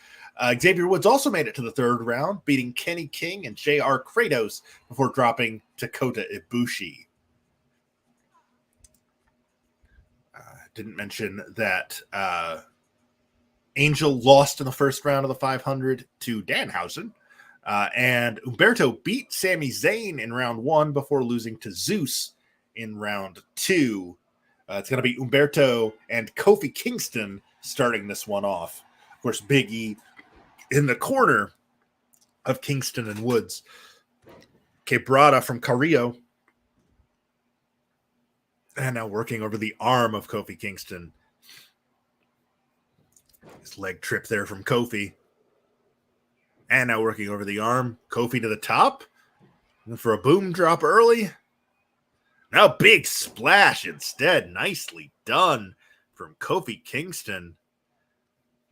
Xavier Woods also made it to the 3rd round, beating Kenny King and J.R. Kratos before dropping to Kota Ibushi. Didn't mention that Angel lost in the 1st round of the 500 to Danhausen. And Humberto beat Sami Zayn in round 1 before losing to Zeus in round 2. It's going to be Humberto and Kofi Kingston starting this one off. Of course, Big E in the corner of Kingston and Woods. Quebrada from Carrillo. And now working over the arm of Kofi Kingston. His leg trip there from Kofi. And now working over the arm. Kofi to the top. And for a boom drop early. Now big splash instead. Nicely done from Kofi Kingston.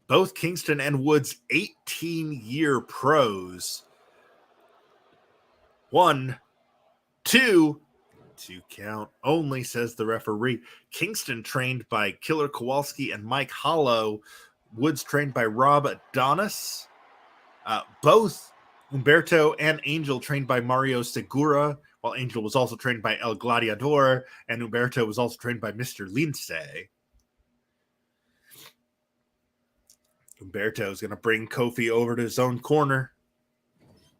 Both Kingston and Woods 18-year pros. 1, 2 count only, says the referee. Kingston trained by Killer Kowalski and Mike Hollow. Woods trained by Rob Adonis. Both Humberto and Angel trained by Mario Segura, while Angel was also trained by El Gladiador, and Humberto was also trained by Mr. Lince. Humberto is going to bring Kofi over to his own corner.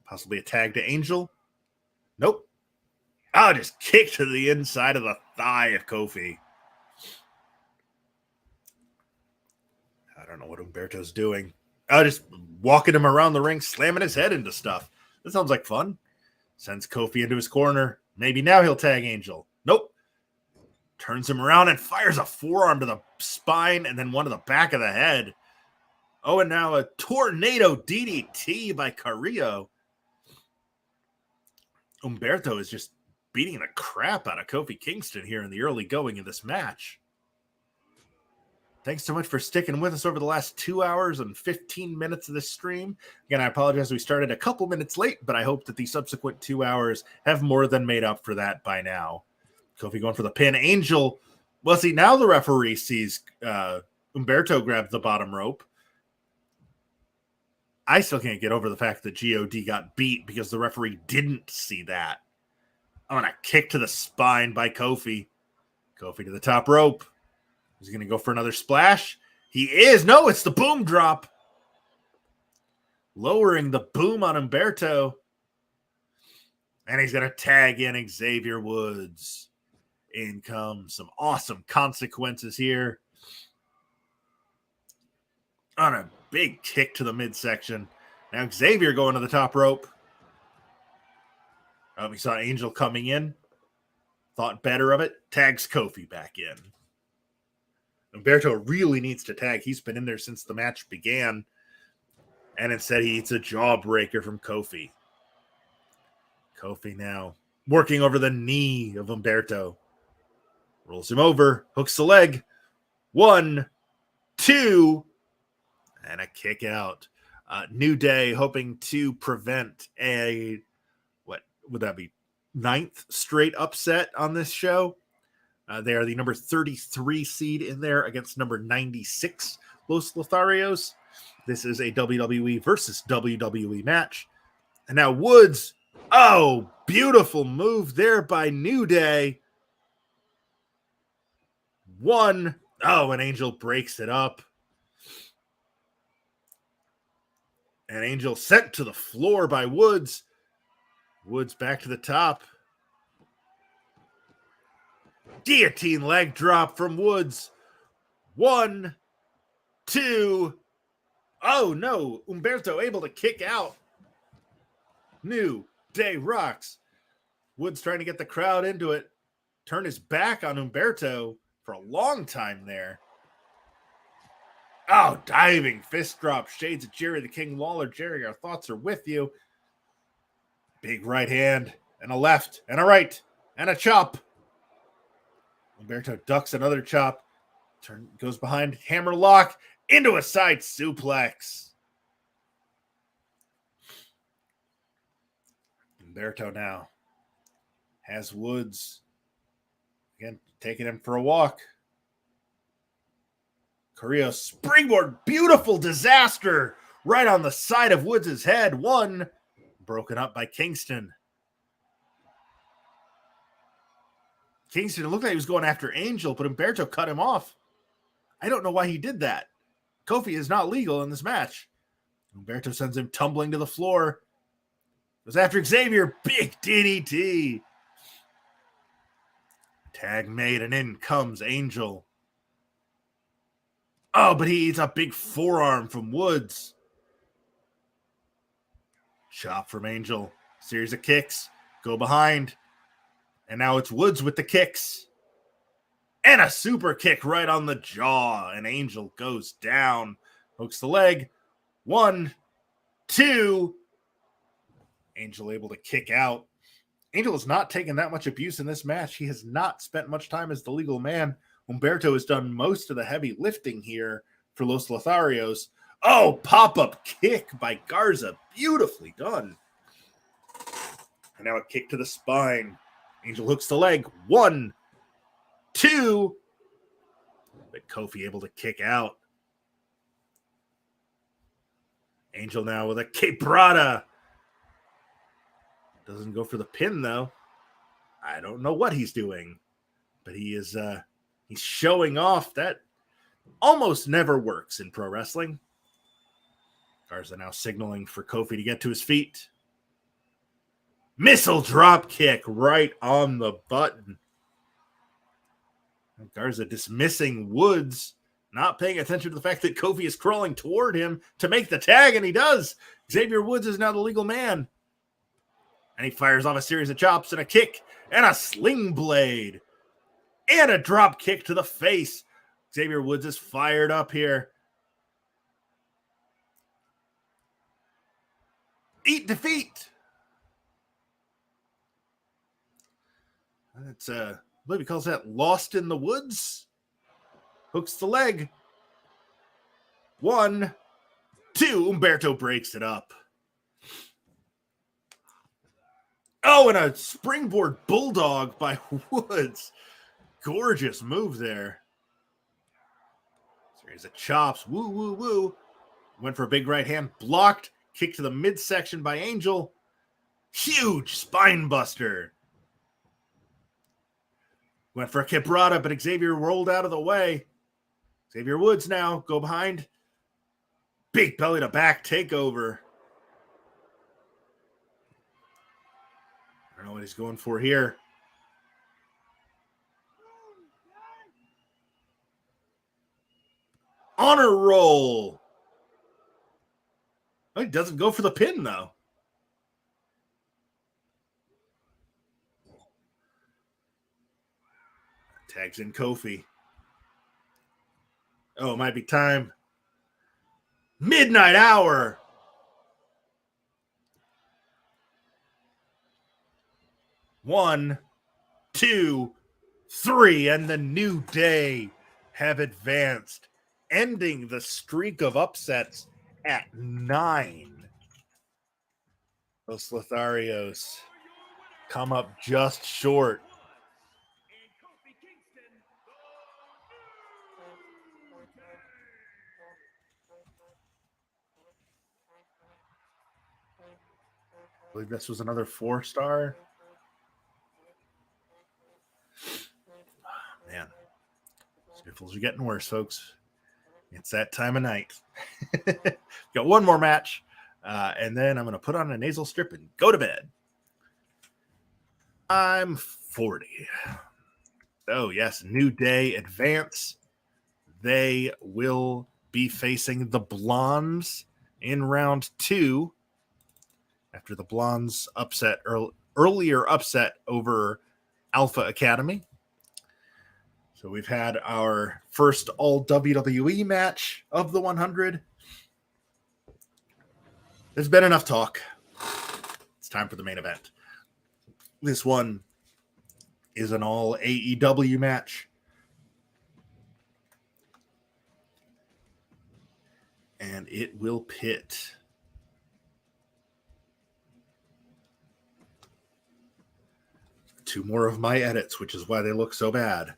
Possibly a tag to Angel. Nope. Oh, just kick to the inside of the thigh of Kofi. I don't know what Humberto's doing. Oh, just walking him around the ring, slamming his head into stuff. That sounds like fun. Sends Kofi into his corner. Maybe now he'll tag Angel. Nope. Turns him around and fires a forearm to the spine and then one to the back of the head. Oh, and now a tornado DDT by Carrillo. Humberto is just beating the crap out of Kofi Kingston here in the early going of this match. Thanks so much for sticking with us over the last 2 hours and 15 minutes of this stream. Again, I apologize we started a couple minutes late, but I hope that the subsequent 2 hours have more than made up for that by now. Kofi going for the pin. Angel, well, see, now the referee sees Humberto grab the bottom rope. I still can't get over the fact that GOD got beat because the referee didn't see that. I'm going to kick to the spine by Kofi. Kofi to the top rope. He's going to go for another splash. He is. No, it's the boom drop. Lowering the boom on Humberto. And he's going to tag in Xavier Woods. In comes some awesome consequences here. On a big kick to the midsection. Now Xavier going to the top rope. We saw Angel coming in. Thought better of it. Tags Kofi back in. Humberto really needs to tag. He's been in there since the match began. And instead he eats a jawbreaker from Kofi. Kofi now working over the knee of Humberto. Rolls him over. Hooks the leg. 1, 2. And a kick out. New Day hoping to prevent a, what would that be, 9th straight upset on this show. They are the number 33 seed in there against number 96, Los Lotharios. This is a WWE versus WWE match. And now Woods. Oh, beautiful move there by New Day. 1. Oh, and Angel breaks it up. And Angel sent to the floor by Woods. Woods back to the top. Guillotine leg drop from Woods. 1, 2. Oh, no. Humberto able to kick out. New Day rocks. Woods trying to get the crowd into it. Turn his back on Humberto for a long time there. Oh, diving fist drop. Shades of Jerry the King Lawler. Jerry, our thoughts are with you. Big right hand and a left and a right and a chop. Humberto ducks another chop. Goes behind. Hammer lock into a side suplex. Humberto now Has Woods again taking him for a walk. Carrillo springboard, beautiful disaster right on the side of Woods' head. One broken up by Kingston. Kingston, it looked like he was going after Angel, but Humberto cut him off. I don't know why he did that. Kofi is not legal in this match. Humberto sends him tumbling to the floor. Goes after Xavier. Big DDT. Tag made, and in comes Angel. Oh, but he eats a big forearm from Woods. Chop from Angel. Series of kicks. Go behind. And now it's Woods with the kicks. And a super kick right on the jaw. And Angel goes down. Hooks the leg. 1, 2. Angel able to kick out. Angel has not taken that much abuse in this match. He has not spent much time as the legal man. Humberto has done most of the heavy lifting here for Los Lotharios. Oh, pop-up kick by Garza. Beautifully done. And now a kick to the spine. Angel hooks the leg. 1, 2. But Kofi able to kick out. Angel now with a quebrada. Doesn't go for the pin, though. I don't know what he's doing. But he is he's showing off. That almost never works in pro wrestling. Garza now signaling for Kofi to get to his feet. Missile drop kick right on the button. Garza dismissing Woods, not paying attention to the fact that Kofi is crawling toward him to make the tag, and he does. Xavier Woods is now the legal man. And he fires off a series of chops and a kick and a sling blade and a drop kick to the face. Xavier Woods is fired up here. Eat defeat. That's I believe he calls that Lost in the Woods. Hooks the leg. 1, 2. Humberto breaks it up. Oh, and a springboard bulldog by Woods. Gorgeous move there. Series of chops. Woo, woo, woo. Went for a big right hand. Blocked. Kick to the midsection by Angel. Huge spine buster. Went for a quebrada, but Xavier rolled out of the way. Xavier Woods now. Go behind. Big belly to back takeover. I don't know what he's going for here. Honor roll. Oh, he doesn't go for the pin, though. Tags in Kofi. Oh, it might be time. Midnight Hour. One, 2, 3, and the New Day have advanced, ending the streak of upsets at 9. Los Lotharios come up just short. And Kofi Kingston, I believe this was another 4-star. Man, Sniffles are getting worse, folks. It's that time of night. Got one more match, and then I'm going to put on a nasal strip and go to bed. I'm 40. Oh, yes, New Day advance. They will be facing the Blondes in round 2 after the Blondes earlier upset over Alpha Academy. So we've had our first all WWE match of the 100. There's been enough talk. It's time for the main event. This one is an all AEW match. And it will pit 2 more of my edits, which is why they look so bad.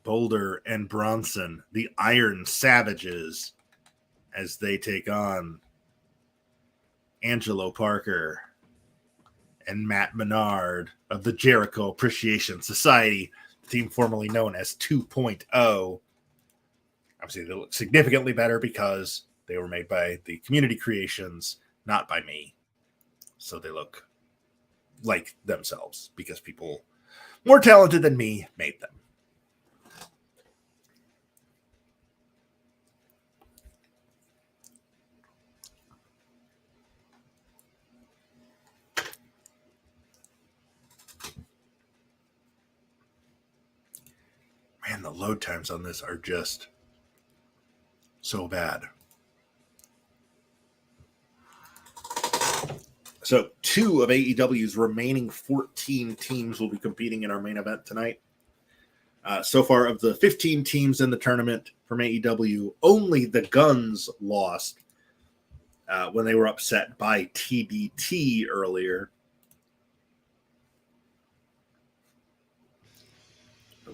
Boulder and Bronson, the Iron Savages, as they take on Angelo Parker and Matt Menard of the Jericho Appreciation Society, the team formerly known as 2.0. Obviously, they look significantly better because they were made by the Community Creations, not by me. So they look like themselves because people more talented than me made them. Man, the load times on this are just so bad. So 2 of AEW's remaining 14 teams will be competing in our main event tonight. So far, of the 15 teams in the tournament from AEW, only the Guns lost when they were upset by TBT earlier.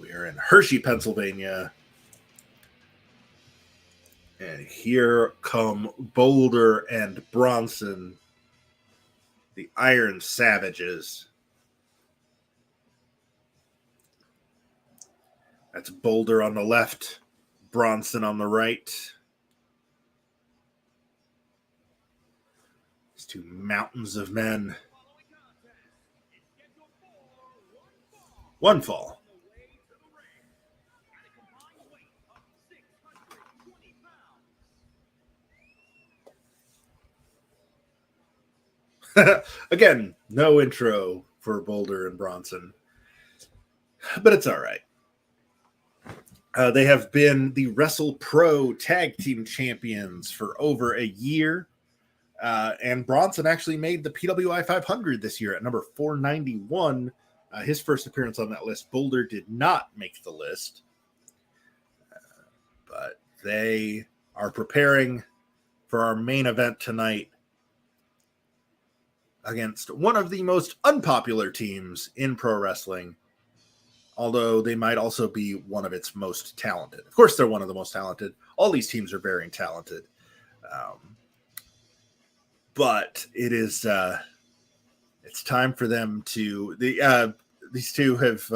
We are in Hershey, Pennsylvania. And here come Boulder and Bronson, the Iron Savages. That's Boulder on the left, Bronson on the right. These 2 mountains of men. One fall. Again, no intro for Boulder and Bronson, but it's all right. They have been the Wrestle Pro Tag Team Champions for over a year, and Bronson actually made the PWI 500 this year at number 491. His first appearance on that list. Boulder did not make the list, but they are preparing for our main event tonight against one of the most unpopular teams in pro wrestling, although they might also be one of its most talented. Of course, they're one of the most talented. All these teams are very talented. But it is it's time for them to these 2 have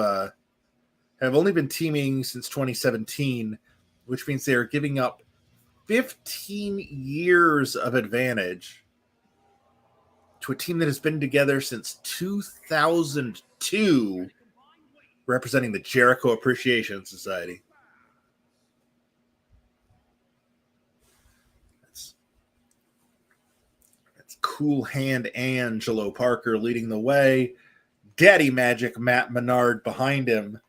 only been teaming since 2017, which means they are giving up 15 years of advantage to a team that has been together since 2002, representing the Jericho Appreciation Society. That's Cool Hand Angelo Parker leading the way. Daddy Magic Matt Menard behind him.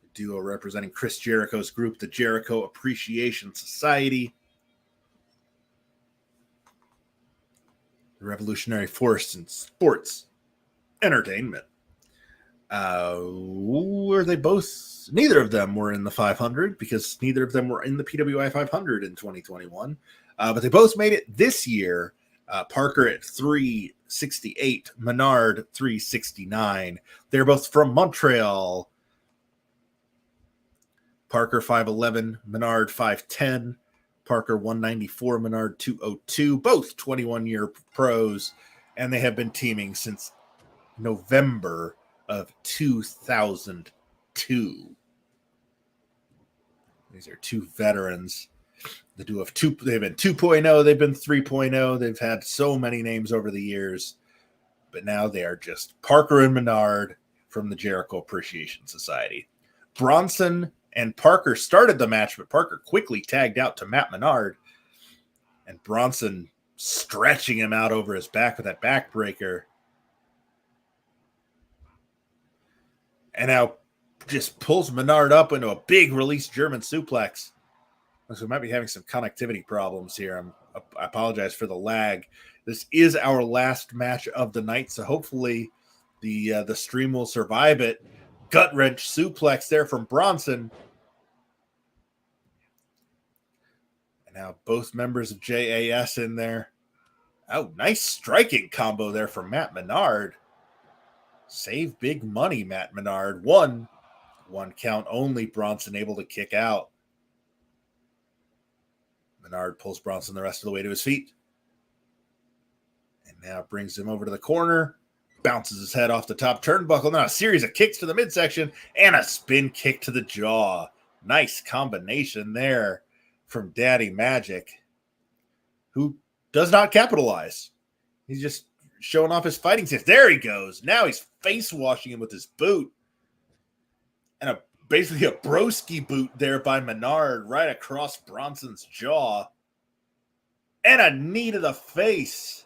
The duo representing Chris Jericho's group, the Jericho Appreciation Society. The revolutionary force in sports entertainment. Were they both? Neither of them were in the 500 because neither of them were in the PWI 500 in 2021. But they both made it this year. Parker at 368, Menard 369. They're both from Montreal. Parker 5'11, Menard 5'10. Parker 194, Menard 202. Both 21-year pros, and they have been teaming since November of 2002. These are 2 veterans. The duo of 2, they've been 2.0, they've been 3.0. They've had so many names over the years, but now they are just Parker and Menard from the Jericho Appreciation Society. Bronson and Parker started the match, but Parker quickly tagged out to Matt Menard, and Bronson stretching him out over his back with that backbreaker. And now just pulls Menard up into a big release German suplex. So we might be having some connectivity problems here. I apologize for the lag. This is our last match of the night, so hopefully the stream will survive it. Gut wrench suplex there from Bronson. And now both members of JAS in there. Oh, nice striking combo there from Matt Menard. Save big money, Matt Menard. One count only. Bronson able to kick out. Menard pulls Bronson the rest of the way to his feet. And now brings him over to the corner. Bounces his head off the top turnbuckle. Now a series of kicks to the midsection and a spin kick to the jaw. Nice combination there from Daddy Magic, who does not capitalize. He's just showing off his fighting stance. There he goes. Now he's face washing him with his boot. And basically a broski boot there by Menard right across Bronson's jaw. And a knee to the face.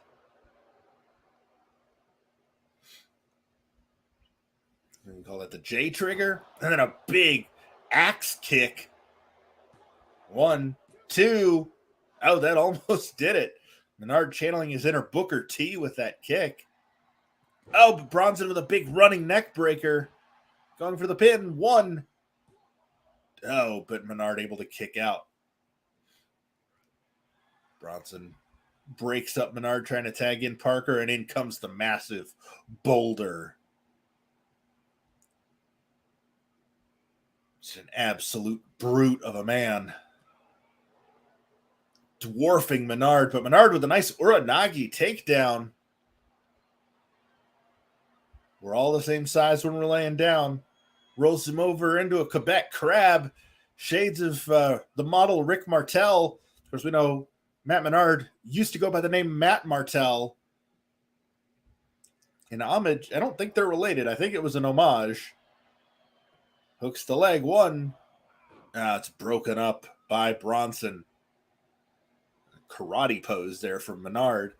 We call that the J trigger. And then a big axe kick. 1, 2. Oh, that almost did it. Menard channeling his inner Booker T with that kick. Oh, but Bronson with a big running neck breaker. Going for the pin. 1. Oh, but Menard able to kick out. Bronson breaks up Menard trying to tag in Parker, and in comes the massive Boulder. It's an absolute brute of a man. Dwarfing Menard, but Menard with a nice Uranagi takedown. We're all the same size when we're laying down. Rolls him over into a Quebec crab. Shades of the model Rick Martel. Of course, we know Matt Menard used to go by the name Matt Martel. In homage, I don't think they're related. I think it was an homage. Hooks the leg. 1. It's broken up by Bronson. Karate pose there from Menard.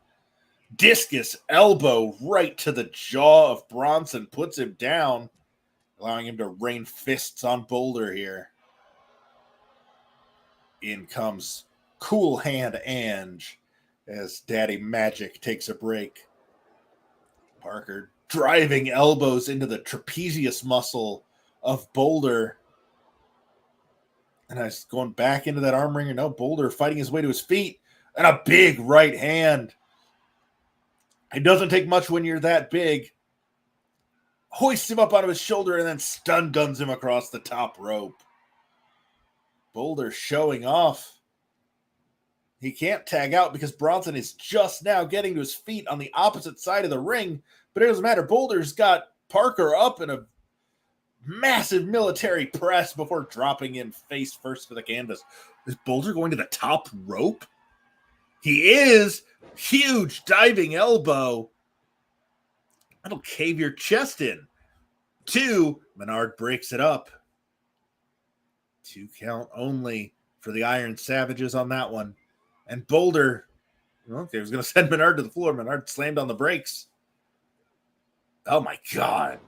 Discus elbow right to the jaw of Bronson. Puts him down, allowing him to rain fists on Boulder here. In comes Cool Hand Ange as Daddy Magic takes a break. Parker driving elbows into the trapezius muscle of Boulder. And I was going back into that arm wringer. No, Boulder fighting his way to his feet. And a big right hand. It doesn't take much when you're that big. Hoists him up onto his shoulder and then stun guns him across the top rope. Boulder showing off. He can't tag out because Bronson is just now getting to his feet on the opposite side of the ring. But it doesn't matter. Boulder's got Parker up in a massive military press before dropping in face first to the canvas. Is Boulder going to the top rope? He is. Huge diving elbow. That'll cave your chest in. 2. Menard breaks it up. 2 count only for the Iron Savages on that one. And Boulder, okay, was going to send Menard to the floor. Menard slammed on the brakes. Oh my God.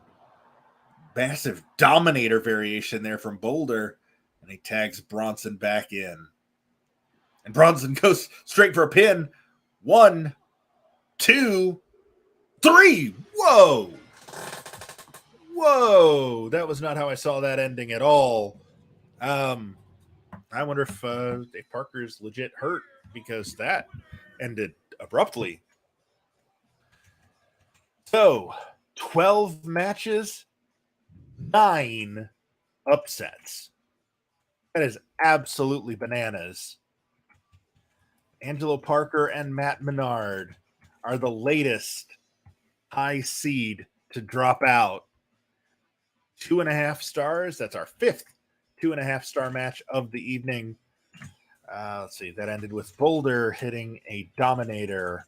Massive Dominator variation there from Boulder. And he tags Bronson back in. And Bronson goes straight for a pin. 1, 2, 3. Whoa. Whoa. That was not how I saw that ending at all. I wonder if Dave Parker is legit hurt because that ended abruptly. So, 12 matches, 9 upsets. That is absolutely bananas. Angelo Parker and Matt Menard are the latest high seed to drop out. 2.5 stars. That's our 5th 2.5-star match of the evening. Let's see. That ended with Boulder hitting a Dominator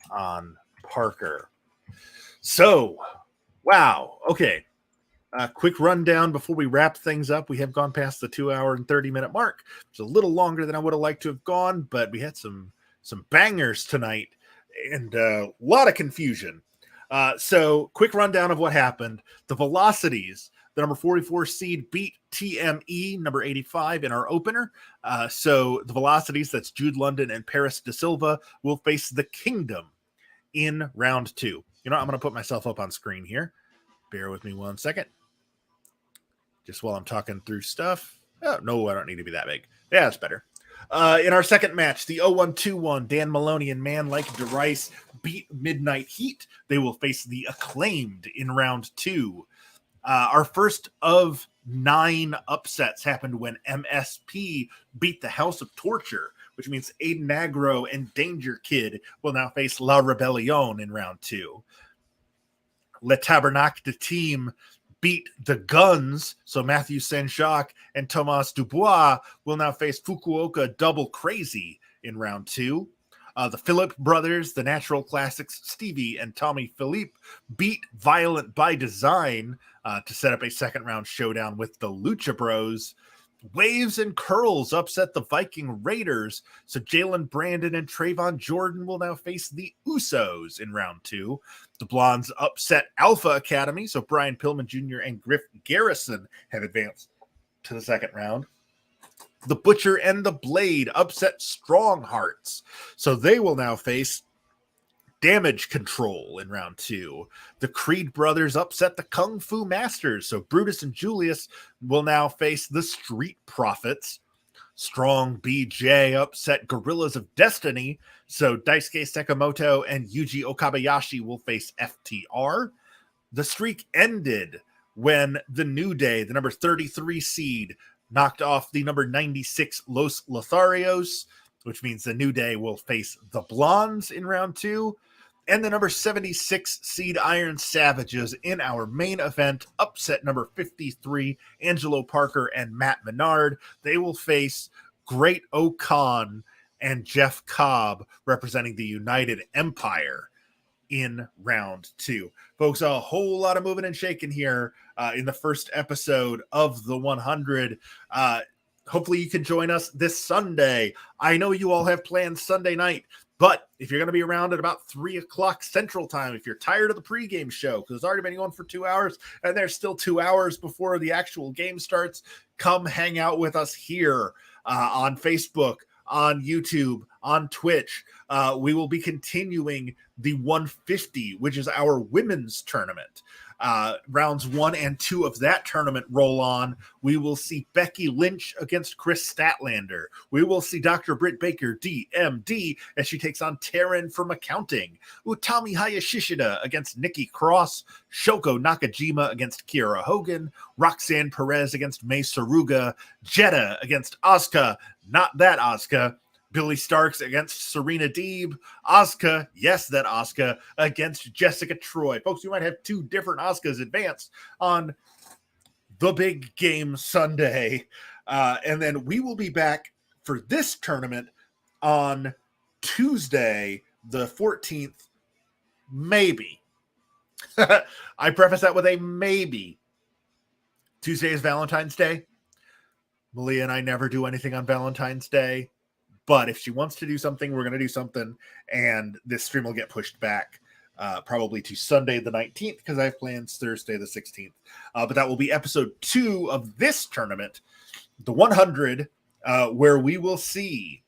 on Parker. So, wow. Okay. Quick rundown before we wrap things up. We have gone past the 2 hour and 30-minute mark. It's a little longer than I would have liked to have gone, but we had some bangers tonight and a lot of confusion. So quick rundown of what happened. The Velocities, the number 44 seed, beat TME, number 85, in our opener. So the Velocities, that's Jude London and Paris Da Silva, will face the Kingdom in round 2. You know, I'm going to put myself up on screen here. Bear with me 1 second. Just while I'm talking through stuff. Oh, no, I don't need to be that big. Yeah, that's better. In our second match, the 0121 Dan Maloney and Man Like DeRice beat Midnight Heat. They will face the Acclaimed in round 2. Our first of 9 upsets happened when MSP beat the House of Torture, which means Aiden Agro and Danger Kid will now face La Rebellion in round 2. Le Tabernacle team beat the Guns, so Matthew Saint-Jacques and Thomas Dubois will now face Fukuoka Double Crazy in round 2. The Phillip brothers, the Natural Classics, Stevie and Tommy Philippe, beat Violent by Design to set up a second round showdown with the Lucha Bros. Waves and Curls upset the Viking Raiders, so Jalen Brandon and Trayvon Jordan will now face the Usos in round 2. The Blondes upset Alpha Academy, so Brian Pillman Jr. and Griff Garrison have advanced to the second round. The Butcher and the Blade upset Strong Hearts, so they will now face Damage Control in round 2. The Creed brothers upset the Kung Fu Masters, so Brutus and Julius will now face the Street Profits. Strong BJ upset Gorillas of Destiny, so Daisuke Sakamoto and Yuji Okabayashi will face FTR. The streak ended when the New Day, the number 33 seed, knocked off the number 96 Los Lotharios, which means the New Day will face the Blondes in round 2. And the number 76 seed Iron Savages in our main event upset number 53 Angelo Parker and Matt Menard. They will face Great Okan and Jeff Cobb representing the United Empire in round 2. Folks, a whole lot of moving and shaking here in the first episode of the 100. Hopefully you can join us this Sunday. I know you all have plans Sunday night, but if you're going to be around at about 3 o'clock Central Time, if you're tired of the pregame show, because it's already been going for 2 hours, and there's still 2 hours before the actual game starts, come hang out with us here on Facebook, on YouTube, on Twitch. We will be continuing the 150, which is our women's tournament. Rounds 1 and 2 of that tournament roll on. We will see Becky Lynch against Chris Statlander. We will see Dr. Britt Baker, DMD, as she takes on Taryn from accounting. Utami Hayashishida against Nikki Cross. Shoko Nakajima against Kiera Hogan. Roxanne Perez against May Saruga. Jetta against Asuka. Not that Asuka. Billy Starks against Serena Deeb. Asuka, yes, that Asuka, against Jessica Troy. Folks, you might have 2 different Asukas advance on the big game Sunday. And then we will be back for this tournament on Tuesday, the 14th, maybe. I preface that with a maybe. Tuesday is Valentine's Day. Malia and I never do anything on Valentine's Day. But if she wants to do something, we're going to do something. And this stream will get pushed back probably to Sunday the 19th because I have plans Thursday the 16th. But that will be episode 2 of this tournament, the 100, where we will see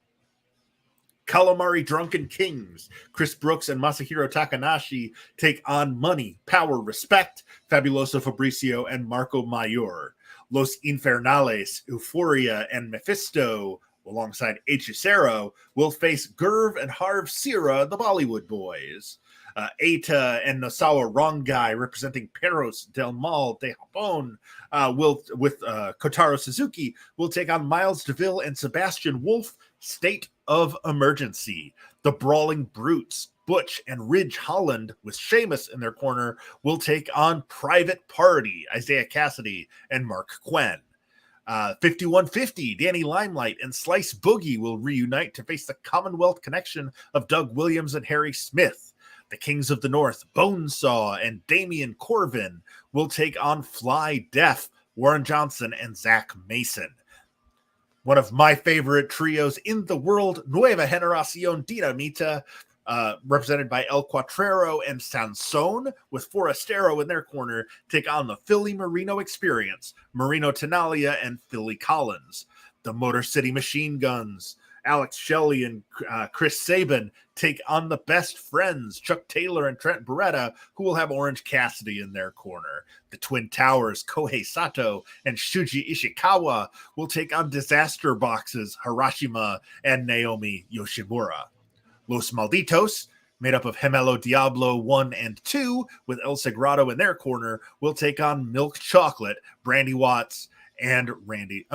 Calamari Drunken Kings, Chris Brooks and Masahiro Takanashi take on Money, Power, Respect, Fabuloso Fabricio, and Marco Mayor. Los Infernales, Euphoria, and Mephisto, alongside Hechicero, will face Gurv and Harv Sira, the Bollywood Boys. Eita and Nasawa Rongai, representing Perros del Mal de Japón, with Kotaro Suzuki, will take on Miles DeVille and Sebastian Wolf, State of Emergency. The Brawling Brutes, Butch and Ridge Holland, with Sheamus in their corner, will take on Private Party, Isaiah Cassidy and Mark Quinn. 5150, Danny Limelight and Slice Boogie will reunite to face the Commonwealth connection of Doug Williams and Harry Smith. The Kings of the North, Bonesaw and Damian Corvin, will take on Fly Def, Warren Johnson and Zach Mason. One of my favorite trios in the world, Nueva Generación Dinamita, represented by El Cuatrero and Sansón, with Forastero in their corner, take on the Philly Marino Experience, Marino Tenalia and Philly Collins. The Motor City Machine Guns Alex Shelley and Chris Sabin take on the best friends, Chuck Taylor and Trent Beretta, who will have Orange Cassidy in their corner. The Twin Towers, Kohei Sato and Shuji Ishikawa, will take on Disaster Boxes, Harashima and Naomi Yoshimura. Los Malditos, made up of Gemelo Diablo 1 and 2, with El Sagrado in their corner, will take on Milk Chocolate, Brandon Watts and Randy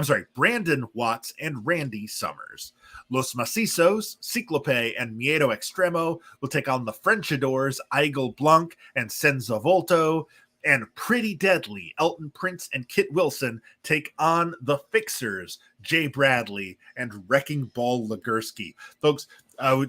Summers. Los Macizos, Ciclope, and Miedo Extremo will take on the Frenchadors, Eigel Blanc and Senza Volto. And Pretty Deadly, Elton Prince and Kit Wilson take on the Fixers, Jay Bradley and Wrecking Ball Legursky. Folks,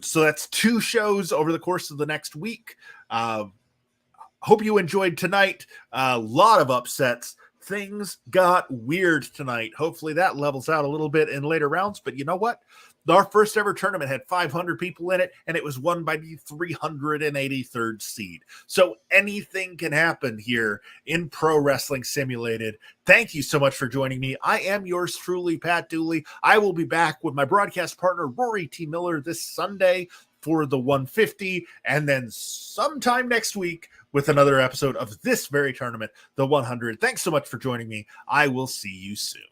so that's 2 shows over the course of the next week. Hope you enjoyed tonight. A lot of upsets. Things got weird tonight. Hopefully that levels out a little bit in later rounds. But you know what? Our first ever tournament had 500 people in it, and it was won by the 383rd seed. So anything can happen here in Pro Wrestling Simulated. Thank you so much for joining me. I am yours truly, Pat Dooley. I will be back with my broadcast partner, Rory T. Miller, this Sunday for the 150, and then sometime next week with another episode of this very tournament, the 100. Thanks so much for joining me. I will see you soon.